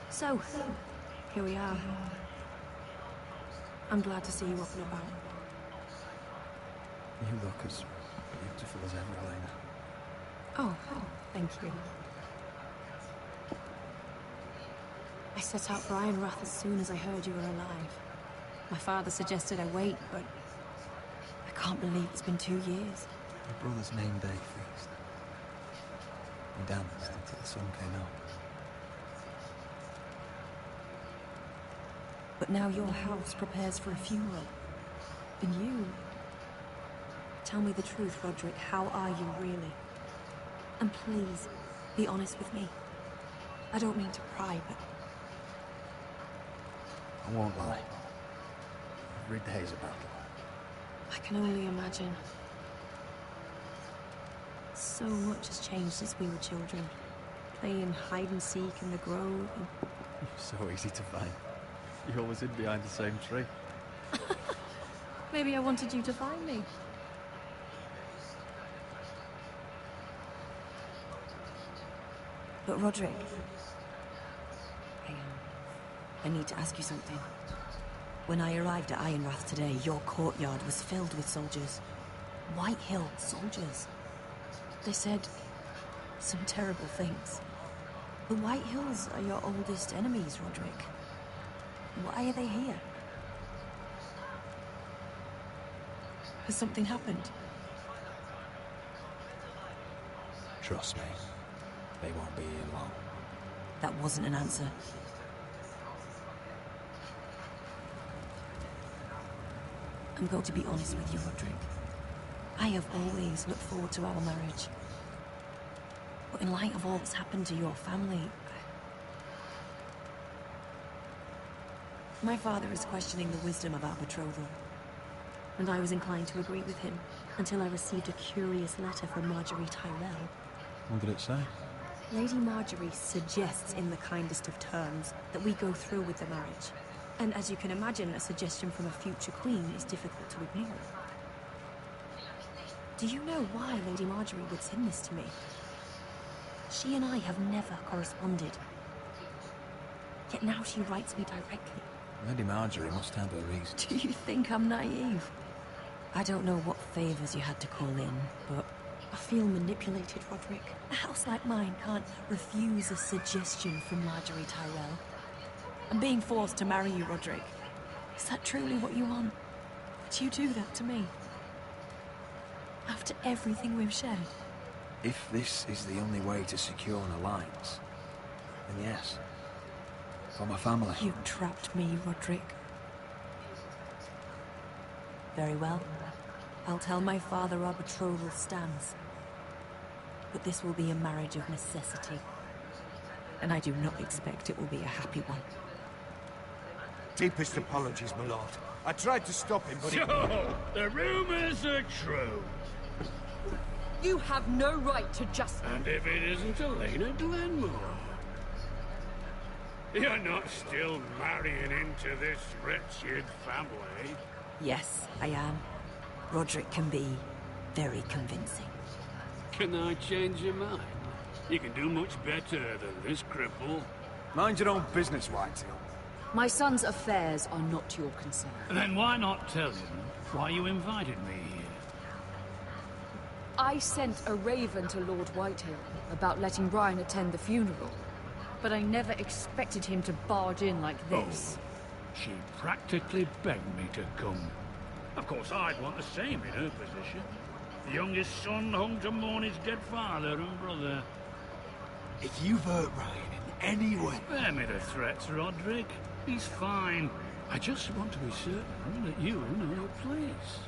So, here we are. I'm glad to see you up and about. You look as beautiful as ever, Elena. Oh, thank you. I set out for Ironrath as soon as I heard you were alive. My father suggested I wait, but I can't believe it's been 2 years. My brother's name day feast. We danced until the sun came out. But now your house prepares for a funeral. And you... Tell me the truth, Roderick. How are you, really? And please, be honest with me. I don't mean to pry, but... I won't lie. Every day's a battle. I can only imagine. So much has changed since we were children. Playing hide and seek in the grove and... You're so easy to find. You always hid behind the same tree. Maybe I wanted you to find me. But Roderick, I need to ask you something. When I arrived at Ironrath today, your courtyard was filled with soldiers. White Hill soldiers. They said some terrible things. The White Hills are your oldest enemies, Roderick. Why are they here? Has something happened? Trust me, they won't be here long. That wasn't an answer. I'm going to be honest with you, Roderick. I have always looked forward to our marriage. But in light of all that's happened to your family... My father is questioning the wisdom of our betrothal. And I was inclined to agree with him, until I received a curious letter from Marjorie Tyrell. What did it say? Lady Marjorie suggests in the kindest of terms that we go through with the marriage. And as you can imagine, a suggestion from a future queen is difficult to ignore. Do you know why Lady Marjorie would send this to me? She and I have never corresponded. Yet now she writes me directly. Lady Marjorie must have her reasons. Do you think I'm naive? I don't know what favors you had to call in, but a feel manipulated, Roderick. A house like mine can't refuse a suggestion from Marjorie Tyrell. I'm being forced to marry you, Roderick. Is that truly what you want? Would you do that to me? After everything we've shared? If this is the only way to secure an alliance, then yes. For my family. You trapped me, Roderick. Very well. I'll tell my father our betrothal stands. But this will be a marriage of necessity. And I do not expect it will be a happy one. Deepest apologies, my lord. I tried to stop him, but So, the rumors are true. You have no right to just... And if it isn't Elena Glenmore? You're not still marrying into this wretched family? Yes, I am. Roderick can be very convincing. Can I change your mind? You can do much better than this cripple. Mind your own business, Whitetail. My son's affairs are not your concern. Then why not tell him why you invited me here? I sent a raven to Lord Whitehill about letting Ryan attend the funeral. But I never expected him to barge in like this. Oh, she practically begged me to come. Of course, I'd want the same in her position. The youngest son home to mourn his dead father and brother. If you've hurt Ryan in any way... Spare me the threats, Roderick. He's fine. I just want to be certain that you know your place.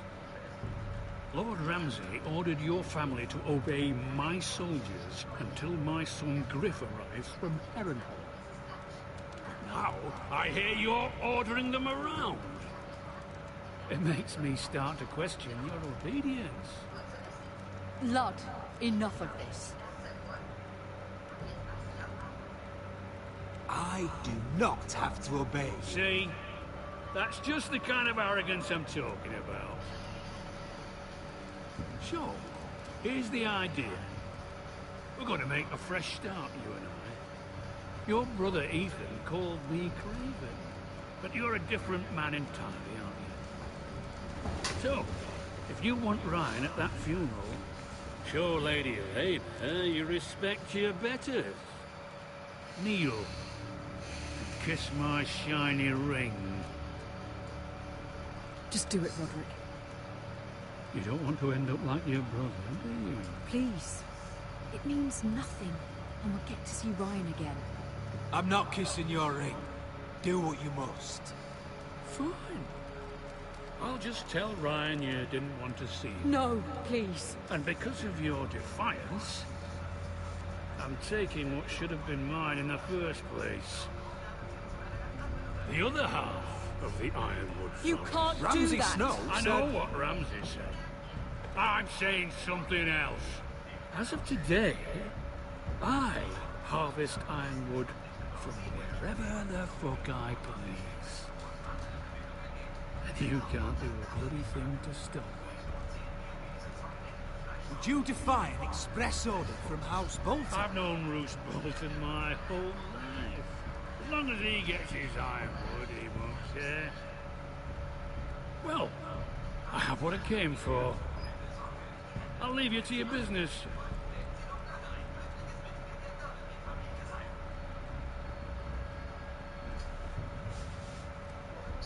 Lord Ramsay ordered your family to obey my soldiers until my son Griff arrives from Harrenhal. Now, I hear you're ordering them around. It makes me start to question your obedience. Lud, enough of this. I do not have to obey. See? That's just the kind of arrogance I'm talking about. Sure, here's the idea. We're going to make a fresh start, you and I. Your brother Ethan called me Craven, but you're a different man entirely, aren't you? So, if you want Ryan at that funeral, show Lady Elena you respect your betters. Kneel and kiss my shiny ring. Just do it, Roderick. You don't want to end up like your brother, do you? Please. It means nothing, and we'll get to see Ryan again. I'm not kissing your ring. Do what you must. Fine. I'll just tell Ryan you didn't want to see him. No, please. And because of your defiance, I'm taking what should have been mine in the first place. The other half of the Ironwood Forest. You can't do that. Snow I know what Ramsay said. I'm saying something else. As of today, I harvest ironwood from wherever the fuck I please. And you can't do a bloody thing to stop me. Would you defy an express order from House Bolton? I've known Roose Bolton my whole life. As long as he gets his ironwood, he won't care. Well, I have what I came for. I'll leave you to your business.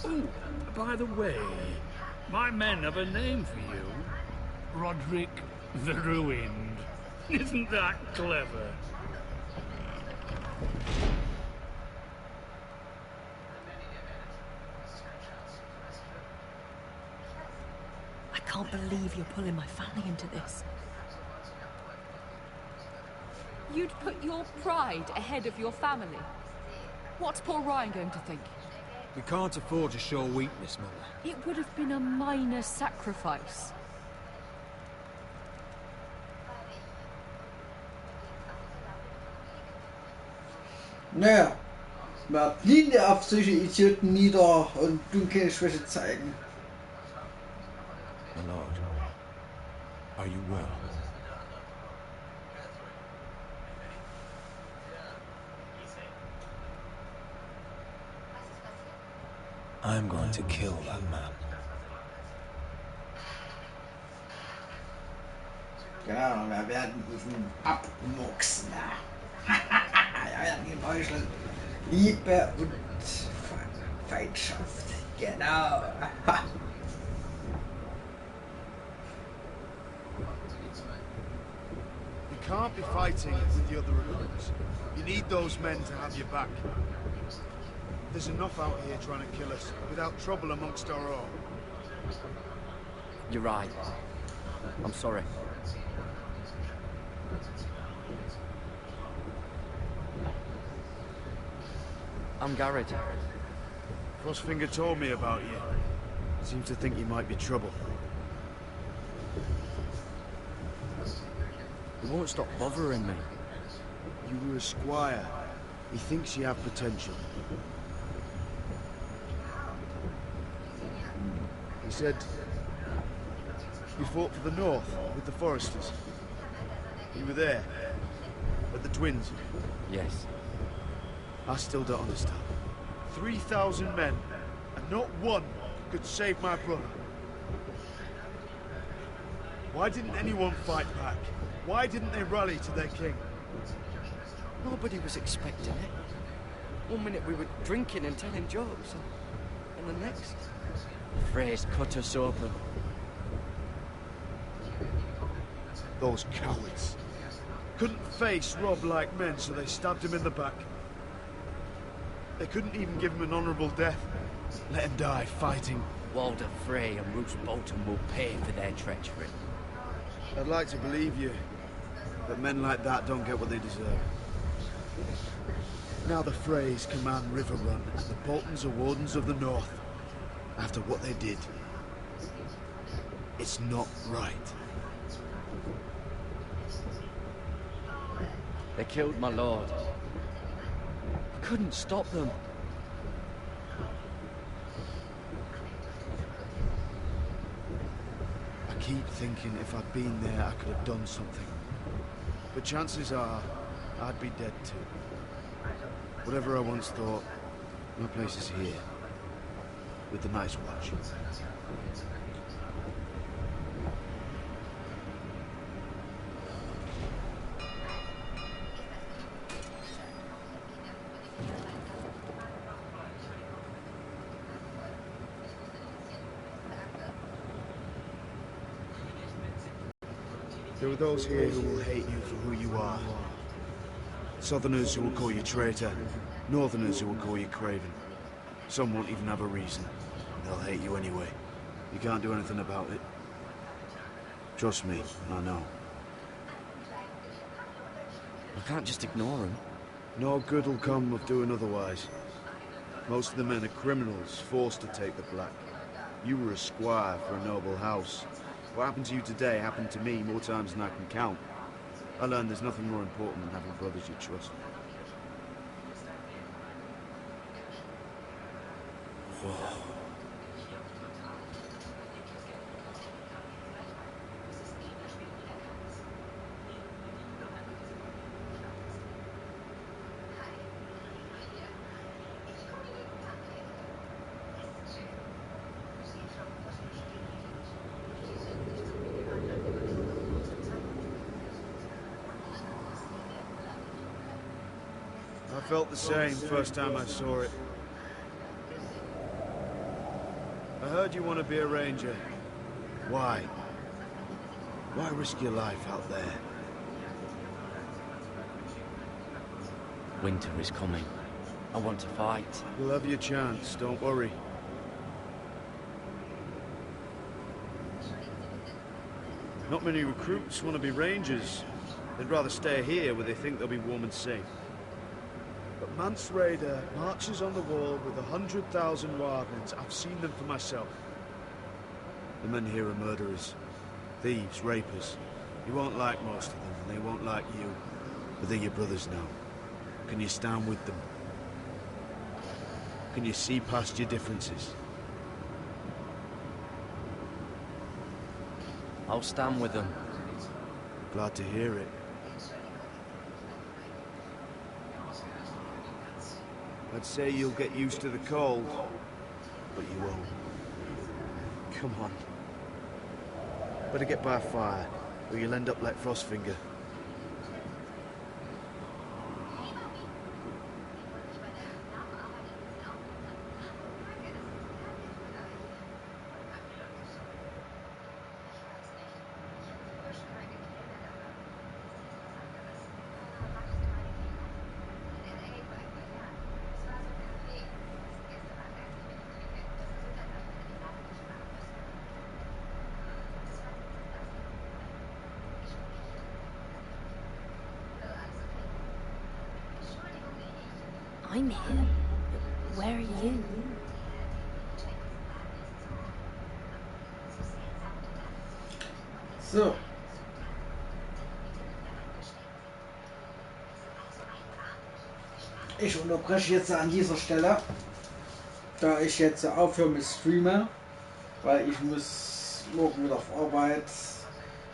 Oh, by the way, my men have a name for you. Roderick the Ruined. Isn't that clever? I can't believe you're pulling my family into this. You'd put your pride ahead of your family. What's poor Ryan going to think? We can't afford to show weakness, Mother. It would have been a minor sacrifice. Naja, man knien auf solche Idioten nieder und tun keine Schwäche zeigen. My lord, are you well? I'm going to kill that man. Genau, wir werden diesen abmuchsen. Wir werden die Meuschel. Liebe und Feindschaft. Genau. You can't be fighting with the other recruits. You need those men to have your back. There's enough out here trying to kill us without trouble amongst our own. You're right. I'm sorry. I'm Garrett. Crossfinger told me about you. Seems to think you might be trouble. He won't stop bothering me. You were a squire. He thinks you have potential. He said you fought for the North with the Foresters. You were there with the twins. Yes. I still don't understand. 3,000 men, and not one could save my brother. Why didn't anyone fight back? Why didn't they rally to their king? Nobody was expecting it. One minute we were drinking and telling jokes, and the next, Frey's cut us open. Those cowards. Couldn't face Rob like men, so they stabbed him in the back. They couldn't even give him an honourable death. Let him die fighting. Walder Frey and Roose Bolton will pay for their treachery. I'd like to believe you, but men like that don't get what they deserve. Now the Freys command River Run, and the Boltons are Wardens of the North. After what they did, it's not right. They killed my lord. I couldn't stop them. I keep thinking if I'd been there, I could have done something. But chances are, I'd be dead too. Whatever I once thought, my place is here. With the Night's Watch. There are those here who will hate you for who you are. Southerners who will call you traitor. Northerners who will call you craven. Some won't even have a reason. They'll hate you anyway. You can't do anything about it. Trust me, I know. I can't just ignore them. No good will come of doing otherwise. Most of the men are criminals, forced to take the black. You were a squire for a noble house. What happened to you today happened to me more times than I can count. I learned there's nothing more important than having brothers you trust. I felt the same first time I saw it. I heard you want to be a ranger. Why? Why risk your life out there? Winter is coming. I want to fight. You'll have your chance, don't worry. Not many recruits want to be rangers. They'd rather stay here where they think they'll be warm and safe. But Mance Raider marches on the wall with 100,000 wardens. I've seen them for myself. The men here are murderers. Thieves, rapers. You won't like most of them, and they won't like you. But they're your brothers now. Can you stand with them? Can you see past your differences? I'll stand with them. Glad to hear it. I'd say you'll get used to the cold, but you won't. Come on. Better get by a fire. or you'll end up like Frostfinger. I'm here, but where are you? So. Ich unterbreche jetzt an dieser Stelle, da ich jetzt aufhöre mit Streamen, weil ich muss morgen wieder auf Arbeit.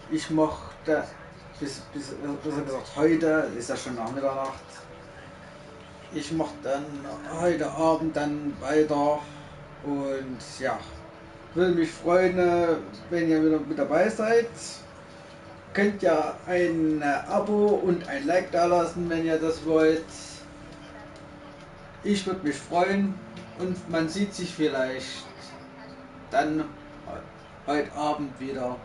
Ich mochte besser gesagt heute, ist ja schon nach Mitternacht. Ich mache dann heute Abend dann weiter und ja, würde mich freuen, wenn ihr wieder mit dabei seid. Könnt ja ein Abo und ein Like da lassen, wenn ihr das wollt. Ich würde mich freuen und man sieht sich vielleicht dann heute Abend wieder.